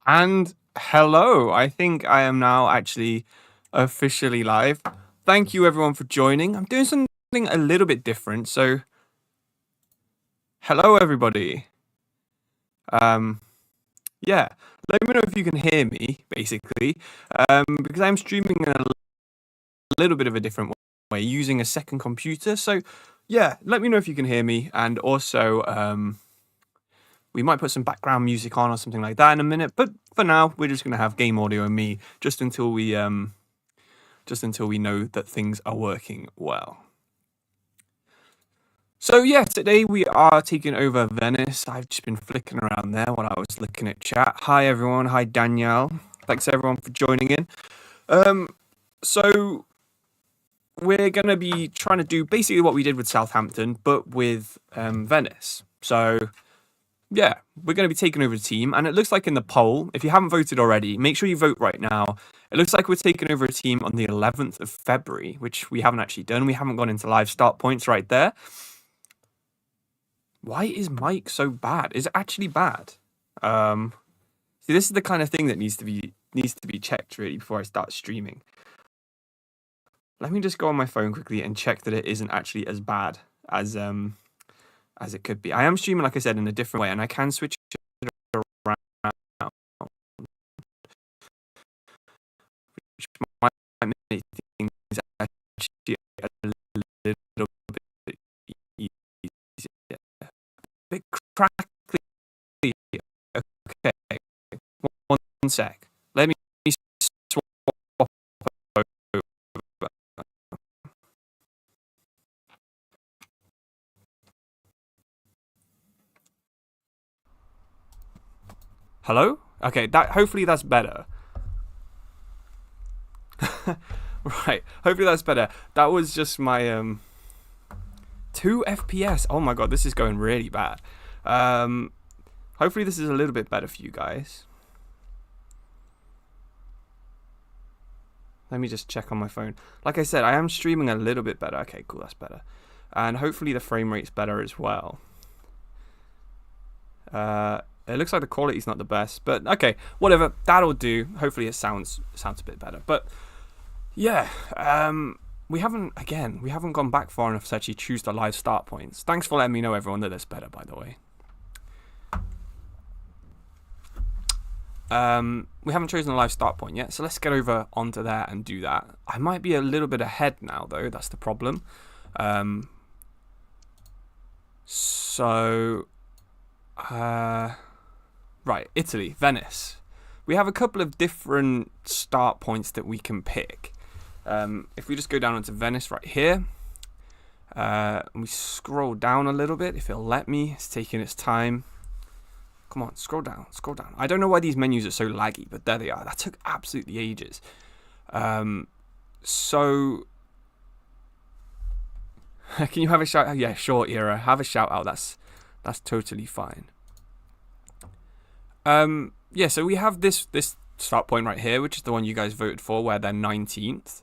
And hello, I think I am now actually officially live. Thank you everyone for joining. I'm doing something a little bit different. So, hello everybody. Um, yeah, let me know if you can hear me, basically, because I'm streaming in a little bit of a different way using a second computer. So, yeah, let me know if you can hear me, and also, we might put some background music on or something like that in a minute. But for now, we're just gonna have game audio and me just until we know that things are working well. So yeah, today we are taking over Venice. I've just been flicking around there while I was looking at chat. Hi everyone, hi Danielle. Thanks everyone for joining in. So we're gonna be trying to do basically what we did with Southampton, but with Venice. So yeah, we're going to be taking over the team, and it looks like in the poll, if you haven't voted already, make sure you vote right now. It looks like we're taking over a team on the 11th of February, which we haven't actually done. We haven't gone into live start points right there. Why is Mike so bad? Is it actually bad? See, this is the kind of thing that needs to be checked really before I start streaming. Let me just go on my phone quickly and check that it isn't actually as bad as it could be. I am streaming, like I said, in a different way, and I can switch it around, which might make things actually a little bit easier. A bit crackly. Okay, one sec. Let me swap over. Hello? Okay, hopefully that's better. Right, hopefully that's better. That was just my 2 FPS. Oh my god, this is going really bad. Hopefully this is a little bit better for you guys. Let me just check on my phone. Like I said, I am streaming a little bit better. Okay, cool, that's better. And hopefully the frame rate's better as well. It looks like the quality's not the best, but okay, whatever. That'll do. Hopefully it sounds a bit better. But yeah, we haven't gone back far enough to actually choose the live start points. Thanks for letting me know, everyone, that that's better, by the way. We haven't chosen a live start point yet, so let's get over onto there and do that. I might be a little bit ahead now, though. That's the problem. Right, Italy, Venice. We have a couple of different start points that we can pick. If we just go down onto Venice right here, and we scroll down a little bit, if it'll let me. It's taking its time. Come on, scroll down. I don't know why these menus are so laggy, but there they are. That took absolutely ages. So, can you have a shout out? Yeah, sure, Era. Have a shout out. That's totally fine. Yeah, so we have this start point right here, which is the one you guys voted for, where they're 19th.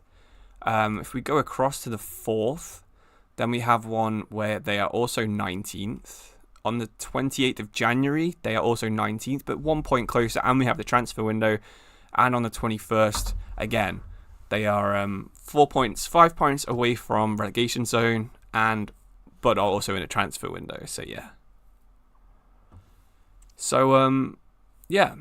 If we go across to the 4th, then we have one where they are also 19th. On the 28th of January, they are also 19th, but 1 point closer, and we have the transfer window. And on the 21st, again, they are 5 points away from relegation zone, but are also in a transfer window. So yeah. So yeah,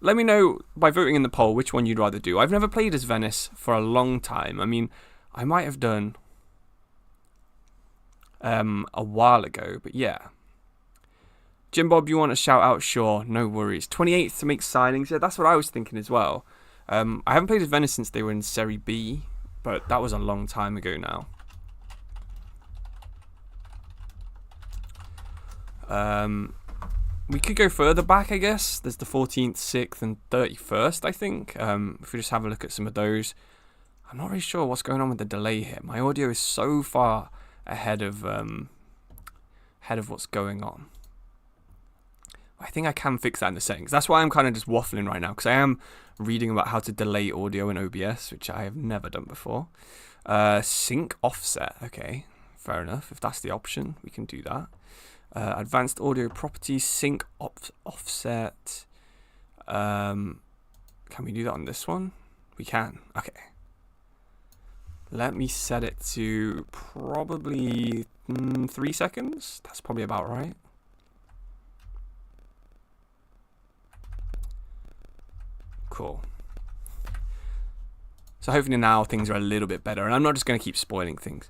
let me know by voting in the poll which one you'd rather do. I've never played as Venice for a long time. I mean, I might have done a while ago, but yeah. Jim Bob, you want a shout out? Sure, no worries. 28th to make signings. Yeah, that's what I was thinking as well. I haven't played as Venice since they were in Serie B, but that was a long time ago now. We could go further back, I guess. There's the 14th, 6th, and 31st, I think. If we just have a look at some of those. I'm not really sure what's going on with the delay here. My audio is so far ahead of what's going on. I think I can fix that in the settings. That's why I'm kind of just waffling right now, because I am reading about how to delay audio in OBS, which I have never done before. Sync offset. Okay, fair enough. If that's the option, we can do that. Advanced audio properties, sync offset. Can we do that on this one? We can. Okay. Let me set it to probably 3 seconds. That's probably about right. Cool. So hopefully now things are a little bit better, and I'm not just going to keep spoiling things.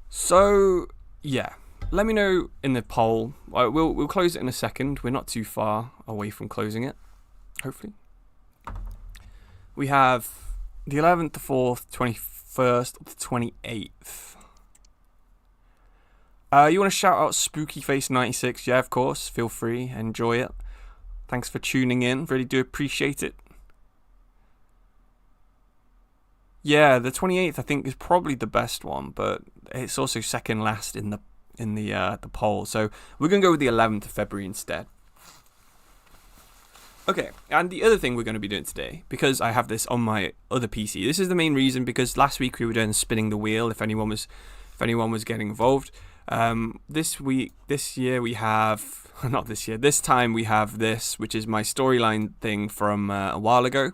So yeah, let me know in the poll. We'll close it in a second. We're not too far away from closing it, hopefully. We have the 11th, the 4th, 21st, the 28th. You want to shout out SpookyFace96? Yeah, of course. Feel free. Enjoy it. Thanks for tuning in. Really do appreciate it. Yeah, the 28th I think is probably the best one, but it's also second last in the poll. So we're gonna go with the 11th of February instead. Okay, and the other thing we're going to be doing today, because I have this on my other PC, this is the main reason, because last week we were doing spinning the wheel, if anyone was getting involved. This time we have this, which is my storyline thing from a while ago,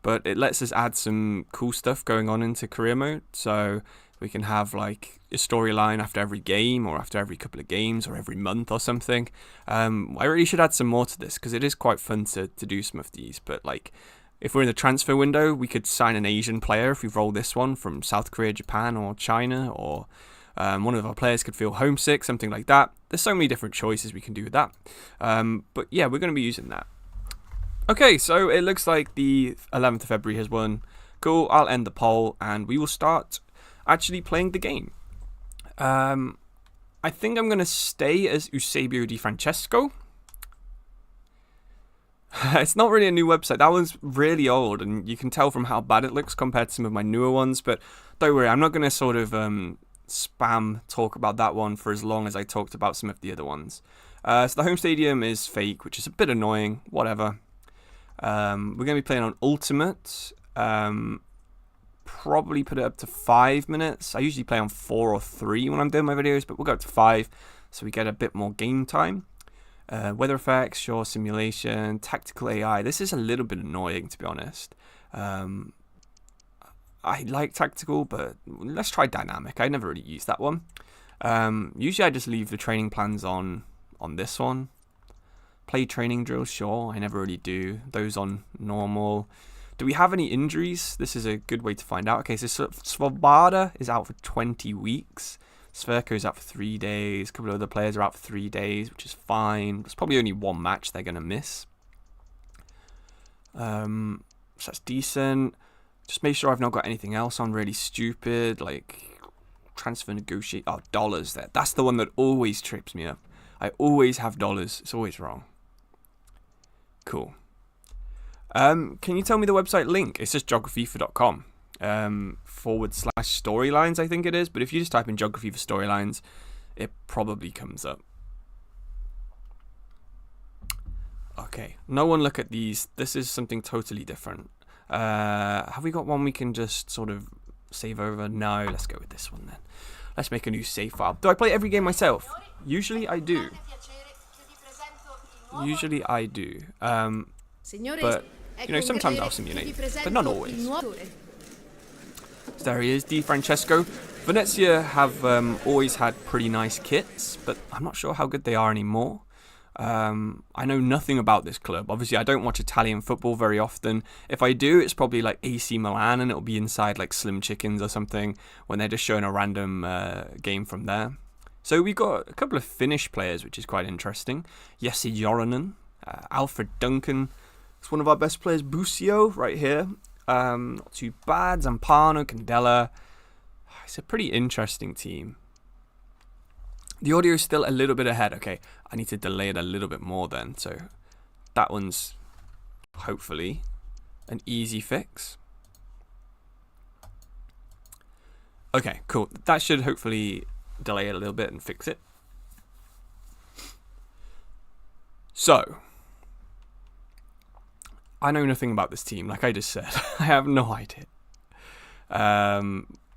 but it lets us add some cool stuff going on into career mode, so we can have like a storyline after every game, or after every couple of games, or every month or something. I really should add some more to this, because it is quite fun to do some of these. But like, if we're in the transfer window, we could sign an Asian player if we roll this one from South Korea, Japan, or China, or one of our players could feel homesick, something like that. There's so many different choices we can do with that. But yeah, we're going to be using that. Okay, so it looks like the 11th of February has won. Cool, I'll end the poll, and we will start actually playing the game. I think I'm going to stay as Eusebio Di Francesco. It's not really a new website. That one's really old, and you can tell from how bad it looks compared to some of my newer ones. But don't worry, I'm not going to sort of spam talk about that one for as long as I talked about some of the other ones. So the home stadium is fake, which is a bit annoying. Whatever. We're going to be playing on Ultimate. Probably put it up to 5 minutes. I usually play on 4 or 3 when I'm doing my videos, but we'll go up to 5 so we get a bit more game time. Weather effects, shore simulation, tactical AI. This is a little bit annoying, to be honest. I like tactical, but let's try dynamic. I never really use that one. Usually I just leave the training plans on this one. Play training drills, sure. I never really do. Those on normal. Do we have any injuries? This is a good way to find out. Okay, so Svoboda is out for 20 weeks. Sverko is out for 3 days. A couple of other players are out for 3 days, which is fine. There's probably only one match they're going to miss. So that's decent. Just make sure I've not got anything else on really stupid, like transfer negotiate. Oh, dollars there. That's the one that always trips me up. I always have dollars. It's always wrong. Cool. Can you tell me the website link? It's just geografifa.com /storylines, I think it is. But if you just type in Geografifa storylines, it probably comes up. Okay, no one look at these. This is something totally different. Have we got one we can just sort of save over? No, let's go with this one then. Let's make a new save file. Do I play every game myself? Usually I do. But you know, sometimes I'll simulate, but not always. So there he is, Di Francesco. Venezia have always had pretty nice kits, but I'm not sure how good they are anymore. I know nothing about this club. Obviously, I don't watch Italian football very often. If I do, it's probably like AC Milan, and it'll be inside like Slim Chickens or something when they're just showing a random game from there. So we've got a couple of Finnish players, which is quite interesting. Jesse Joronen, Alfred Duncan. It's one of our best players, Busio, right here. Not too bad. Zampano, Candela. It's a pretty interesting team. The audio is still a little bit ahead. Okay, I need to delay it a little bit more then. So that one's hopefully an easy fix. Okay, cool. That should hopefully delay it a little bit and fix it. So I know nothing about this team, like I just said. I have no idea.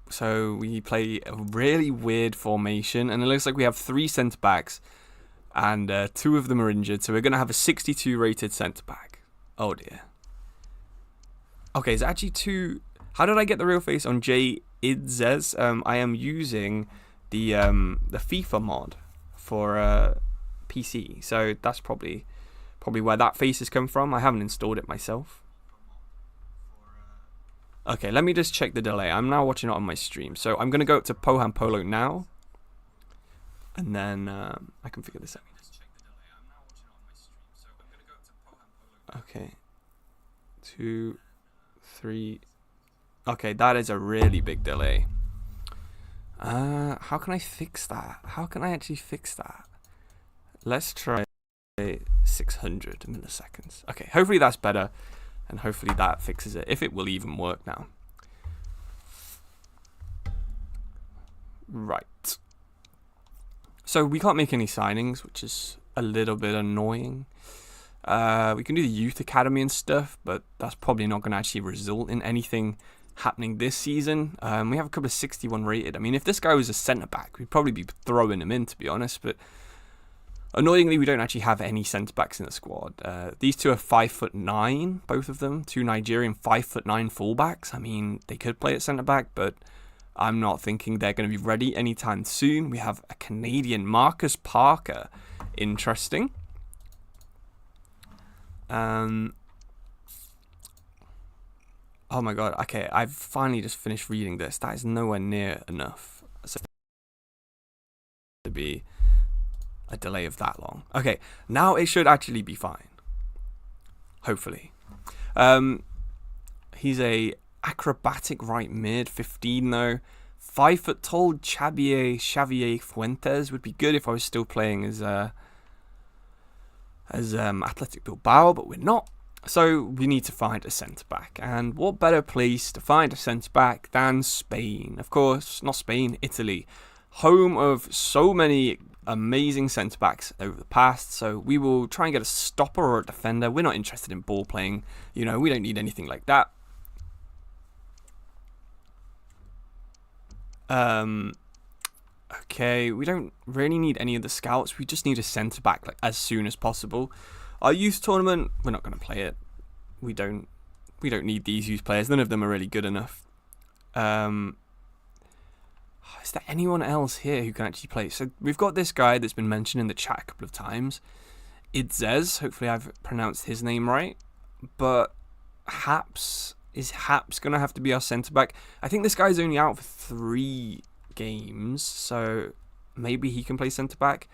So we play a really weird formation, and it looks like we have 3 centre-backs. and 2 of them are injured. So we're going to have a 62 rated centre-back. Oh, dear. Okay, it's actually 2... How did I get the real face on J Idzes? I am using the FIFA mod for PC. So that's probably where that face has come from. I haven't installed it myself. Okay, let me just check the delay. I'm now watching it on my stream. So I'm going to go up to Poham Polo now. And then I can figure this out. Okay. 2, 3. Okay, that is a really big delay. How can I fix that? How can I actually fix that? Let's try 600 milliseconds. Okay, hopefully that's better. And hopefully that fixes it, if it will even work now. Right. So we can't make any signings, which is a little bit annoying. We can do the youth academy and stuff, but that's probably not going to actually result in anything happening this season. We have a couple of 61 rated. I mean, if this guy was a centre-back, we'd probably be throwing him in, to be honest, but annoyingly, we don't actually have any centre-backs in the squad. These 2 are 5'9", both of them. 2 Nigerian 5'9" fullbacks. I mean, they could play at centre-back, but I'm not thinking they're going to be ready anytime soon. We have a Canadian, Marcus Parker. Interesting. Oh my god. Okay, I've finally just finished reading this. That is nowhere near enough to be a delay of that long. Okay, now it should actually be fine. Hopefully. He's a acrobatic right mid, 15 though. 5 foot tall Xavier Fuentes would be good if I was still playing as Athletic Bilbao, but we're not. So we need to find a centre-back. And what better place to find a centre-back than Spain? Of course, not Spain, Italy. Home of so many amazing centre-backs over the past. So we will try and get a stopper or a defender. We're not interested in ball playing. You know, we don't need anything like that. Okay, we don't really need any of the scouts. We just need a centre-back like as soon as possible. Our youth tournament, we're not going to play it. We don't need these youth players. None of them are really good enough. Is there anyone else here who can actually play? So we've got this guy that's been mentioned in the chat a couple of times. Idzes, hopefully I've pronounced his name right. But is Haps going to have to be our centre-back? I think this guy's only out for 3 games, so maybe he can play centre-back.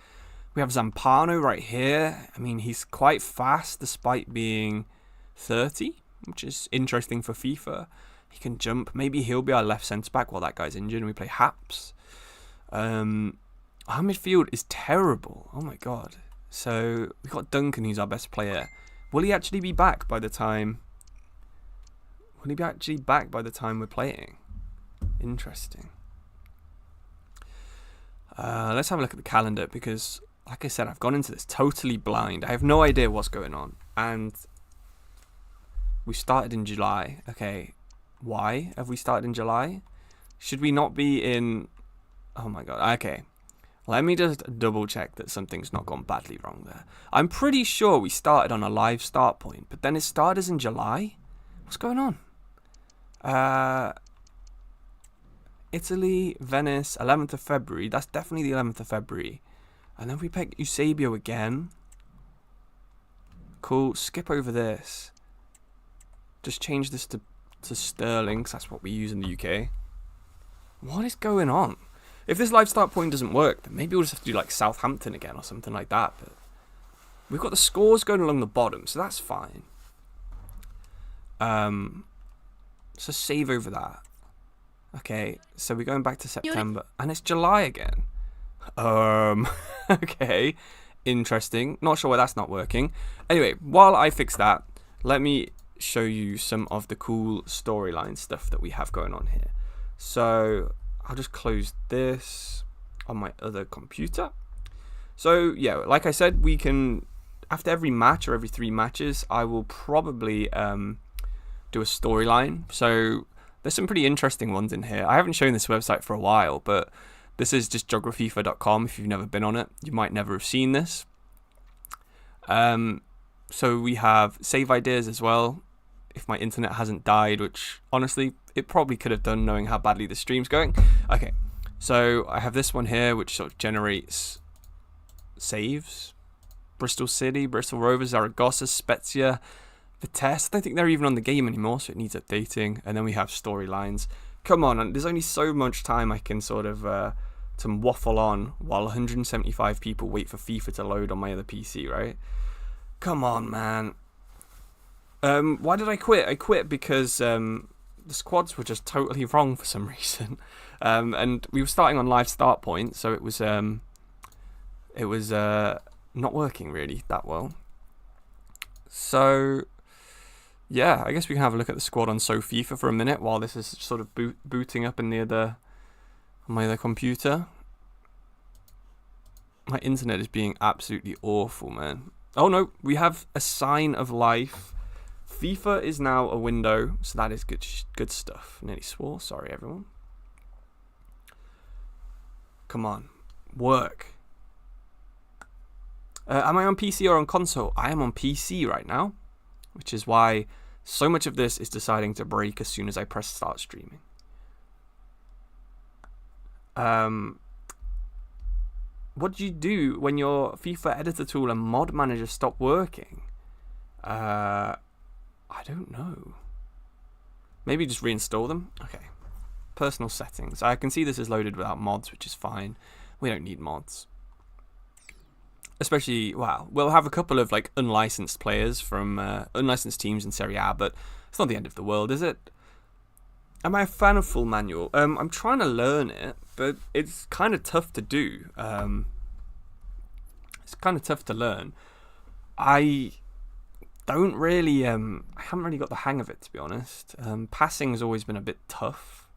We have Zampano right here. I mean, he's quite fast despite being 30, which is interesting for FIFA. He can jump. Maybe he'll be our left centre-back while that guy's injured and we play Haps. Our midfield is terrible. Oh my god. So we've got Duncan, who's our best player. Will he actually be back by the time... we're playing? Interesting. Let's have a look at the calendar because, like I said, I've gone into this totally blind. I have no idea what's going on. And we started in July. Okay, why have we started in July? Should we not be in... oh my god, okay. Let me just double check that something's not gone badly wrong there. I'm pretty sure we started on a live start point, but then it started in July? What's going on? Italy, Venice, 11th of February. That's definitely the 11th of February. And then we pick Eusebio again. Cool. Skip over this. Just change this to Sterling, because that's what we use in the UK. What is going on? If this live start point doesn't work, then maybe we'll just have to do like Southampton again or something like that. But we've got the scores going along the bottom, so that's fine. So save over that. Okay, so we're going back to September, and it's July again. Okay, interesting. Not sure why that's not working. Anyway, while I fix that, let me show you some of the cool storyline stuff that we have going on here. So I'll just close this on my other computer. So yeah, like I said, we can, after every match or every 3 matches, I will probably do a storyline. So there's some pretty interesting ones in here. I haven't shown this website for a while, but this is just geografifa.com. If you've never been on it, you might never have seen this. So we have save ideas as well. If my internet hasn't died, which honestly it probably could have done knowing how badly the stream's going. Okay, so I have this one here which sort of generates saves. Bristol City, Bristol Rovers, Zaragoza, Spezia, Vitesse. I don't think they're even on the game anymore, so it needs updating. And then we have storylines. Come on, there's only so much time I can sort of to waffle on while 175 people wait for FIFA to load on my other PC, right? Come on, man. Why did I quit? I quit because the squads were just totally wrong for some reason. And we were starting on live start point, so it was not working really that well. So yeah, I guess we can have a look at the squad on FIFA for a minute while this is sort of booting up in on my other computer. My internet is being absolutely awful, man. Oh no, we have a sign of life. FIFA is now a window, so that is good stuff. Nearly swore. Sorry, everyone. Come on, work. Am I on PC or on console? I am on PC right now, which is why so much of this is deciding to break as soon as I press start streaming. What do you do when your FIFA editor tool and mod manager stop working? I don't know. Maybe just reinstall them? Okay. Personal settings. I can see this is loaded without mods, which is fine. We don't need mods. Especially, wow, we'll have a couple of like unlicensed players from unlicensed teams in Serie A, but it's not the end of the world, is it? Am I a fan of full manual? I'm trying to learn it, but it's kind of tough to do. It's kind of tough to learn. I don't really, I haven't really got the hang of it, to be honest. Passing has always been a bit tough.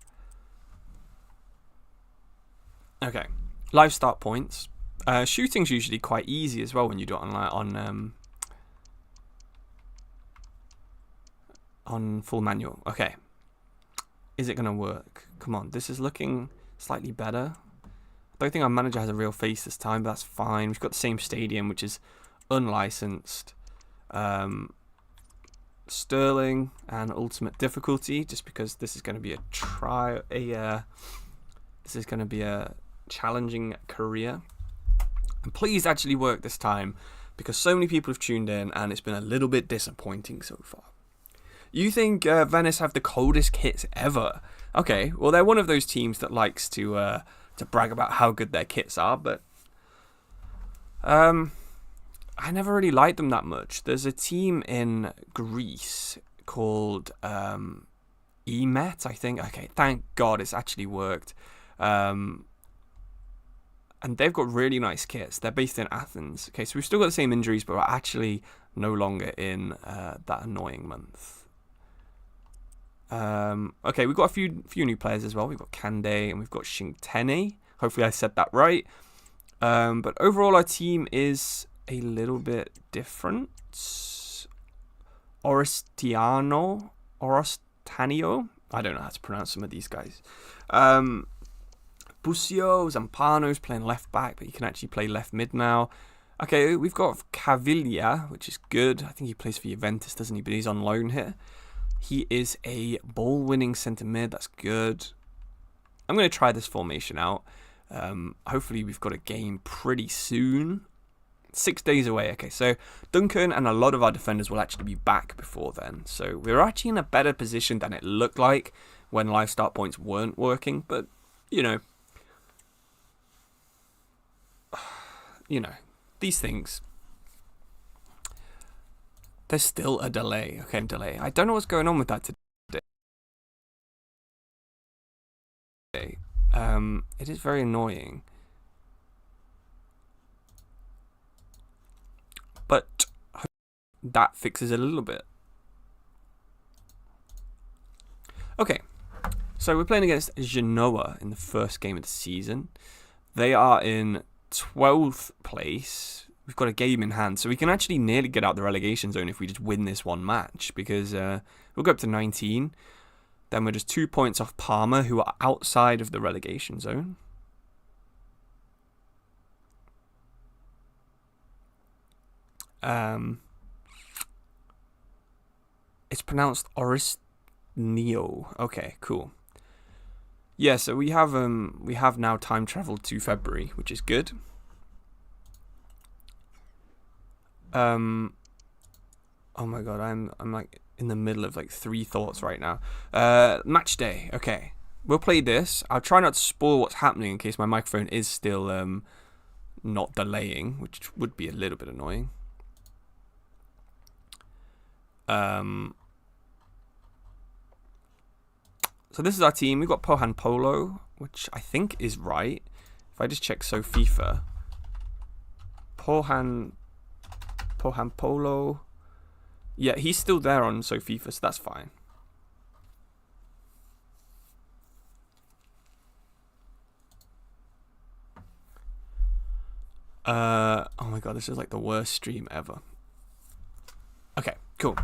Okay, live start points. Shooting's usually quite easy as well when you do it on full manual. Okay, is it gonna work? Come on, this is looking slightly better. I don't think our manager has a real face this time, but that's fine. We've got the same stadium, which is unlicensed. Sterling and ultimate difficulty, just because this is going to be this is going to be a challenging career. And please actually work this time, because so many people have tuned in and it's been a little bit disappointing so far. You think Venice have the coldest kits ever? Okay, well they're one of those teams that likes to brag about how good their kits are, but I never really liked them that much. There's a team in Greece called Emet, I think. Okay, thank God it's actually worked. And they've got really nice kits. They're based in Athens. Okay, so we've still got the same injuries, but we're actually no longer in that annoying month. Okay, we've got a few new players as well. We've got Kande and we've got Shintene. Hopefully I said that right. But overall, our team is a little bit different. Oristanio. I don't know how to pronounce some of these guys. Busio, Zampano's playing left back, but he can actually play left mid now. Okay, we've got Caviglia, which is good. I think he plays for Juventus, doesn't he? But he's on loan here. He is a ball-winning centre mid. That's good. I'm going to try this formation out. Hopefully we've got a game pretty soon. 6 days away. Okay, so Duncan and a lot of our defenders will actually be back before then. So we're actually in a better position than it looked like when live start points weren't working. But, you know, these things, there's still a delay. Okay, delay. I don't know what's going on with that today. It is very annoying. But that fixes it a little bit. Okay, so we're playing against Genoa in the first game of the season. They are in 12th place. We've got a game in hand, so we can actually nearly get out the relegation zone if we just win this one match, because we'll go up to 19. Then we're just 2 points off Parma, who are outside of the relegation zone. It's pronounced Neo. Okay, cool. Yeah, so we have now time traveled to February, which is good. Oh my god, I'm like in the middle of like 3 thoughts right now. Match day. Okay. We'll play this. I'll try not to spoil what's happening in case my microphone is still not delaying, which would be a little bit annoying. So this is our team. We've got Pohan Polo, which I think is right. If I just check Geografifa. Pohan Polo. Yeah, he's still there on Geografifa, so that's fine. Oh my god, this is like the worst stream ever. Okay, cool.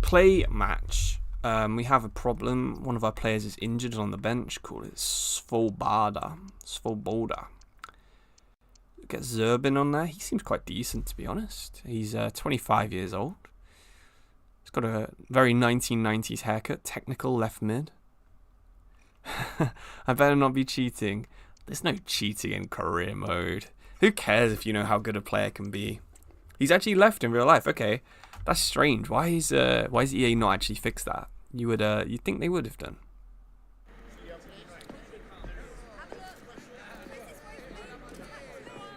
Play match. We have a problem. One of our players is injured on the bench. Call it Svoboda. Get Zerbin on there. He seems quite decent, to be honest. He's 25 years old. He's got a very 1990s haircut. Technical left mid. I better not be cheating. There's no cheating in career mode. Who cares if you know how good a player can be? He's actually left in real life. Okay, that's strange. Why is EA not actually fixed that? You'd think they would have done.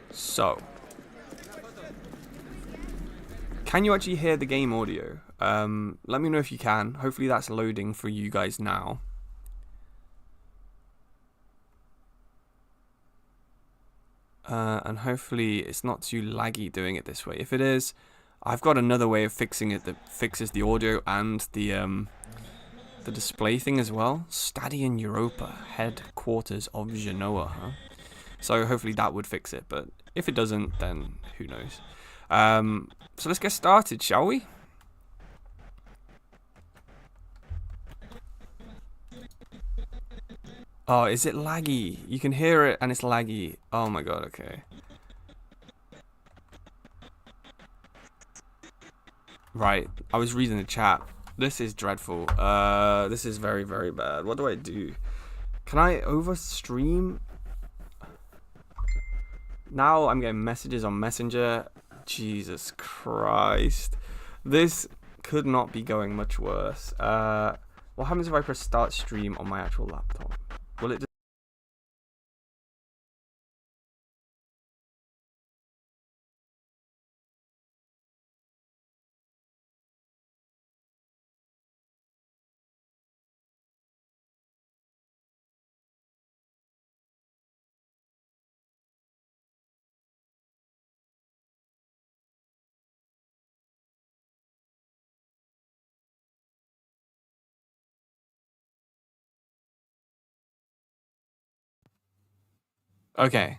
So, can you actually hear the game audio? Let me know if you can. Hopefully that's loading for you guys now. And hopefully it's not too laggy doing it this way. If it is, I've got another way of fixing it that fixes the audio and the display thing as well. Stadion Europa, headquarters of Genoa, huh? So hopefully that would fix it, but if it doesn't, then who knows. So let's get started, shall we? Oh, is it laggy? You can hear it and it's laggy. Oh my god, okay. Right, I was reading the chat. This is dreadful. This is very, very bad. What do I do? Can I overstream? Now I'm getting messages on Messenger. Jesus Christ. This could not be going much worse. What happens if I press start stream on my actual laptop? Will it just... Okay.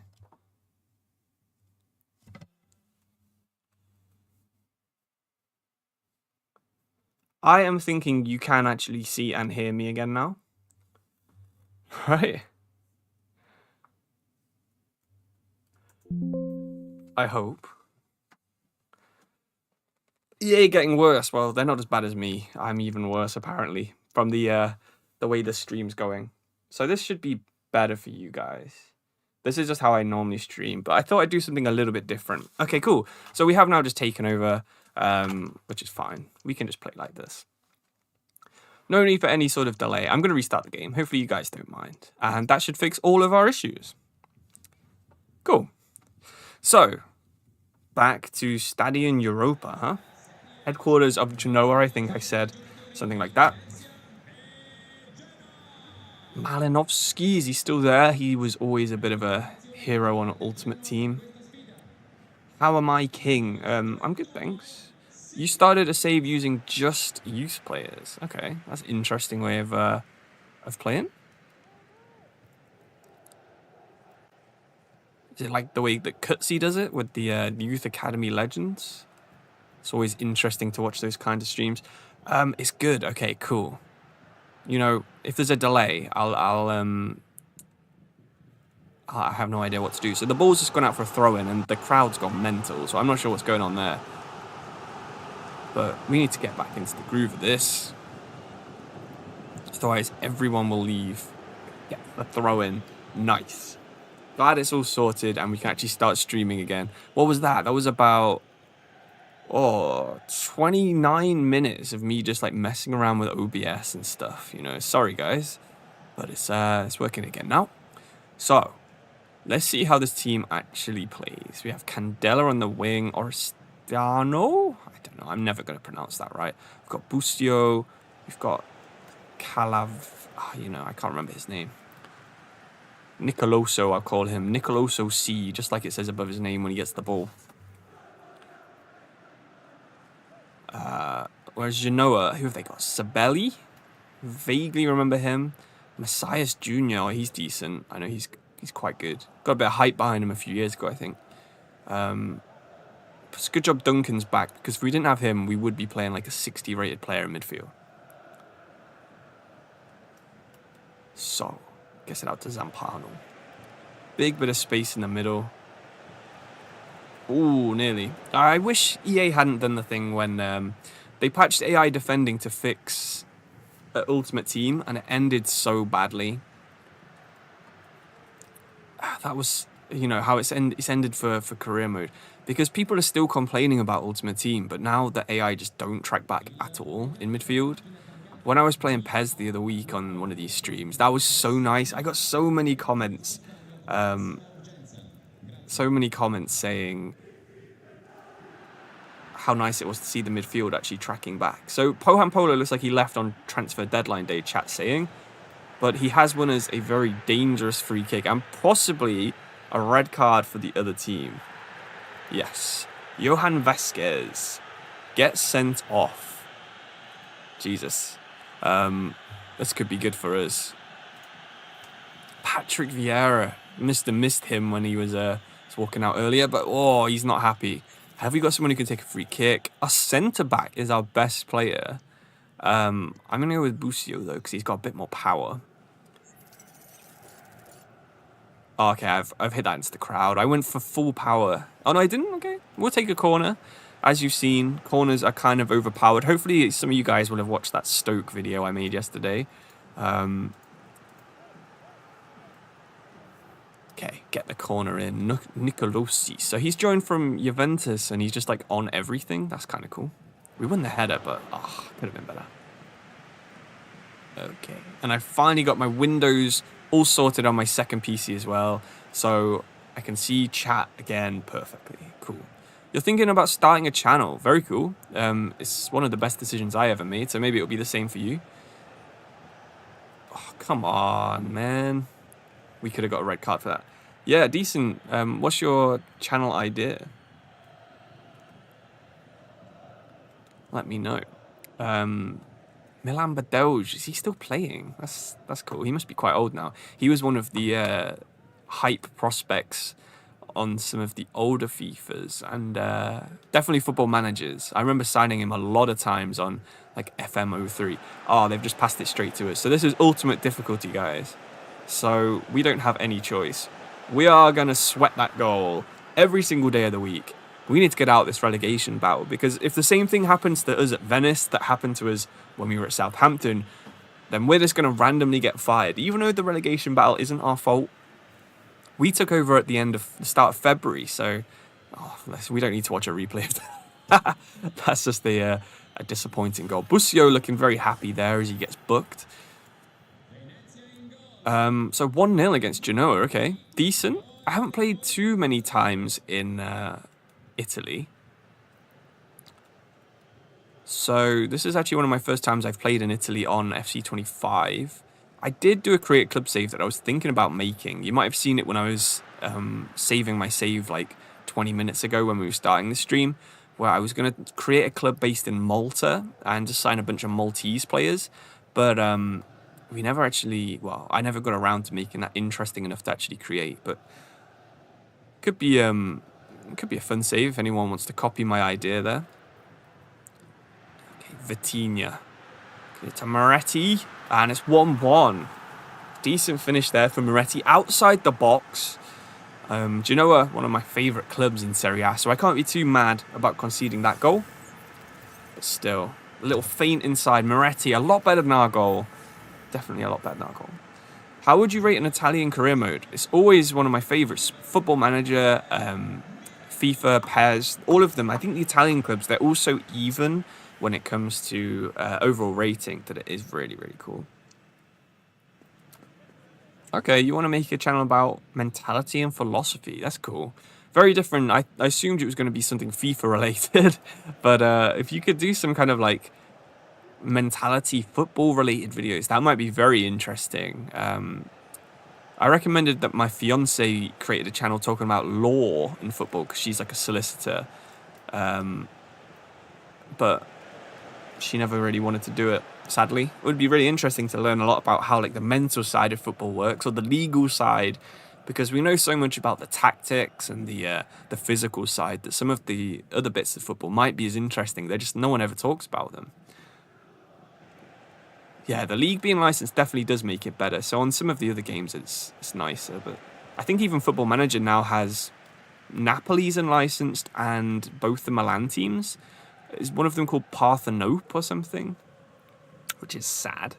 I am thinking you can actually see and hear me again now. Right? I hope. EA getting worse. Well, they're not as bad as me. I'm even worse, apparently, from the way the stream's going. So this should be better for you guys. This is just how I normally stream, but I thought I'd do something a little bit different. Okay, cool. So we have now just taken over, which is fine. We can just play like this. No need for any sort of delay. I'm going to restart the game. Hopefully you guys don't mind. And that should fix all of our issues. Cool. So, back to Stadion Europa, huh? Headquarters of Genoa, I think I said. Something like that. Malinovsky, is he still there? He was always a bit of a hero on Ultimate Team. How am I king? I'm good, thanks. You started a save using just youth players. Okay, that's an interesting way of playing. Is it like the way that Cutsy does it with the Youth Academy Legends? It's always interesting to watch those kinds of streams. It's good. Okay, cool. You know, if there's a delay, I have no idea what to do. So the ball's just gone out for a throw-in, and the crowd's gone mental. So I'm not sure what's going on there. But we need to get back into the groove of this. Otherwise, everyone will leave. Get the throw in. Nice. Glad it's all sorted and we can actually start streaming again. What was that? That was about 29 minutes of me just like messing around with OBS and stuff. You know, sorry guys, but it's working again now. So let's see how this team actually plays. We have Candela on the wing, Oristano. I don't know. I'm never going to pronounce that right. We've got Busio. We've got Calav. You know, I can't remember his name. Nicoloso, I'll call him. Nicoloso C, just like it says above his name when he gets the ball. Whereas Genoa, who have they got? Sabelli? Vaguely remember him. Messias Jr., he's decent. I know he's quite good. Got a bit of hype behind him a few years ago, I think. It's a good job Duncan's back, because if we didn't have him, we would be playing like a 60 rated player in midfield. So, gets it out to Zampano. Big bit of space in the middle. Ooh, nearly. I wish EA hadn't done the thing when they patched AI defending to fix Ultimate Team, and it ended so badly. That was, you know, how it's ended for career mode. Because people are still complaining about Ultimate Team, but now the AI just don't track back at all in midfield. When I was playing PES the other week on one of these streams, that was so nice. I got so many comments. Saying how nice it was to see the midfield actually tracking back. So Pohan Polo looks like he left on transfer deadline day, chat saying. But he has won us a very dangerous free kick and possibly a red card for the other team. Yes. Johan Vasquez gets sent off. Jesus. This could be good for us. Patrick Vieira. Missed him when he was walking out earlier, but he's not happy. Have we got someone who can take a free kick? Our centre-back is our best player. I'm going to go with Busio, though, because he's got a bit more power. Oh, okay, I've hit that into the crowd. I went for full power. Oh, no, I didn't? Okay. We'll take a corner. As you've seen, corners are kind of overpowered. Hopefully, some of you guys will have watched that Stoke video I made yesterday. Okay, get the corner in. Nicolosi. So he's joined from Juventus, and he's just, like, on everything. That's kind of cool. We won the header, but, could have been better. Okay. And I finally got my windows all sorted on my second PC as well. So I can see chat again perfectly. Cool. You're thinking about starting a channel. Very cool. It's one of the best decisions I ever made, so maybe it'll be the same for you. Oh, come on, man. We could have got a red card for that. Yeah, decent. What's your channel idea? Let me know. Milan Badouj, is he still playing? That's cool. He must be quite old now. He was one of the hype prospects on some of the older FIFAs and definitely Football Managers. I remember signing him a lot of times on like FM03. Oh, they've just passed it straight to us. So this is ultimate difficulty, guys. So we don't have any choice. We are going to sweat that goal every single day of the week. We need to get out this relegation battle, because if the same thing happens to us at Venice that happened to us when we were at Southampton, then we're just going to randomly get fired. Even though the relegation battle isn't our fault, we took over at the start of February, so we don't need to watch a replay of that. That's just a disappointing goal. Busio looking very happy there as he gets booked. So 1-0 against Genoa, okay. Decent. I haven't played too many times in Italy. So this is actually one of my first times I've played in Italy on FC25. I did do a create club save that I was thinking about making. You might have seen it when I was saving my save like 20 minutes ago when we were starting the stream, where I was going to create a club based in Malta and just sign a bunch of Maltese players. But we never actually, I never got around to making that interesting enough to actually create. But could be a fun save if anyone wants to copy my idea there. Okay, Vitinha. It's a Moretti, and it's 1-1. Decent finish there for Moretti outside the box. Genoa, one of my favourite clubs in Serie A, so I can't be too mad about conceding that goal. But still, a little feint inside. Moretti, a lot better than our goal. Definitely a lot better than our goal. How would you rate an Italian career mode? It's always one of my favorites. Football Manager, FIFA, PES, all of them. I think the Italian clubs, they're all so even when it comes to overall rating that it is really, really cool. Okay, you want to make a channel about mentality and philosophy. That's cool. Very different. I assumed it was going to be something FIFA related, but if you could do some kind of like mentality football related videos, that might be very interesting. I recommended that my fiance created a channel talking about law in football because she's like a solicitor, but she never really wanted to do it. Sadly, it would be really interesting to learn a lot about how like the mental side of football works or the legal side, because we know so much about the tactics and the physical side that some of the other bits of football might be as interesting. They're just no one ever talks about them. Yeah, the league being licensed definitely does make it better. So on some of the other games, it's nicer. But I think even Football Manager now has Napoli's unlicensed and both the Milan teams. Is one of them called Parthenope or something? Which is sad.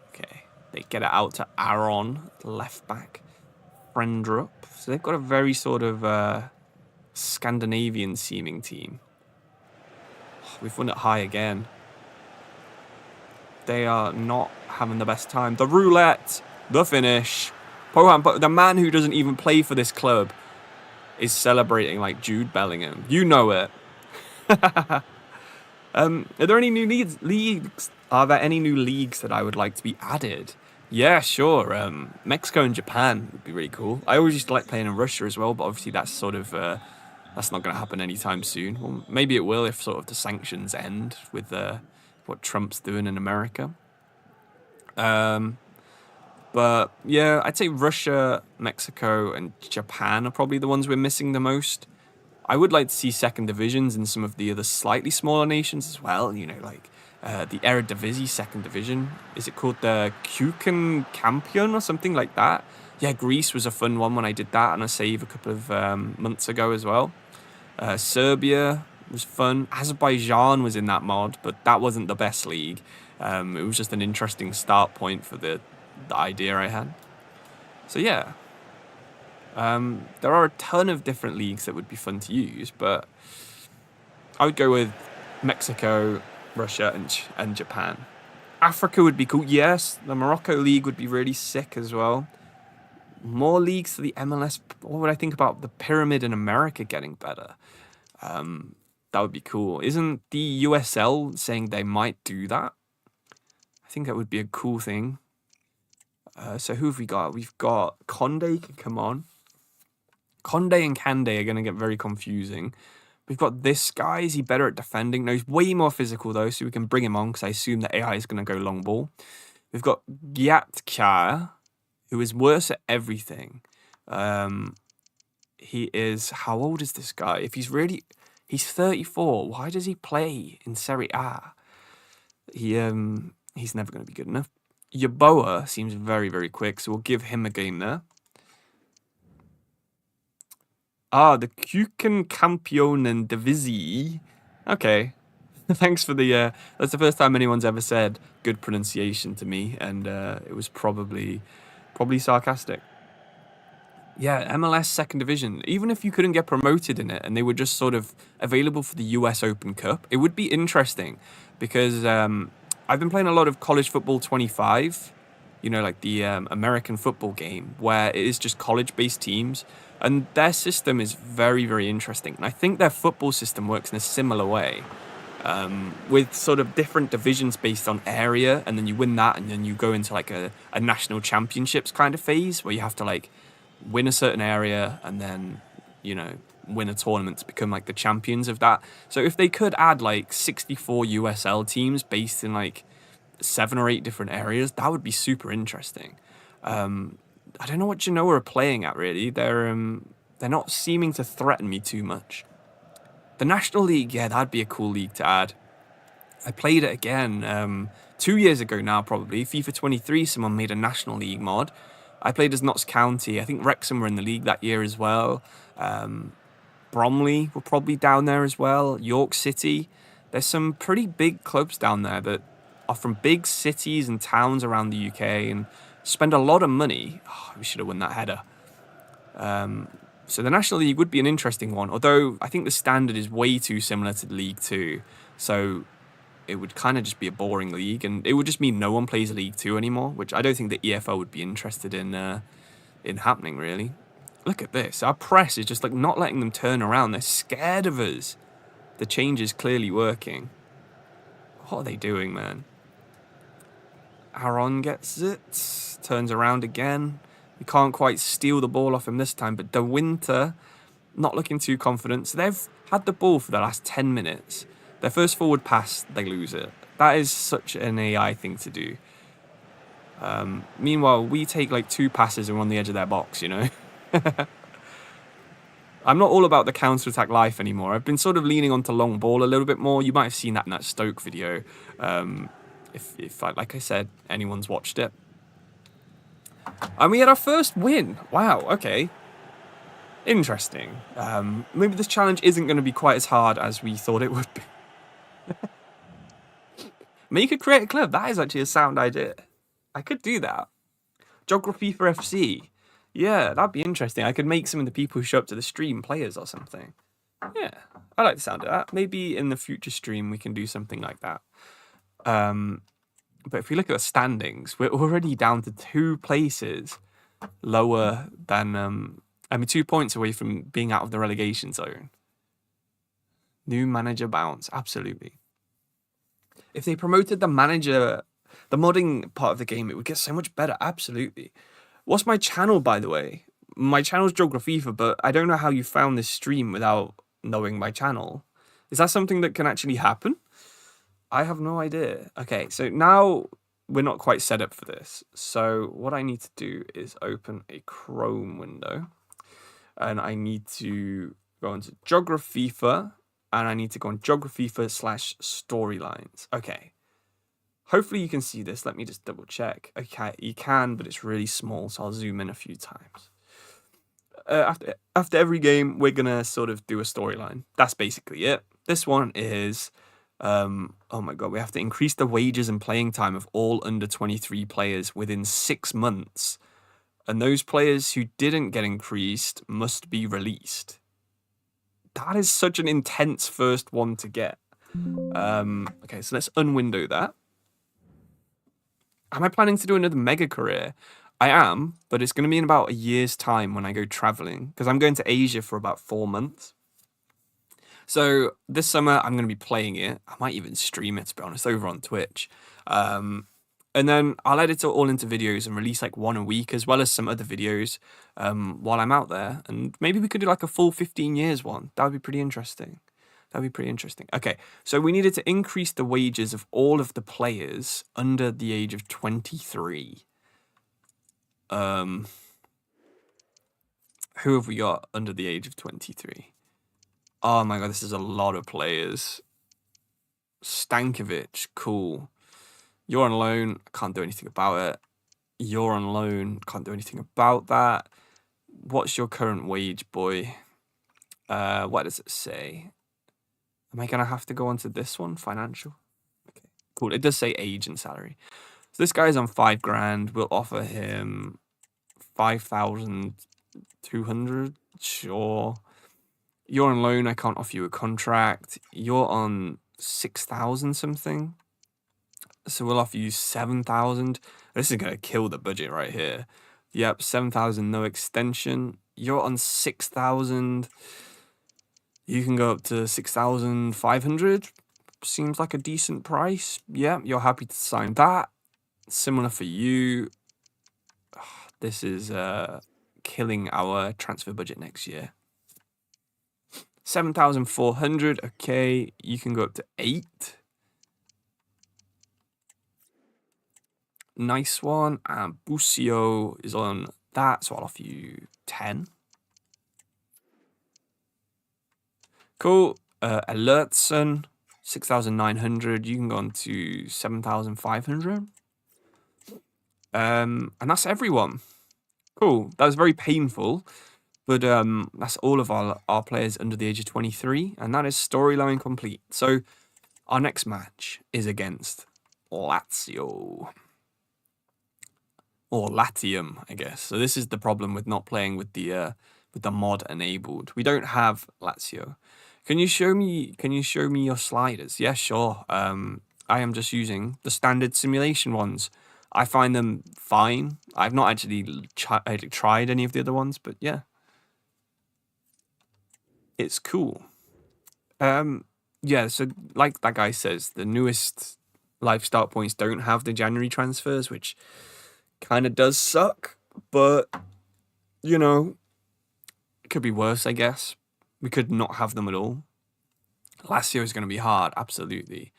Okay, they get it out to Aaron, the left back. Frendrup. So they've got a very sort of Scandinavian-seeming team. Oh, we've won it high again. They are not having the best time. The roulette, the finish. But the man who doesn't even play for this club is celebrating like Jude Bellingham. You know it. Are there any new leagues? Are there any new leagues that I would like to be added? Yeah, sure. Mexico and Japan would be really cool. I always used to like playing in Russia as well, but obviously that's sort of that's not going to happen anytime soon. Well, maybe it will if sort of the sanctions end with what Trump's doing in America. But yeah, I'd say Russia, Mexico, and Japan are probably the ones we're missing the most. I would like to see second divisions in some of the other slightly smaller nations as well. You know, like the Eredivisie second division. Is it called the Kuchen Campion or something like that? Yeah, Greece was a fun one when I did that on a save a couple of months ago as well. Serbia was fun. Azerbaijan was in that mod, but that wasn't the best league. It was just an interesting start point for the idea I had. So yeah. There are a ton of different leagues that would be fun to use, but I would go with Mexico, Russia, and Japan. Africa would be cool. Yes, the Morocco League would be really sick as well. More leagues for the MLS. What would I think about the Pyramid in America getting better? That would be cool. Isn't the USL saying they might do that? I think that would be a cool thing. So who have we got? We've got Conde can come on. Conde and Kande are going to get very confusing. We've got this guy. Is he better at defending? No, he's way more physical, though, so we can bring him on because I assume that AI is going to go long ball. We've got Gyatka, who is worse at everything. He is... How old is this guy? If he's really... He's 34. Why does he play in Serie A? He's never going to be good enough. Yaboa seems very, very quick, so we'll give him a game there. The Kuchen Campionen Divisi. Okay. Thanks for the... that's the first time anyone's ever said good pronunciation to me, and it was probably sarcastic. Yeah, MLS second division. Even if you couldn't get promoted in it and they were just sort of available for the US Open Cup, it would be interesting because I've been playing a lot of College Football 25, you know, like the American football game, where it is just college-based teams. And their system is very, very interesting. And I think their football system works in a similar way, with sort of different divisions based on area. And then you win that, and then you go into like a national championships kind of phase where you have to like win a certain area and then, you know, win a tournament to become like the champions of that. So if they could add like 64 USL teams based in like 7 or 8 different areas, that would be super interesting. I don't know what Genoa are playing at, really. They're not seeming to threaten me too much. The National League, yeah, that'd be a cool league to add. I played it again 2 years ago now, probably. FIFA 23, someone made a National League mod. I played as Notts County. I think Wrexham were in the league that year as well. But Bromley were probably down there as well. York City. There's some pretty big clubs down there that are from big cities and towns around the UK and spend a lot of money. Oh, we should have won that header. So the National League would be an interesting one, although I think the standard is way too similar to the League Two. So it would kind of just be a boring league, and it would just mean no one plays League Two anymore, which I don't think the EFL would be interested in happening, really. Look at this. Our press is just like not letting them turn around. They're scared of us. The change is clearly working. What are they doing, man? Aaron gets it. Turns around again. We can't quite steal the ball off him this time, but De Winter not looking too confident. So they've had the ball for the last 10 minutes. Their first forward pass, they lose it. That is such an AI thing to do. Meanwhile, we take like 2 passes and we're on the edge of their box, you know? I'm not all about the counter-attack life anymore. I've been sort of leaning onto long ball a little bit more. You might have seen that in that Stoke video. If like I said, anyone's watched it. And we had our first win. Wow, okay. Interesting. Maybe this challenge isn't going to be quite as hard as we thought it would be. Make a create a club. That is actually a sound idea. I could do that. Geografifa FC. Yeah, that'd be interesting. I could make some of the people who show up to the stream players or something. Yeah, I like the sound of that. Maybe in the future stream we can do something like that. But if we look at the standings, we're already down to 2 places lower than... 2 points away from being out of the relegation zone. New manager bounce, absolutely. If they promoted the manager, the modding part of the game, it would get so much better, absolutely. What's my channel, by the way? My channel's Geografifa, but I don't know how you found this stream without knowing my channel. Is that something that can actually happen? I have no idea. Okay, so now we're not quite set up for this. So what I need to do is open a Chrome window. And I need to go into Geografifa. And I need to go on Geografifa/storylines. Okay. Hopefully you can see this. Let me just double check. Okay, you can, but it's really small, so I'll zoom in a few times. After every game, we're going to sort of do a storyline. That's basically it. This one is... oh my god, we have to increase the wages and playing time of all under 23 players within 6 months. And those players who didn't get increased must be released. That is such an intense first one to get. Okay, so let's unwindow that. Am I planning to do another mega career? I am, but it's going to be in about a year's time when I go traveling, because I'm going to Asia for about 4 months. So this summer, I'm going to be playing it. I might even stream it, to be honest, over on Twitch. And then I'll edit it all into videos and release like 1 a week, as well as some other videos while I'm out there. And maybe we could do like a full 15 years one. That would be pretty interesting. Okay, so we needed to increase the wages of all of the players under the age of 23. Who have we got under the age of 23? Oh my god, this is a lot of players. Stankovic, cool. You're on loan, can't do anything about it. You're on loan, can't do anything about that. What's your current wage, boy? What does it say? Am I going to have to go on to this one? Financial? Okay, cool. It does say age and salary. So this guy's on 5 grand. We'll offer him 5,200. Sure. You're on loan. I can't offer you a contract. You're on 6,000 something. So we'll offer you 7,000. This is going to kill the budget right here. Yep, 7,000, no extension. You're on 6,000. You can go up to 6,500. Seems like a decent price. Yeah, you're happy to sign that. Similar for you. This is killing our transfer budget next year. 7,400. Okay, you can go up to 8. Nice one. And Busio is on that, so I'll offer you 10. Cool. Alertson, 6,900. You can go on to 7,500. And that's everyone. Cool. That was very painful. But that's all of our players under the age of 23, and that is storyline complete. So our next match is against Lazio. Or Latium, I guess. So this is the problem with not playing with the mod enabled. We don't have Lazio. Can you show me your sliders? Yeah, sure. I am just using the standard simulation ones. I find them fine. I've not actually tried any of the other ones, but yeah. It's cool. Yeah, so like that guy says, the newest live start points don't have the January transfers, which kind of does suck, but you know, it could be worse, I guess. We could not have them at all. Lazio is going to be hard, absolutely.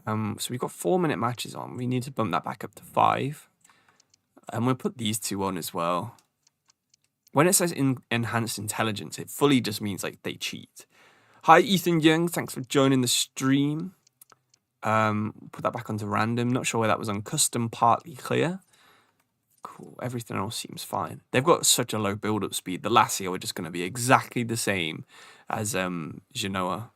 So we've got 4-minute matches on. We need to bump that back up to 5. And we'll put these two on as well. When it says enhanced intelligence, it fully just means like they cheat. Hi, Ethan Young. Thanks for joining the stream. Put that back onto random. Not sure where that was on custom, partly clear. Cool. Everything else seems fine. They've got such a low build-up speed. The Lazio are just going to be exactly the same as Genoa.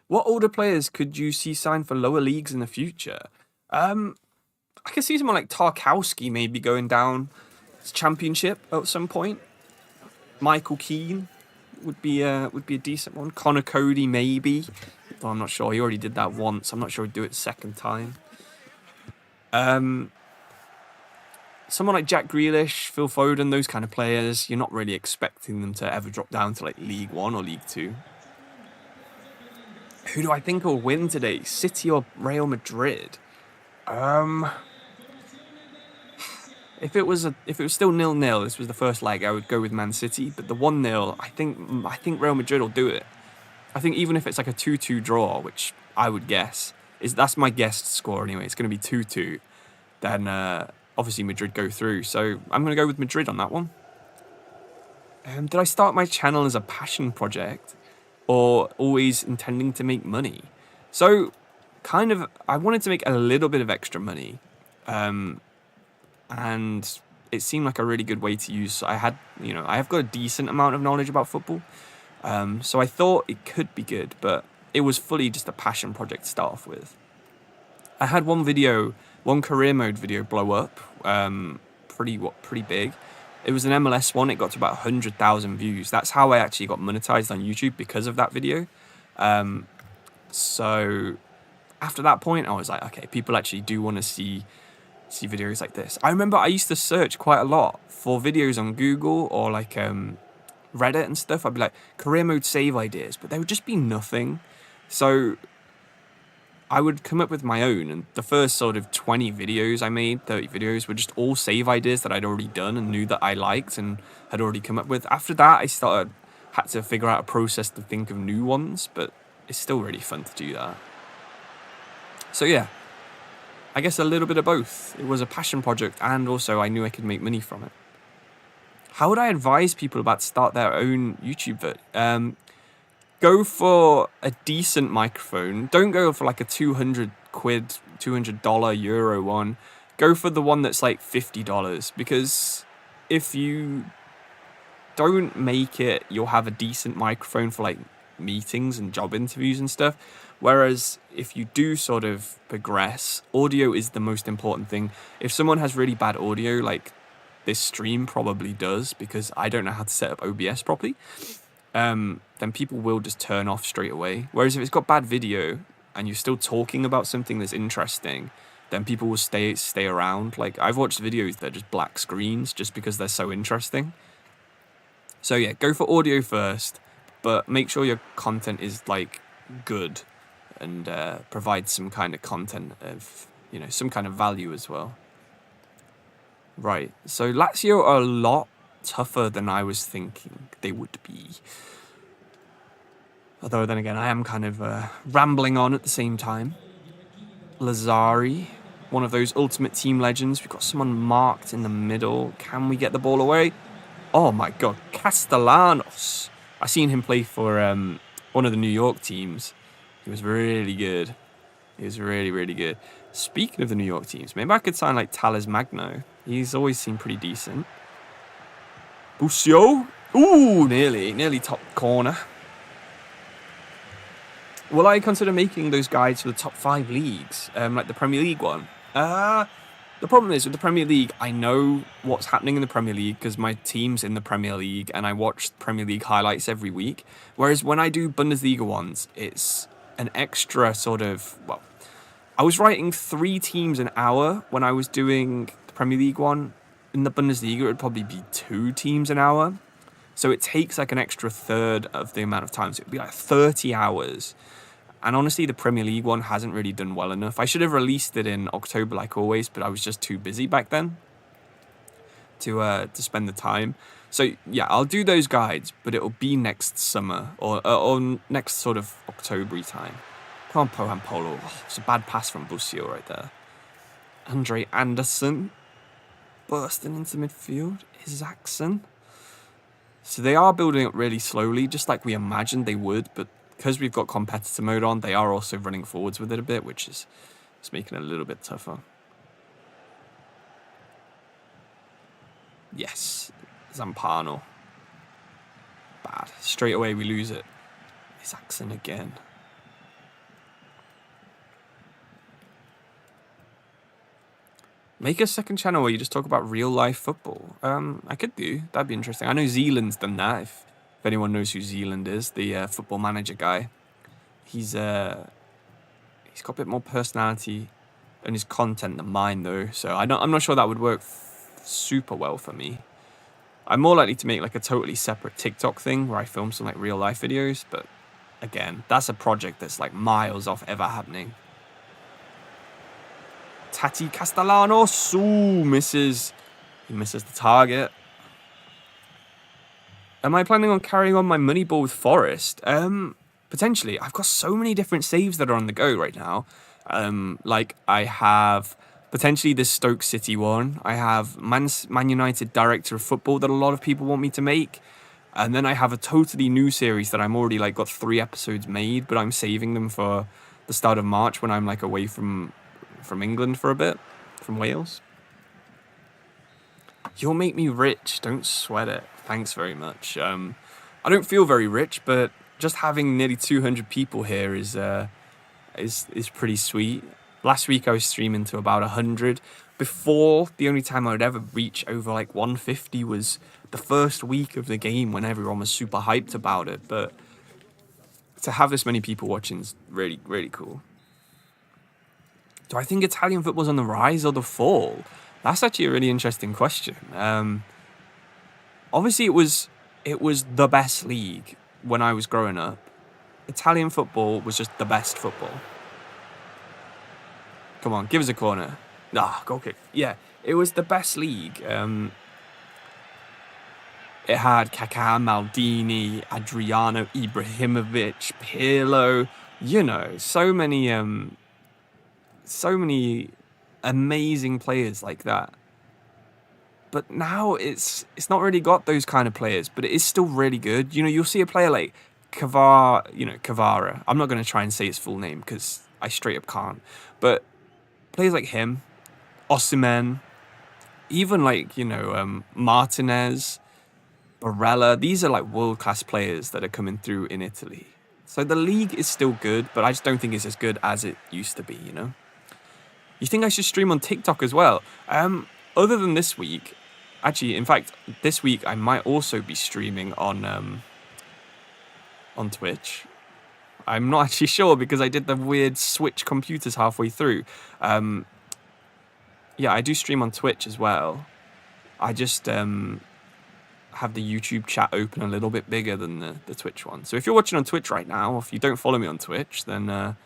What older players could you see sign for lower leagues in the future? I could see someone like Tarkowski maybe going down to Championship at some point. Michael Keane would be a decent one. Connor Cody maybe. Though I'm not sure. He already did that once. I'm not sure he'd do it a second time. Someone like Jack Grealish, Phil Foden, those kind of players, you're not really expecting them to ever drop down to like League 1 or League 2. Who do I think will win today? City or Real Madrid? If it was still 0-0, this was the first leg, I would go with Man City. But the 1-0, I think Real Madrid will do it. I think even if it's like a 2-2 draw, which I would guess that's my guessed score anyway. It's going to be 2-2. Then obviously Madrid go through. So I'm going to go with Madrid on that one. Did I start my channel as a passion project or always intending to make money? So kind of, I wanted to make a little bit of extra money. And it seemed like a really good way to use. I have got a decent amount of knowledge about football. So I thought it could be good, but it was fully just a passion project to start off with. I had one career mode video blow up, pretty big. It was an MLS one. It got to about 100,000 views. That's how I actually got monetized on YouTube because of that video. So after that point, I was like, okay, people actually do want to see videos like this. I remember I used to search quite a lot for videos on Google or like Reddit and stuff. I'd be like, career mode save ideas, but there would just be nothing. So I would come up with my own, and the first sort of 20 videos I made, 30 videos, were just all save ideas that I'd already done and knew that I liked and had already come up with. After that, I had to figure out a process to think of new ones, but it's still really fun to do that. So yeah, I guess a little bit of both. It was a passion project, and also I knew I could make money from it. How would I advise people about to start their own YouTube vid? Go for a decent microphone. Don't go for like a $200, euro one. Go for the one that's like $50, because if you don't make it, you'll have a decent microphone for like meetings and job interviews and stuff. Whereas if you do sort of progress, audio is the most important thing. If someone has really bad audio, like this stream probably does, because I don't know how to set up OBS properly, then people will just turn off straight away. Whereas if it's got bad video and you're still talking about something that's interesting, then people will stay around. Like, I've watched videos that are just black screens just because they're so interesting. So yeah, go for audio first, but make sure your content is like good and provide some kind of content of, some kind of value as well. Right, so Lazio are a lot tougher than I was thinking they would be. Although then again, I am kind of rambling on at the same time. Lazzari, one of those ultimate team legends. We've got someone marked in the middle. Can we get the ball away? Oh my god, Castellanos. I seen him play for one of the New York teams. He was really good. He was really, really good. Speaking of the New York teams, maybe I could sign like Talis Magno. He's always seemed pretty decent. Busio. Ooh, nearly top corner. Will I consider making those guides for the top 5 leagues, like the Premier League one? The problem is with the Premier League, I know what's happening in the Premier League because my team's in the Premier League and I watch Premier League highlights every week. Whereas when I do Bundesliga ones, it's an extra sort of, well, I was writing 3 teams an hour when I was doing the Premier League one. In the Bundesliga, it would probably be 2 teams an hour. So it takes like an extra third of the amount of time. So it would be like 30 hours. And honestly, the Premier League one hasn't really done well enough. I should have released it in October like always, but I was just too busy back then to spend the time. So yeah, I'll do those guides, but it'll be next summer or next sort of October time. Come on, Pohan Polo. Oh, it's a bad pass from Busio right there. Andre Anderson bursting into midfield. Isaacson. So they are building up really slowly, just like we imagined they would, but because we've got competitor mode on, they are also running forwards with it a bit, which is making it a little bit tougher. Yes, Zampano. Bad. Straight away we lose it. Isaacson again. Make a second channel where you just talk about real life football. I could do. That'd be interesting. I know Zealand's done that. If anyone knows who Zealand is, the football manager guy, he's got a bit more personality in his content than mine though. So I'm not sure that would work super well for me. I'm more likely to make like a totally separate TikTok thing where I film some like real life videos. But again, that's a project that's like miles off ever happening. Tati Castellanos, ooh, misses. He misses the target. Am I planning on carrying on my money ball with Forest? Potentially. I've got so many different saves that are on the go right now. Like I have potentially this Stoke City one. I have Man United Director of Football that a lot of people want me to make. And then I have a totally new series that I'm already like got 3 episodes made, but I'm saving them for the start of March when I'm like away from England for a bit, from Wales. You'll make me rich, don't sweat it. Thanks very much. I don't feel very rich, but just having nearly 200 people here is pretty sweet. Last week I was streaming to about 100. Before, the only time I would ever reach over like 150 was the first week of the game when everyone was super hyped about it. But to have this many people watching is really, really cool. Do I think Italian football's on the rise or the fall? That's actually a really interesting question. Obviously, it was the best league when I was growing up. Italian football was just the best football. Come on, give us a corner. Goal kick. Yeah, it was the best league. It had Kaká, Maldini, Adriano, Ibrahimovic, Pirlo. You know, so many amazing players like that. But now it's not really got those kind of players, but it is still really good. You know, you'll see a player like Kvara. I'm not going to try and say his full name because I straight up can't. But players like him, Osimhen, even like, Martinez, Barella, these are like world-class players that are coming through in Italy. So the league is still good, but I just don't think it's as good as it used to be, you know? You think I should stream on TikTok as well? Other than this week, actually, in fact, this week I might also be streaming on Twitch. I'm not actually sure because I did the weird switch computers halfway through. Yeah, I do stream on Twitch as well. I just have the YouTube chat open a little bit bigger than the Twitch one. So if you're watching on Twitch right now, or if you don't follow me on Twitch, then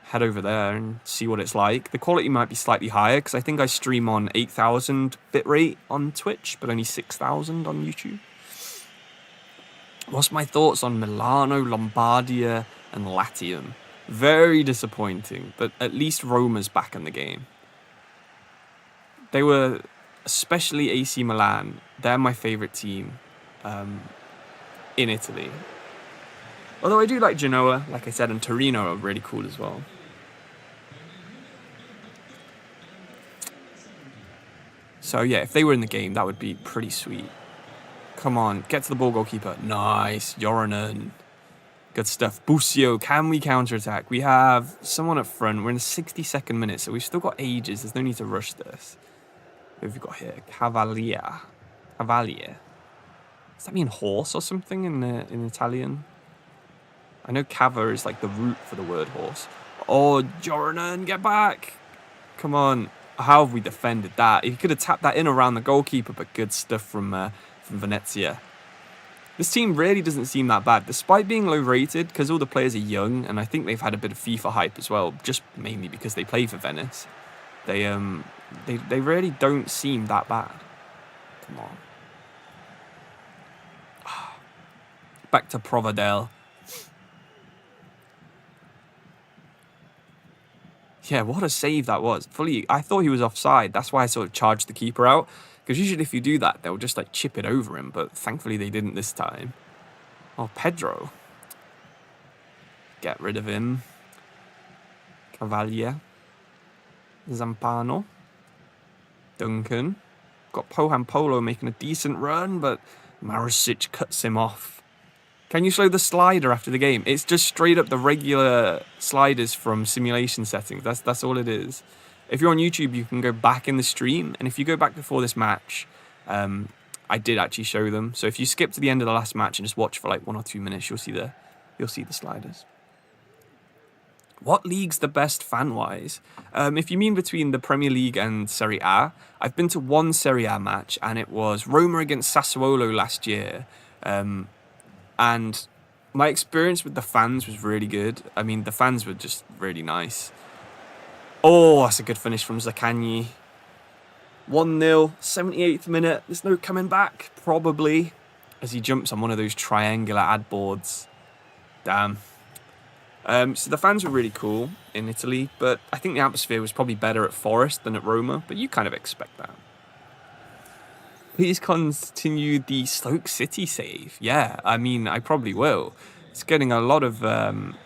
head over there and see what it's like. The quality might be slightly higher because I think I stream on 8,000 bitrate on Twitch, but only 6,000 on YouTube. What's my thoughts on Milano, Lombardia, and Latium? Very disappointing, but at least Roma's back in the game. They were, especially AC Milan, they're my favourite team in Italy. Although I do like Genoa, like I said, and Torino are really cool as well. So yeah, if they were in the game, that would be pretty sweet. Come on, get to the ball, goalkeeper. Nice, Joronen. Good stuff. Busio, can we counterattack? We have someone up front. We're in the 62nd minute, so we've still got ages. There's no need to rush this. Who have we got here? Cavalier. Does that mean horse or something in Italian? I know cava is like the root for the word horse. Oh, Joronen, get back. Come on. How have we defended that? He could have tapped that in around the goalkeeper, but good stuff from Venezia. This team really doesn't seem that bad, despite being low rated, because all the players are young, and I think they've had a bit of FIFA hype as well, just mainly because they play for Venice. They really don't seem that bad. Come on. Back to Provedel. Yeah, what a save that was. I thought he was offside. That's why I sort of charged the keeper out. Because usually if you do that, they'll just like chip it over him. But thankfully they didn't this time. Oh, Pedro. Get rid of him. Cavalier. Zampano. Duncan. Got Pohan Polo making a decent run, but Marisic cuts him off. Can you slow the slider after the game? It's just straight up the regular sliders from simulation settings. That's all it is. If you're on YouTube, you can go back in the stream, and if you go back before this match, I did actually show them. So if you skip to the end of the last match and just watch for like 1 or 2 minutes, you'll see the sliders. What league's the best fan-wise? If you mean between the Premier League and Serie A, I've been to one Serie A match, and it was Roma against Sassuolo last year. And my experience with the fans was really good. I mean, the fans were just really nice. Oh, that's a good finish from Zaccagni. 1-0, 78th minute. There's no coming back, probably, as he jumps on one of those triangular ad boards. Damn. So the fans were really cool in Italy, but I think the atmosphere was probably better at Forest than at Roma, but you kind of expect that. Please continue the Stoke City save. Yeah, I mean, I probably will. It's getting a lot of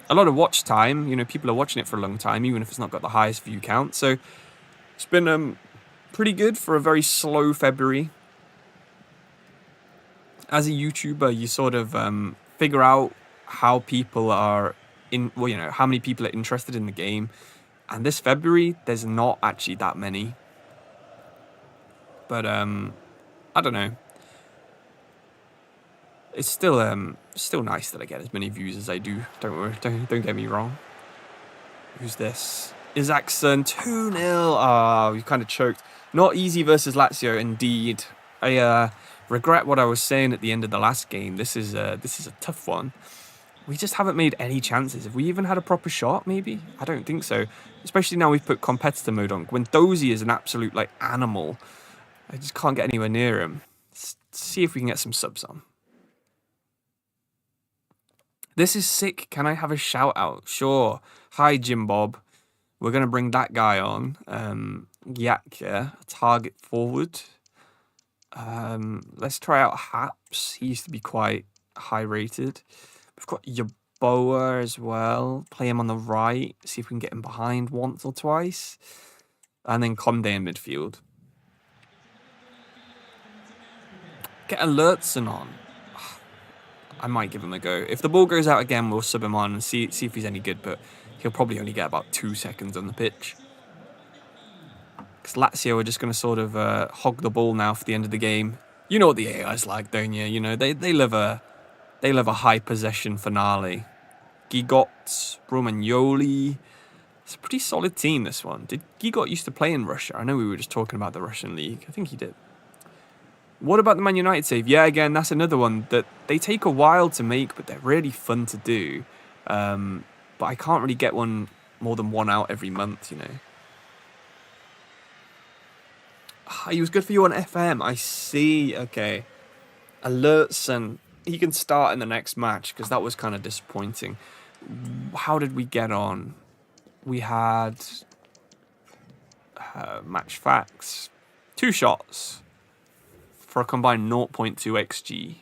watch time. You know, people are watching it for a long time, even if it's not got the highest view count. So it's been pretty good for a very slow February. As a YouTuber, you sort of figure out how people are how many people are interested in the game. And this February, there's not actually that many. But I don't know. It's still nice that I get as many views as I do. Don't worry, don't get me wrong. Who's this? Isaacson, 2-0. Ah, we kind of choked. Not easy versus Lazio, indeed. I regret what I was saying at the end of the last game. This is a tough one. We just haven't made any chances. Have we even had a proper shot, maybe? I don't think so. Especially now we've put competitor mode on. Guendouzi is an absolute, like, animal. I just can't get anywhere near him. Let's see if we can get some subs on. This is sick. Can I have a shout out? Sure. Hi, Jim Bob. We're going to bring that guy on. Gyakya, target forward. Let's try out Haps. He used to be quite high rated. We've got Yaboa as well. Play him on the right. See if we can get him behind once or twice. And then Conde in midfield. Get Alertson on. I might give him a go. If the ball goes out again, we'll sub him on and see if he's any good, but he'll probably only get about 2 seconds on the pitch. Because Lazio are just going to sort of hog the ball now for the end of the game. You know what the AI's like, don't you? You know, they love a high possession finale. Gigot, Romagnoli. It's a pretty solid team, this one. Did Gigot used to play in Russia? I know we were just talking about the Russian league. I think he did. What about the Man United save? Yeah, again, that's another one that they take a while to make, but they're really fun to do. But I can't really get more than one out every month, you know. He was good for you on FM. I see. Okay. Alertson. He can start in the next match because that was kind of disappointing. How did we get on? We had match facts. 2 shots for a combined 0.2 XG.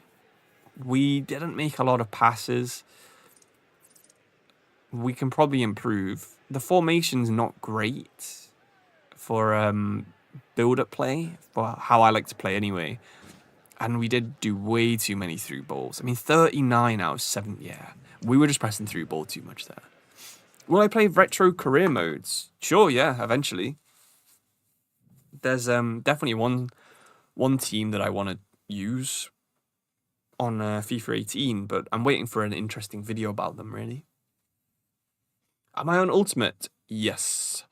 We didn't make a lot of passes. We can probably improve. The formation's not great for build-up play for how I like to play anyway. And we did do way too many through balls. I mean, 39 out of 7. Yeah, we were just pressing through ball too much there. Will I play retro career modes? Sure, yeah, eventually. There's definitely one team that I want to use on FIFA 18, but I'm waiting for an interesting video about them, really. Am I on Ultimate? Yes,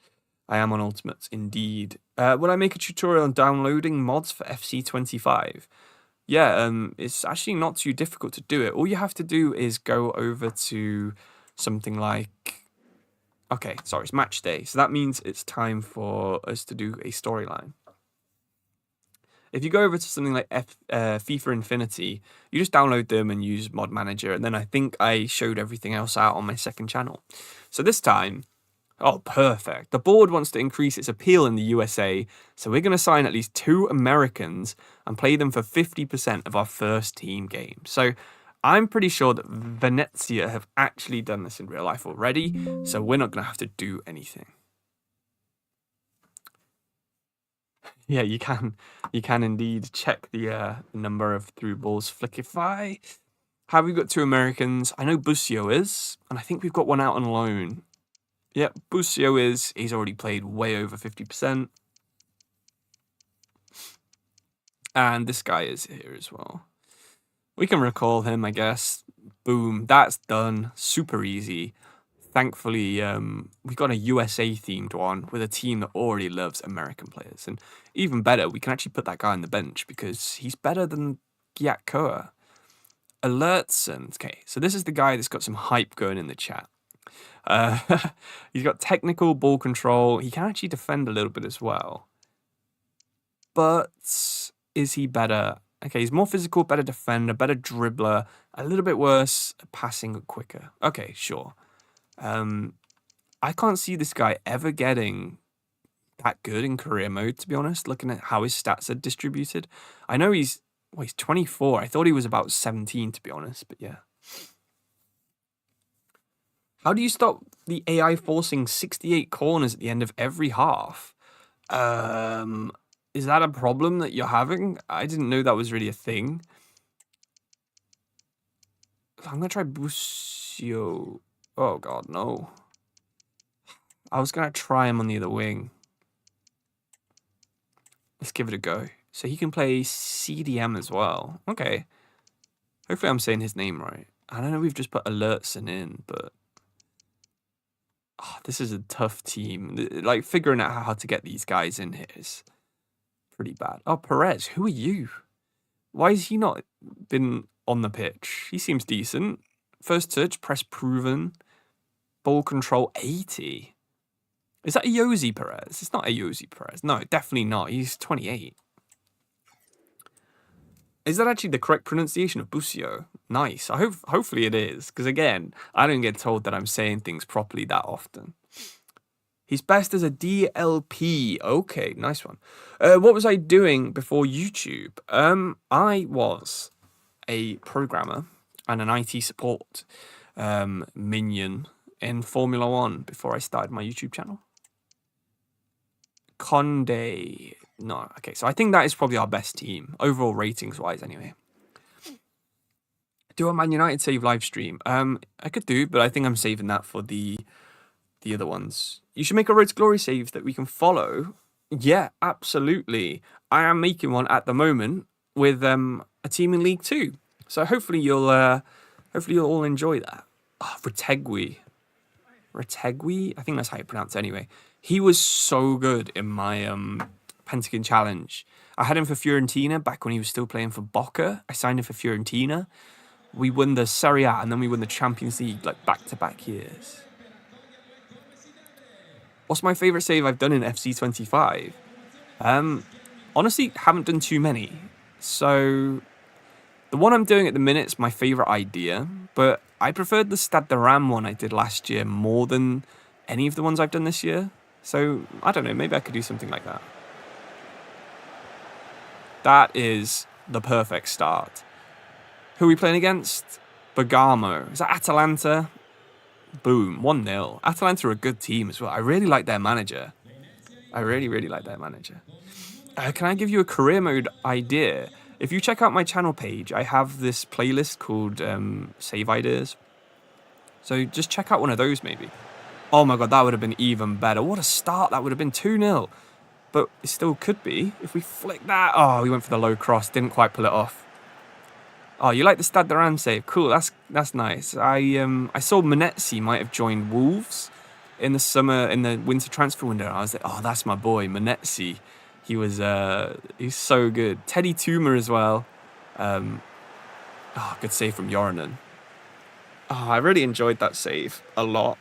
I am on Ultimate, indeed. Will I make a tutorial on downloading mods for FC25? Yeah, it's actually not too difficult to do it. All you have to do is go over to something like... Okay, sorry, it's match day. So that means it's time for us to do a storyline. If you go over to something like FIFA Infinity, you just download them and use Mod Manager. And then I think I showed everything else out on my second channel. So this time... Oh, perfect. The board wants to increase its appeal in the USA, so we're going to sign at least 2 Americans and play them for 50% of our first team game. So I'm pretty sure that Venezia have actually done this in real life already, so we're not going to have to do anything. Yeah, you can indeed check the number of through balls. Flickify. Have we got 2 Americans? I know Busio is, and I think we've got one out on loan. Yeah, Busio is. He's already played way over 50%. And this guy is here as well. We can recall him, I guess. Boom, that's done. Super easy. Thankfully, we got a USA-themed one with a team that already loves American players. And even better, we can actually put that guy on the bench because he's better than Gyatkoa. Alertson. Okay, so this is the guy that's got some hype going in the chat. He's got technical ball control. He can actually defend a little bit as well. But is he better? Okay, he's more physical, better defender, better dribbler, a little bit worse at passing quicker. Okay, sure. I can't see this guy ever getting that good in career mode, to be honest, looking at how his stats are distributed. I know he's 24. I thought he was about 17, to be honest, but yeah. How do you stop the AI forcing 68 corners at the end of every half? Is that a problem that you're having? I didn't know that was really a thing. I'm going to try Busio. Oh, God, no. I was going to try him on the other wing. Let's give it a go. So he can play CDM as well. Okay. Hopefully I'm saying his name right. I don't know, we've just put Alertson in, but... Oh, this is a tough team. Like, figuring out how to get these guys in here is pretty bad. Oh, Perez, who are you? Why has he not been on the pitch? He seems decent. First touch, press proven. Ball control 80. Is that Ayoze Perez? It's not Ayoze Perez. No, definitely not. He's 28. Is that actually the correct pronunciation of Busio? Nice. Hopefully it is. Because again, I don't get told that I'm saying things properly that often. He's best as a DLP. Okay, nice one. What was I doing before YouTube? I was a programmer and an IT support minion in Formula 1 before I started my YouTube channel. Conde. No, okay, so I think that is probably our best team, overall ratings-wise anyway. Do a Man United save live stream? I could do, but I think I'm saving that for the other ones. You should make a Road to Glory save that we can follow. Yeah, absolutely. I am making one at the moment with a team in League 2. So hopefully you'll all enjoy that. Oh, Retegui. I think that's how you pronounce it anyway. He was so good in my Pentagon Challenge. I had him for Fiorentina back when he was still playing for Boca. I signed him for Fiorentina. We won the Serie A and then we won the Champions League like back-to-back years. What's my favourite save I've done in FC25? Honestly, haven't done too many. So the one I'm doing at the minute is my favourite idea, but I preferred the Stade de Reims one I did last year more than any of the ones I've done this year. So, I don't know, maybe I could do something like that. That is the perfect start. Who are we playing against? Bergamo. Is that Atalanta? Boom, 1-0. Atalanta are a good team as well. I really like their manager. I really, really like that manager. Can I give you a career mode idea? If you check out my channel page, I have this playlist called Save Ideas. So just check out one of those maybe. Oh my god, that would have been even better. What a start that would have been, 2-0. But it still could be. If we flick that... Oh, we went for the low cross. Didn't quite pull it off. Oh, you like the Stade de Reims save? Cool, that's nice. I saw Manetzi might have joined Wolves in the winter transfer window. I was like, oh, that's my boy, Manetzi. He's so good. Teddy Toomer as well. Good save from Yorinen. Oh, I really enjoyed that save a lot.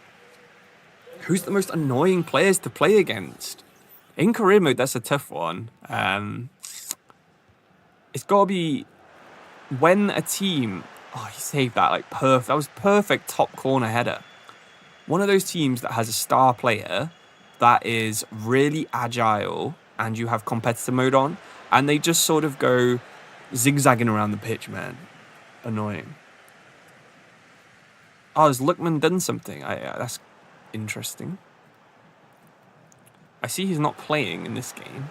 Who's the most annoying players to play against? In career mode, that's a tough one. It's got to be when a team... Oh, he saved that like perfect. That was perfect top corner header. One of those teams that has a star player that is really agile and you have competitor mode on, and they just sort of go zigzagging around the pitch, man. Annoying. Oh, has Lookman done something? That's interesting. I see he's not playing in this game.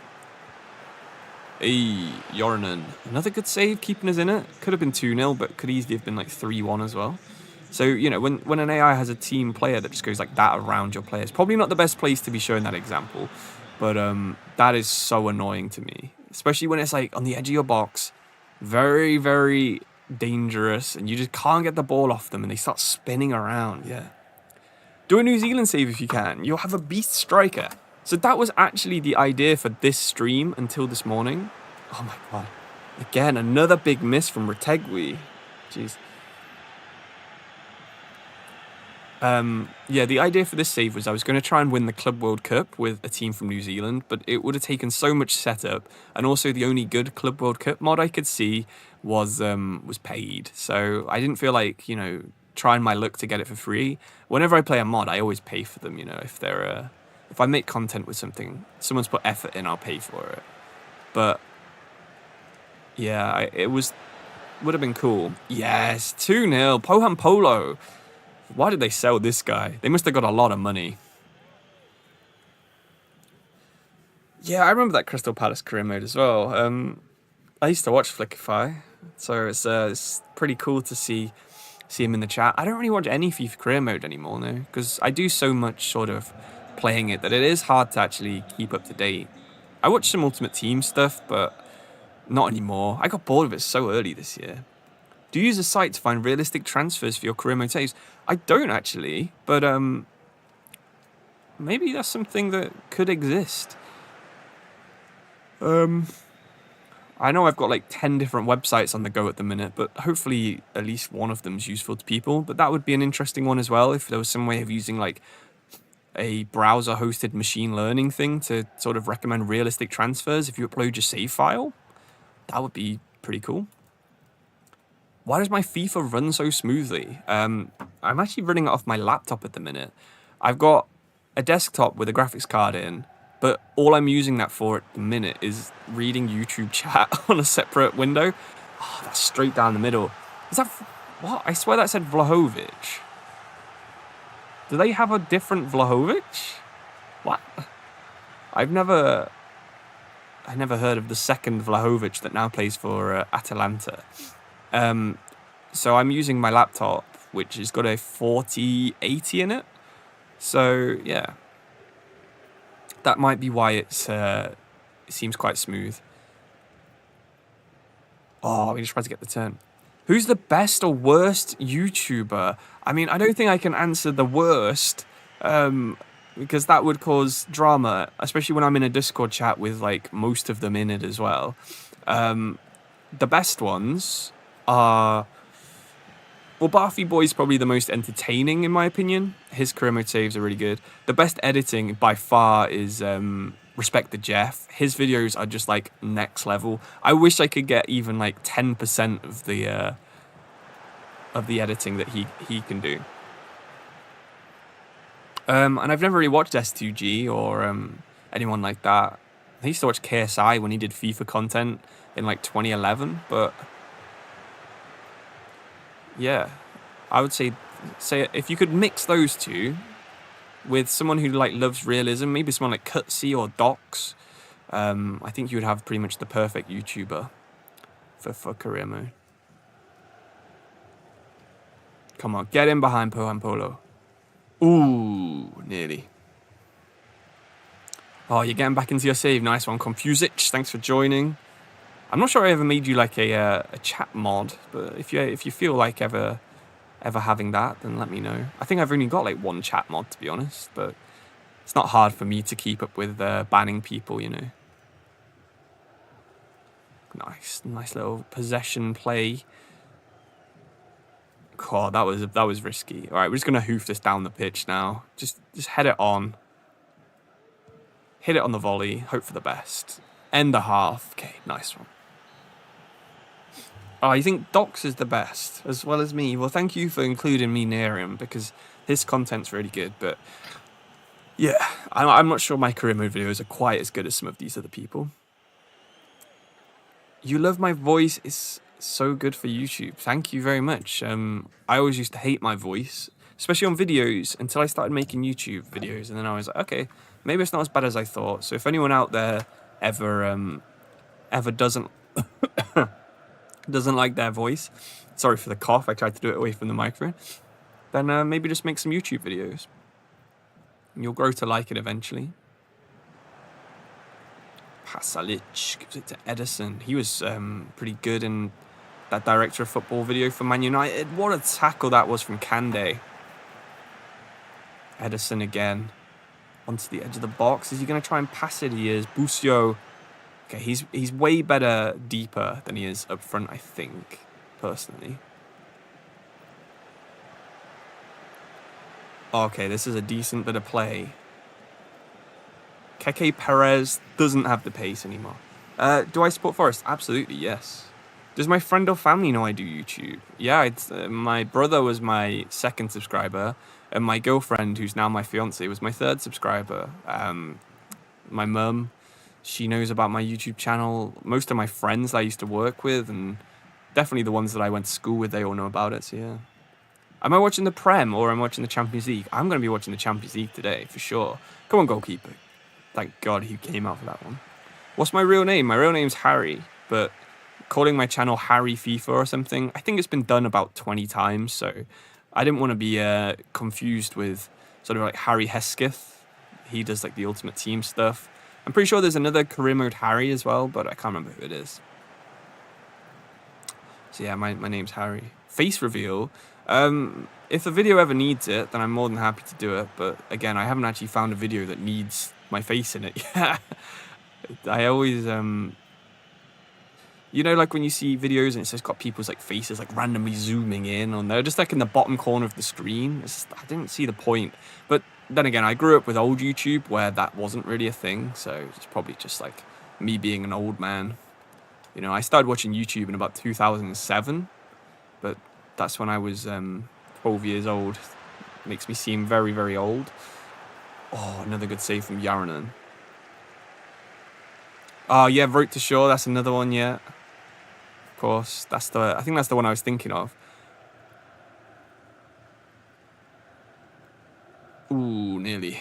Hey, Yorinen. Another good save, keeping us in it. Could have been 2-0, but could easily have been like 3-1 as well. So, you know, when an AI has a team player that just goes like that around your players, probably not the best place to be showing that example, but that is so annoying to me. Especially when it's like on the edge of your box, very, very dangerous, and you just can't get the ball off them and they start spinning around, yeah. Do a New Zealand save if you can. You'll have a beast striker. So that was actually the idea for this stream until this morning. Oh my god. Again, another big miss from Retegui. Jeez. Yeah, the idea for this save was I was going to try and win the Club World Cup with a team from New Zealand, but it would have taken so much setup, and also the only good Club World Cup mod I could see was paid. So I didn't feel like, you know, trying my luck to get it for free. Whenever I play a mod, I always pay for them, you know, if I make content with something, someone's put effort in, I'll pay for it. But yeah, would have been cool. Yes, 2-0, Poham Polo. Why did they sell this guy? They must have got a lot of money. Yeah, I remember that Crystal Palace career mode as well. I used to watch Flickify, so it's pretty cool to see him in the chat. I don't really watch any FIFA career mode anymore, no, because I do so much sort of playing it that it is hard to actually keep up to date. I watch some Ultimate Team stuff, but not anymore. I got bored of it so early this year. Do you use a site to find realistic transfers for your career mode saves? I don't actually, but maybe that's something that could exist. I know I've got like 10 different websites on the go at the minute, but hopefully at least one of them's useful to people. But that would be an interesting one as well, if there was some way of using like a browser-hosted machine learning thing to sort of recommend realistic transfers if you upload your save file. That would be pretty cool. Why does my FIFA run so smoothly? I'm actually running it off my laptop at the minute. I've got a desktop with a graphics card in, but all I'm using that for at the minute is reading YouTube chat on a separate window. Oh, that's straight down the middle. Is that... What? I swear that said Vlahovic. Do they have a different Vlahovic? What? I never heard of the second Vlahovic that now plays for Atalanta. So I'm using my laptop, which has got a 4080 in it. So yeah, that might be why it seems quite smooth. Oh, we just tried to get the turn. Who's the best or worst YouTuber? I mean, I don't think I can answer the worst, because that would cause drama, especially when I'm in a Discord chat with like most of them in it as well. The best ones are... Well, Barfy Boy's probably the most entertaining, in my opinion. His career mode saves are really good. The best editing, by far, is Respect the Jeff. His videos are just, like, next level. I wish I could get even, like, 10% of the editing that he can do. And I've never really watched S2G or anyone like that. I used to watch KSI when he did FIFA content in, like, 2011, but... Yeah, I would say if you could mix those two, with someone who like loves realism, maybe someone like Cutsy or Docs, I think you would have pretty much the perfect YouTuber for career mode. Come on, get in behind Pohan Polo. Ooh, nearly. Oh, you're getting back into your save. Nice one, Confusich. Thanks for joining. I'm not sure I ever made you like a chat mod, but if you feel like ever having that, then let me know. I think I've only got like one chat mod, to be honest, but it's not hard for me to keep up with banning people, you know. Nice little possession play. God, that was risky. All right, we're just gonna hoof this down the pitch now. Just head it on. Hit it on the volley. Hope for the best. End the half. Okay, nice one. Oh, you think Docs is the best as well as me? Well, thank you for including me near him because his content's really good. But yeah, I'm not sure my career mode videos are quite as good as some of these other people. You love my voice. It's so good for YouTube. Thank you very much. I always used to hate my voice, especially on videos, until I started making YouTube videos, and then I was like, okay, maybe it's not as bad as I thought. So if anyone out there ever doesn't like their voice, sorry for the cough, I tried to do it away from the microphone, then maybe just make some YouTube videos. And you'll grow to like it eventually. Pasalic gives it to Edison. He was pretty good in that director of football video for Man United. What a tackle that was from Kande. Edison again. Onto the edge of the box. Is he going to try and pass it? He is. Busio. Okay, he's way better deeper than he is up front, I think, personally. Okay, this is a decent bit of play. Keke Perez doesn't have the pace anymore. Do I support Forest? Absolutely, yes. Does my friend or family know I do YouTube? Yeah, my brother was my second subscriber, and my girlfriend, who's now my fiance, was my third subscriber. My mum, she knows about my YouTube channel. Most of my friends I used to work with, and definitely the ones that I went to school with, they all know about it, so yeah. Am I watching the Prem or am I watching the Champions League? I'm going to be watching the Champions League today, for sure. Come on, goalkeeper. Thank God he came out for that one. What's my real name? My real name's Harry, but calling my channel Harry FIFA or something, I think it's been done about 20 times, so I didn't want to be confused with sort of like Harry Hesketh. He does like the Ultimate Team stuff. I'm pretty sure there's another career mode Harry as well, but I can't remember who it is. So yeah, my name's Harry. Face reveal. If the video ever needs it, then I'm more than happy to do it, but again, I haven't actually found a video that needs my face in it. Yeah. I always you know, like when you see videos and it's just got people's like faces like randomly zooming in on there, just like in the bottom corner of the screen. I didn't see the point. But then again, I grew up with old YouTube where that wasn't really a thing, so it's probably just like me being an old man. You know, I started watching YouTube in about 2007, but that's when I was 12 years old. Makes me seem very, very old. Oh, another good save from Yaranen. Oh, yeah, Road to Shore, that's another one, yeah. Of course, I think that's the one I was thinking of. Ooh, nearly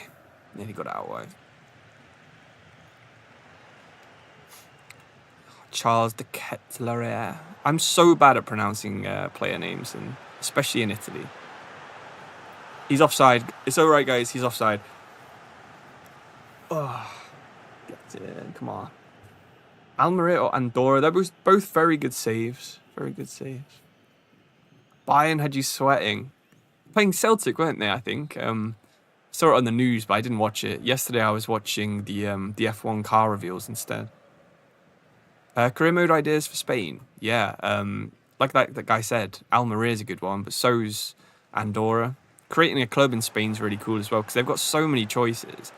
got out wide. Charles de Ketelaere. I'm so bad at pronouncing player names, and especially in Italy. He's offside. It's all right, guys. He's offside. Oh, get in. Come on. Almeria or Andorra. They're both very good saves. Very good saves. Bayern had you sweating. Playing Celtic, weren't they, I think? Saw it on the news, but I didn't watch it. Yesterday I was watching the F1 car reveals instead. Career mode ideas for Spain. Yeah, like that guy said, Almeria is a good one, but so's Andorra. Creating a club in Spain is really cool as well, because they've got so many choices.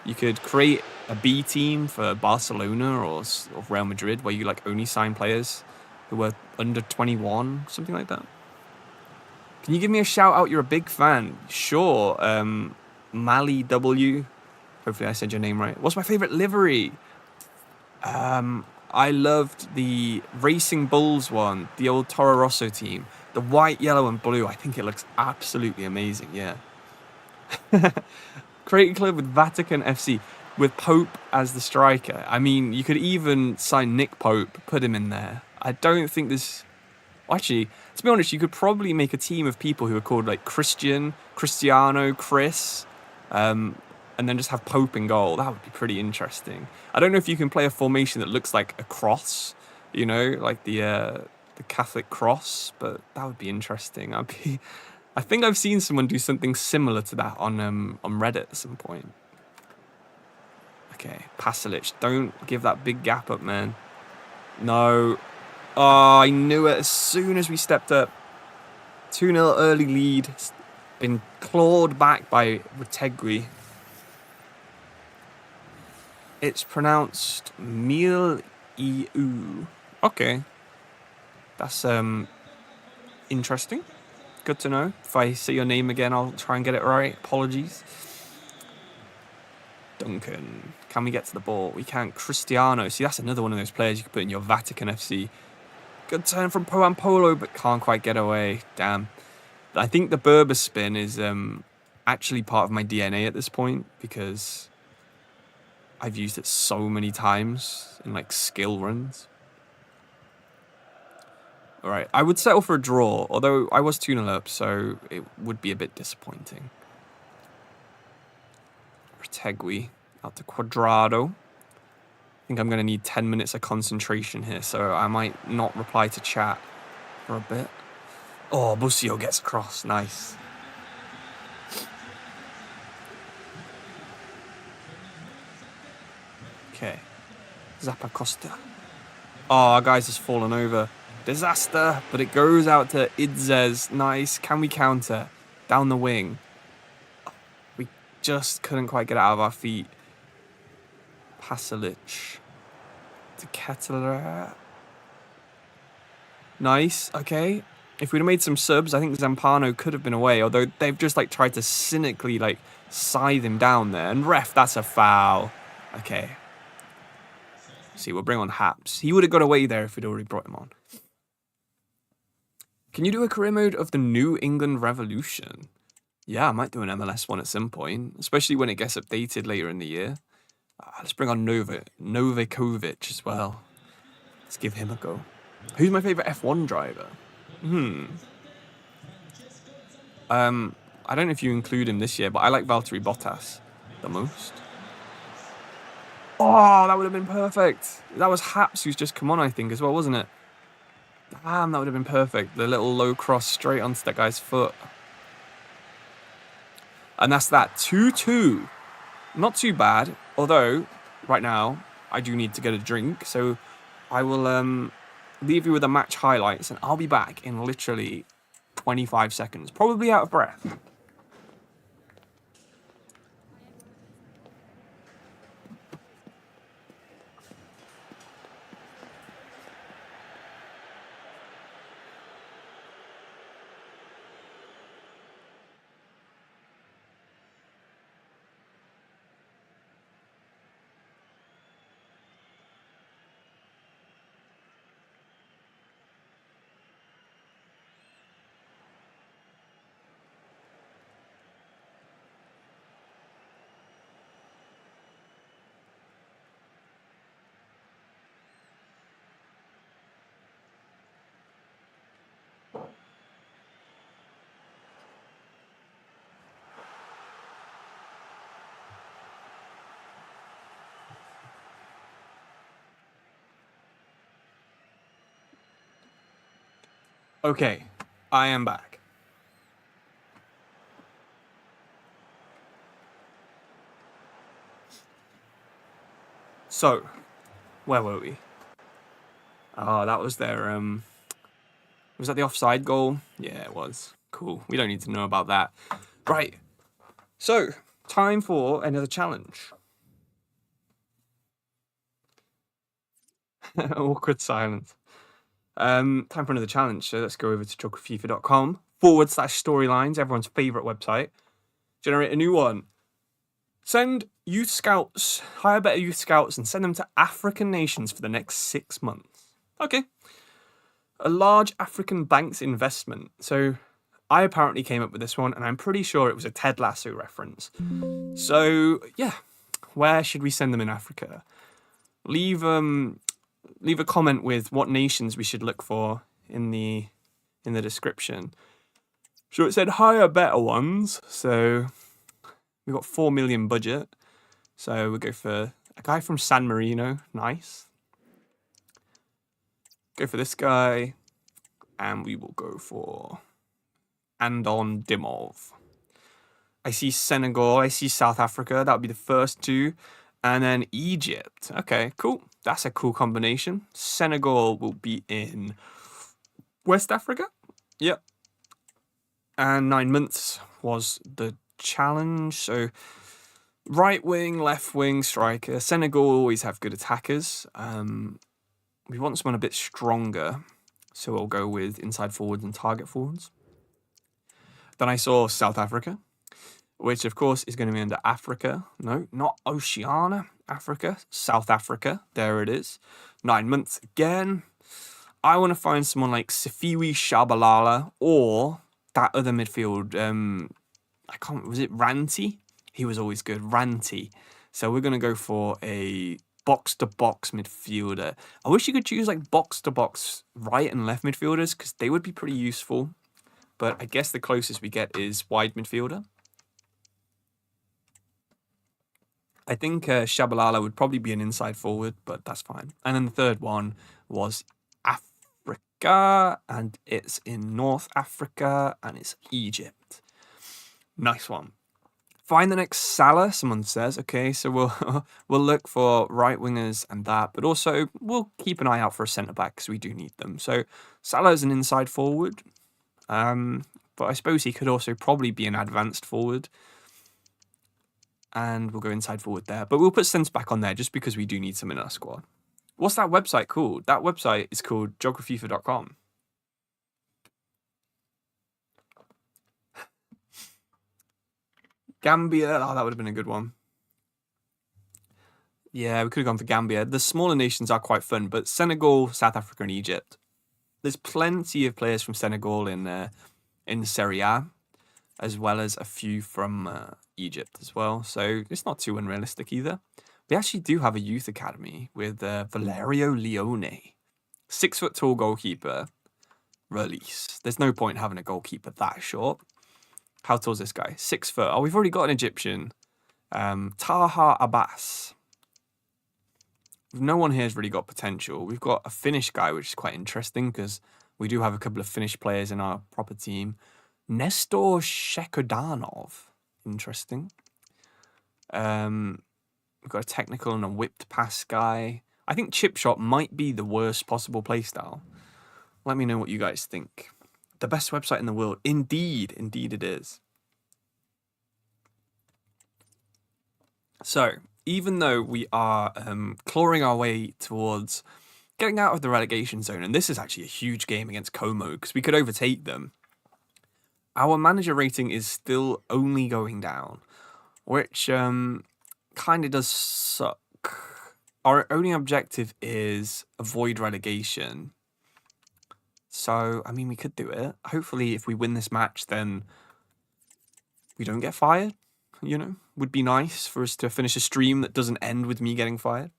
You could create a B team for Barcelona or Real Madrid, where you like only sign players who are under 21, something like that. Can you give me a shout out? You're a big fan. Sure. Mali W. Hopefully I said your name right. What's my favorite livery? I loved the Racing Bulls one, the old Toro Rosso team. The white, yellow, and blue. I think it looks absolutely amazing, yeah. Create a club with Vatican FC with Pope as the striker. I mean, you could even sign Nick Pope, put him in there. I don't think this... Actually, to be honest, you could probably make a team of people who are called like Christian, Cristiano, Chris, and then just have Pope in goal. That would be pretty interesting. I don't know if you can play a formation that looks like a cross, you know, like the Catholic cross, but that would be interesting. I think I've seen someone do something similar to that on Reddit at some point. Okay, Pasalic, don't give that big gap up, man. No. Oh, I knew it as soon as we stepped up. 2-0 early lead. Been clawed back by Retegui. It's pronounced Mil-E-U. Okay. That's interesting. Good to know. If I say your name again, I'll try and get it right. Apologies. Duncan. Can we get to the ball? We can't. Cristiano. See, that's another one of those players you could put in your Vatican FC. Good turn from Poan Polo, but can't quite get away. Damn. I think the Berber spin is actually part of my DNA at this point, because I've used it so many times in like skill runs. Alright, I would settle for a draw, although I was 2-0 up, so it would be a bit disappointing. Retegui out to Quadrado. I think I'm going to need 10 minutes of concentration here, so I might not reply to chat for a bit. Oh, Busio gets across. Nice. Okay. Zappacosta. Oh, our guy's just fallen over. Disaster, but it goes out to Idzes. Nice. Can we counter? Down the wing. We just couldn't quite get it out of our feet. Pasalic. To Kettler. Nice. Okay. If we'd have made some subs, I think Zampano could have been away, although they've just like tried to cynically like scythe him down there. And ref, that's a foul. Okay. See, we'll bring on Haps. He would have got away there if we'd already brought him on. Can you do a career mode of the New England Revolution? Yeah, I might do an MLS one at some point, especially when it gets updated later in the year. Let's bring on Novakovic as well. Let's give him a go. Who's my favourite F1 driver? I don't know if you include him this year, but I like Valtteri Bottas the most. Oh, that would have been perfect. That was Haps who's just come on, I think, as well, wasn't it? Damn, that would have been perfect. The little low cross straight onto that guy's foot. And that's that. 2-2. Not too bad. Although, right now, I do need to get a drink. So, I will leave you with the match highlights. And I'll be back in literally 25 seconds. Probably out of breath. Okay, I am back. So, where were we? Oh, that was their, was that the offside goal? Yeah, it was. Cool. We don't need to know about that. Right. So, time for another challenge. Awkward silence. Time for another challenge. So let's go over to geografifa.com/storylines, everyone's favourite website. Generate a new one. Send youth scouts, hire better youth scouts, and send them to African nations for the next 6 months. Okay. A large African bank's investment. So I apparently came up with this one, and I'm pretty sure it was a Ted Lasso reference. So, yeah, where should we send them in Africa? Leave a comment with what nations we should look for in the description. So it said higher, better ones. So we got 4 million budget. So we'll go for a guy from San Marino. Nice. Go for this guy. And we will go for Andon Dimov. I see Senegal. I see South Africa. That would be the first two. And then Egypt. Okay, cool. That's a cool combination. Senegal will be in West Africa. Yep. And 9 months was the challenge. So right wing, left wing, striker. Senegal always have good attackers. We want someone a bit stronger. So we'll go with inside forwards and target forwards. Then I saw South Africa, which of course is going to be under Africa. No, not Oceania. Africa. South Africa. There it is. 9 months again. I want to find someone like Sifiwe Shabalala or that other midfield. Was it Ranty? He was always good. Ranty. So we're going to go for a box-to-box midfielder. I wish you could choose like box-to-box right and left midfielders because they would be pretty useful. But I guess the closest we get is wide midfielder. I think Shabalala would probably be an inside forward, but that's fine. And then the third one was Africa, and it's in North Africa, and it's Egypt. Nice one. Find the next Salah, someone says. Okay, so we'll look for right wingers and that, but also we'll keep an eye out for a centre back because we do need them. So Salah is an inside forward, but I suppose he could also probably be an advanced forward. And we'll go inside forward there. But we'll put centre back on there just because we do need some in our squad. What's that website called? That website is called Geografifa.com. Gambia. Oh, that would have been a good one. Yeah, we could have gone for Gambia. The smaller nations are quite fun, but Senegal, South Africa, and Egypt. There's plenty of players from Senegal in Serie A, as well as a few from Egypt as well. So it's not too unrealistic either. We actually do have a youth academy with Valerio Leone. 6 foot tall goalkeeper. Release. There's no point having a goalkeeper that short. How tall is this guy? 6 foot. Oh, we've already got an Egyptian. Taha Abbas. No one here has really got potential. We've got a Finnish guy, which is quite interesting because we do have a couple of Finnish players in our proper team. Nestor Shekodanov. Interesting. We've got a technical and a whipped pass guy. I think chip shot might be the worst possible playstyle. Let me know what you guys think. The best website in the world. Indeed. Indeed it is. So, even though we are clawing our way towards getting out of the relegation zone, and this is actually a huge game against Como because we could overtake them, our manager rating is still only going down, which kind of does suck. Our only objective is avoid relegation. So, I mean, we could do it. Hopefully, if we win this match, then we don't get fired. You know, would be nice for us to finish a stream that doesn't end with me getting fired.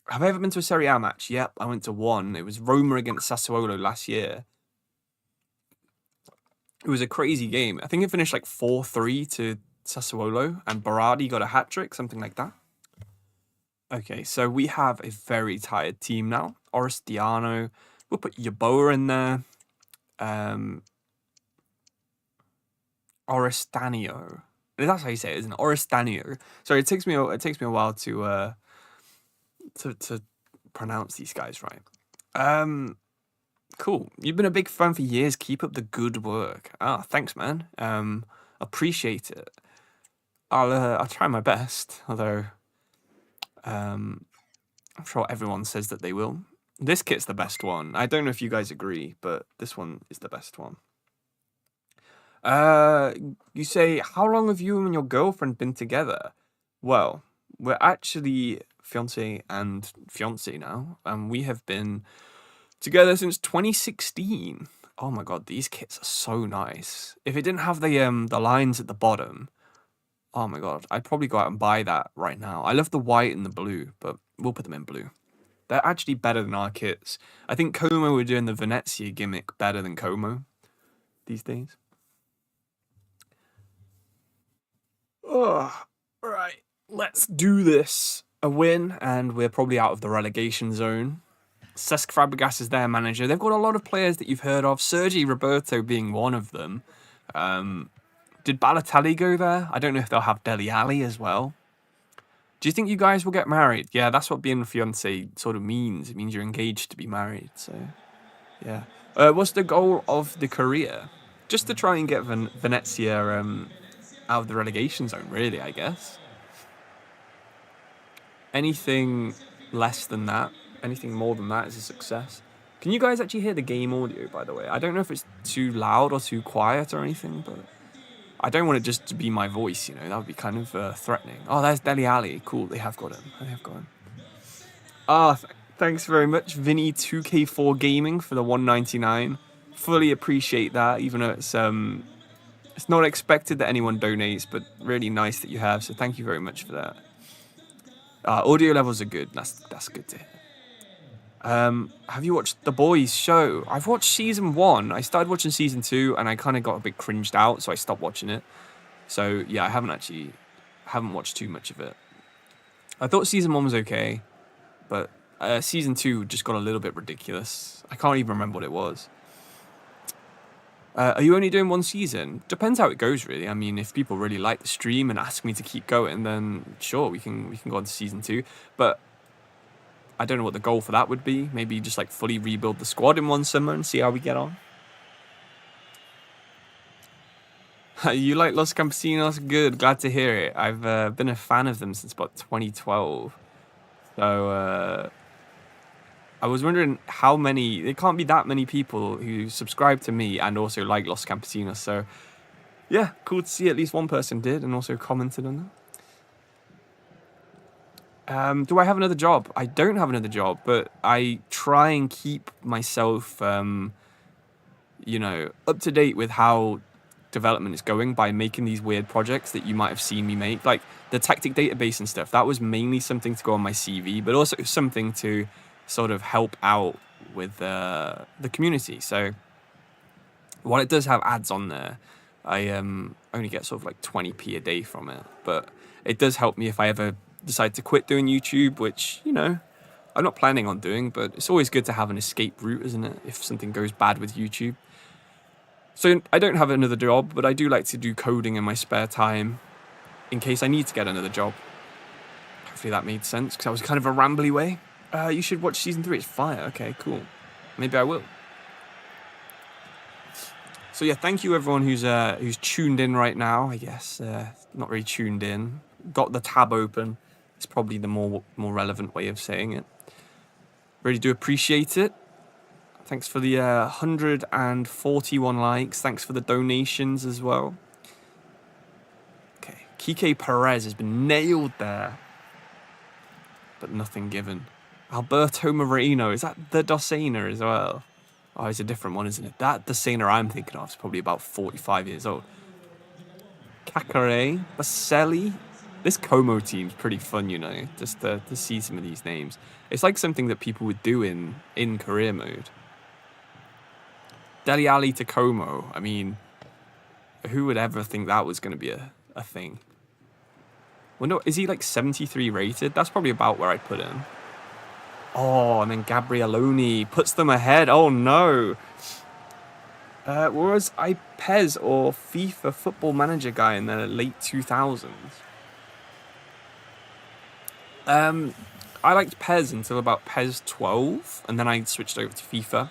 Have I ever been to a Serie A match? Yep, I went to one. It was Roma against Sassuolo last year. It was a crazy game. I think it finished like 4-3 to Sassuolo, and Berardi got a hat-trick, something like that. Okay, so we have a very tired team now. Orestiano. We'll put Yeboah in there. Orestanio. That's how you say it, isn't it? Orestanio. Sorry, it takes me a while to pronounce these guys right. Cool. You've been a big fan for years. Keep up the good work. Thanks, man. Appreciate it. I'll try my best. Although, I'm sure everyone says that they will. This kit's the best one. I don't know if you guys agree, but this one is the best one. You say, how long have you and your girlfriend been together? Well, we're actually fiancé and fiancé now, and we have been together since 2016. Oh my god, these kits are so nice. If it didn't have the lines at the bottom, oh my god, I'd probably go out and buy that right now. I love the white and the blue, but we'll put them in blue. They're actually better than our kits. I think Como were doing the Venezia gimmick better than Como these days. Oh, right. Let's do this. A win, and we're probably out of the relegation zone. Cesc Fabregas is their manager. They've got a lot of players that you've heard of, Sergi Roberto being one of them. Did Balotelli go there? I don't know if they'll have Dele Alli as well. Do you think you guys will get married? Yeah, that's what being a fiance sort of means. It means you're engaged to be married. So, yeah. What's the goal of the career? Just to try and get Venezia out of the relegation zone, really, I guess. Anything less than that, anything more than that is a success. Can you guys actually hear the game audio, by the way? I don't know if it's too loud or too quiet or anything, but I don't want it just to be my voice, you know. That would be kind of threatening. Oh, there's Dele Alli. Cool, they have got him. They have got him. Ah, thanks very much, Vinny2K4 Gaming for the 199. Fully appreciate that, even though it's not expected that anyone donates, but really nice that you have. So thank you very much for that. Audio levels are good. That's good to hear. Have you watched The Boys show? I've watched season 1. I started watching season 2, and I kind of got a bit cringed out, so I stopped watching it. So yeah, I haven't watched too much of it. I thought season 1 was okay, but season 2 just got a little bit ridiculous. I can't even remember what it was. Are you only doing 1 season? Depends how it goes, really. I mean, if people really like the stream and ask me to keep going, then sure, we can go on to season 2. But I don't know what the goal for that would be. Maybe just like fully rebuild the squad in 1 summer and see how we get on. You like Los Campesinos? Good, glad to hear it. I've been a fan of them since about 2012. So I was wondering how many. There can't be that many people who subscribe to me and also like Los Campesinos. So yeah, cool to see at least one person did and also commented on that. Do I have another job? I don't have another job, but I try and keep myself, up to date with how development is going by making these weird projects that you might have seen me make, like the tactic database and stuff. That was mainly something to go on my CV, but also something to sort of help out with the community. So while it does have ads on there, I only get sort of like 20p a day from it, but it does help me if I ever decide to quit doing YouTube, which, I'm not planning on doing, but it's always good to have an escape route, isn't it, if something goes bad with YouTube. So I don't have another job, but I do like to do coding in my spare time in case I need to get another job. Hopefully that made sense, because that was kind of a rambly way. You should watch season 3. It's fire. Okay, cool. Maybe I will. So yeah, thank you everyone who's tuned in right now. I guess not really tuned in. Got the tab open. It's probably the more relevant way of saying it. Really do appreciate it. Thanks for the 141 likes. Thanks for the donations as well. Okay, Kike Perez has been nailed there, but nothing given. Alberto Moreno, is that the Docena as well? Oh, it's a different one, isn't it? That Docena I'm thinking of is probably about 45 years old. Cacare, Baselli. This Como team's pretty fun, just to see some of these names. It's like something that people would do in career mode. Dele Alli to Como. I mean, who would ever think that was going to be a thing? Wonder, is he like 73 rated? That's probably about where I'd put him. Oh, and then Gabrieloni puts them ahead. Oh, no. Was I Pez or FIFA Football Manager guy in the late 2000s? I liked Pez until about Pez 12, and then I switched over to FIFA.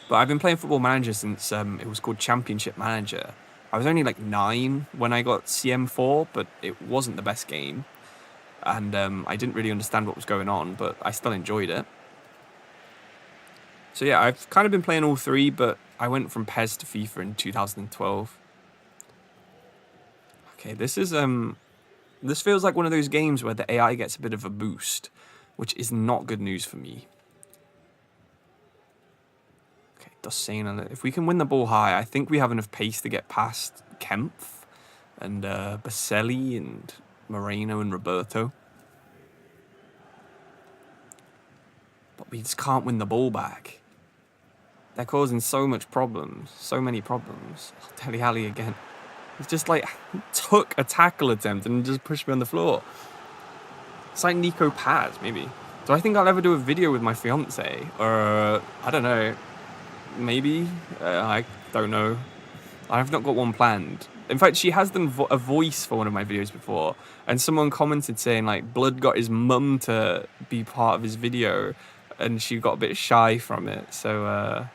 But I've been playing Football Manager since it was called Championship Manager. I was only like 9 when I got CM4, but it wasn't the best game. And I didn't really understand what was going on, but I still enjoyed it. So yeah, I've kind of been playing all 3, but I went from PES to FIFA in 2012. Okay, this feels like one of those games where the AI gets a bit of a boost, which is not good news for me. Okay, Dossena. If we can win the ball high, I think we have enough pace to get past Kempf and Baselli and Moreno and Roberto. But we just can't win the ball back. They're causing so much problems. So many problems. Oh, Dele Alli again. He's just like took a tackle attempt and just pushed me on the floor. It's like Nico Paz, maybe. Do I think I'll ever do a video with my fiance? Or, I don't know. Maybe? I don't know. I've not got one planned. In fact, she has done a voice for one of my videos before. And someone commented saying, like, Blood got his mum to be part of his video. And she got a bit shy from it. So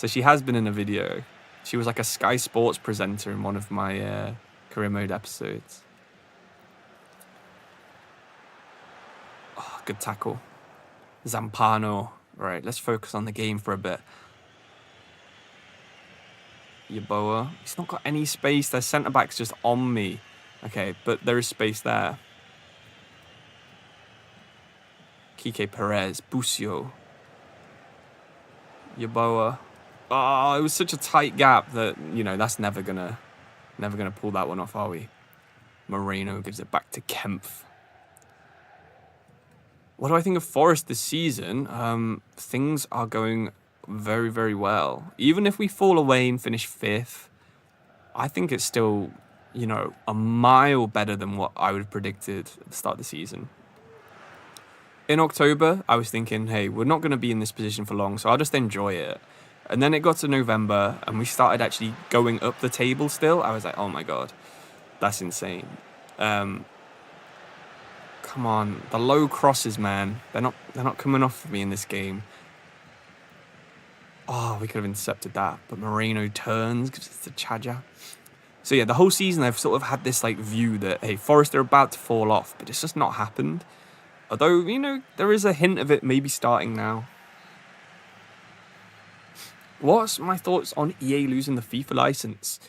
she has been in a video. She was like a Sky Sports presenter in one of my career mode episodes. Oh, good tackle. Zampano. Right, let's focus on the game for a bit. Yeboah. He's not got any space. Their centre-back's just on me. Okay, but there is space there. Kike Perez. Busio. Yeboah. Oh, it was such a tight gap that, you know, that's never gonna pull that one off, are we? Moreno gives it back to Kempf. What do I think of Forest this season? Things are going very, very well. Even if we fall away and finish 5th, I think it's still, you know, a mile better than what I would have predicted at the start of the season. In October, I was thinking, hey, we're not going to be in this position for long, so I'll just enjoy it. And then it got to November, and we started actually going up the table still. I was like, oh my god, that's insane. Come on, the low crosses, man. They're not coming off for me in this game. Oh, we could have intercepted that, but Moreno turns, gives it to Chaja. So yeah, the whole season I've sort of had this like view that, hey, Forest are about to fall off, but it's just not happened. Although, you know, there is a hint of it maybe starting now. What's my thoughts on EA losing the FIFA license?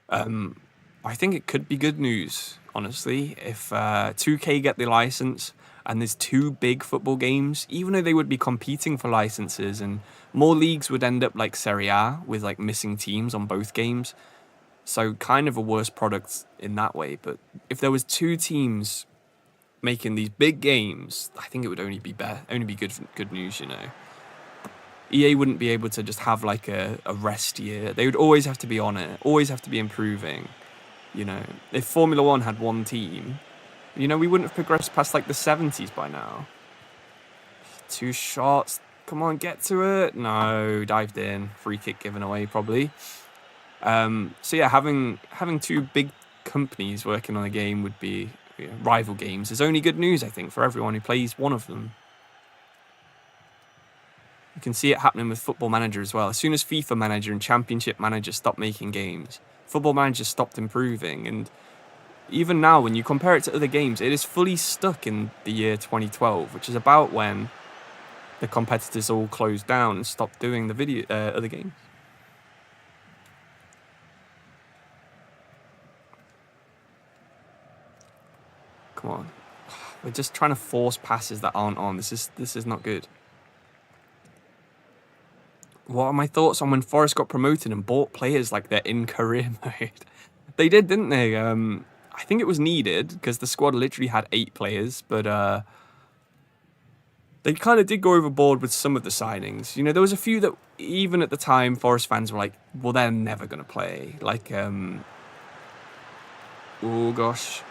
I think it could be good news, honestly. If 2K get the license and there's 2 big football games, even though they would be competing for licenses and more leagues would end up like Serie A with like missing teams on both games. So kind of a worse product in that way. But if there was 2 teams making these big games, I think it would only be good news, you know. EA wouldn't be able to just have like a rest year. They would always have to be on it, always have to be improving. You know, if Formula 1 had 1 team, you know, we wouldn't have progressed past like the 70s by now. 2 shots. Come on, get to it. No, dived in. Free kick given away, probably. So yeah, having 2 big companies working on a game would be, you know, rival games is only good news, I think, for everyone who plays one of them. You can see it happening with Football Manager as well. As soon as FIFA Manager and Championship Manager stopped making games, Football Manager stopped improving. And even now, when you compare it to other games, it is fully stuck in the year 2012, which is about when the competitors all closed down and stopped doing the other games. Come on. We're just trying to force passes that aren't on. This is not good. What are my thoughts on when Forest got promoted and bought players like they're in career mode? They did, didn't they? I think it was needed because the squad literally had 8 players, but they kind of did go overboard with some of the signings. You know, there was a few that even at the time Forest fans were like, well, they're never going to play. Like, oh gosh.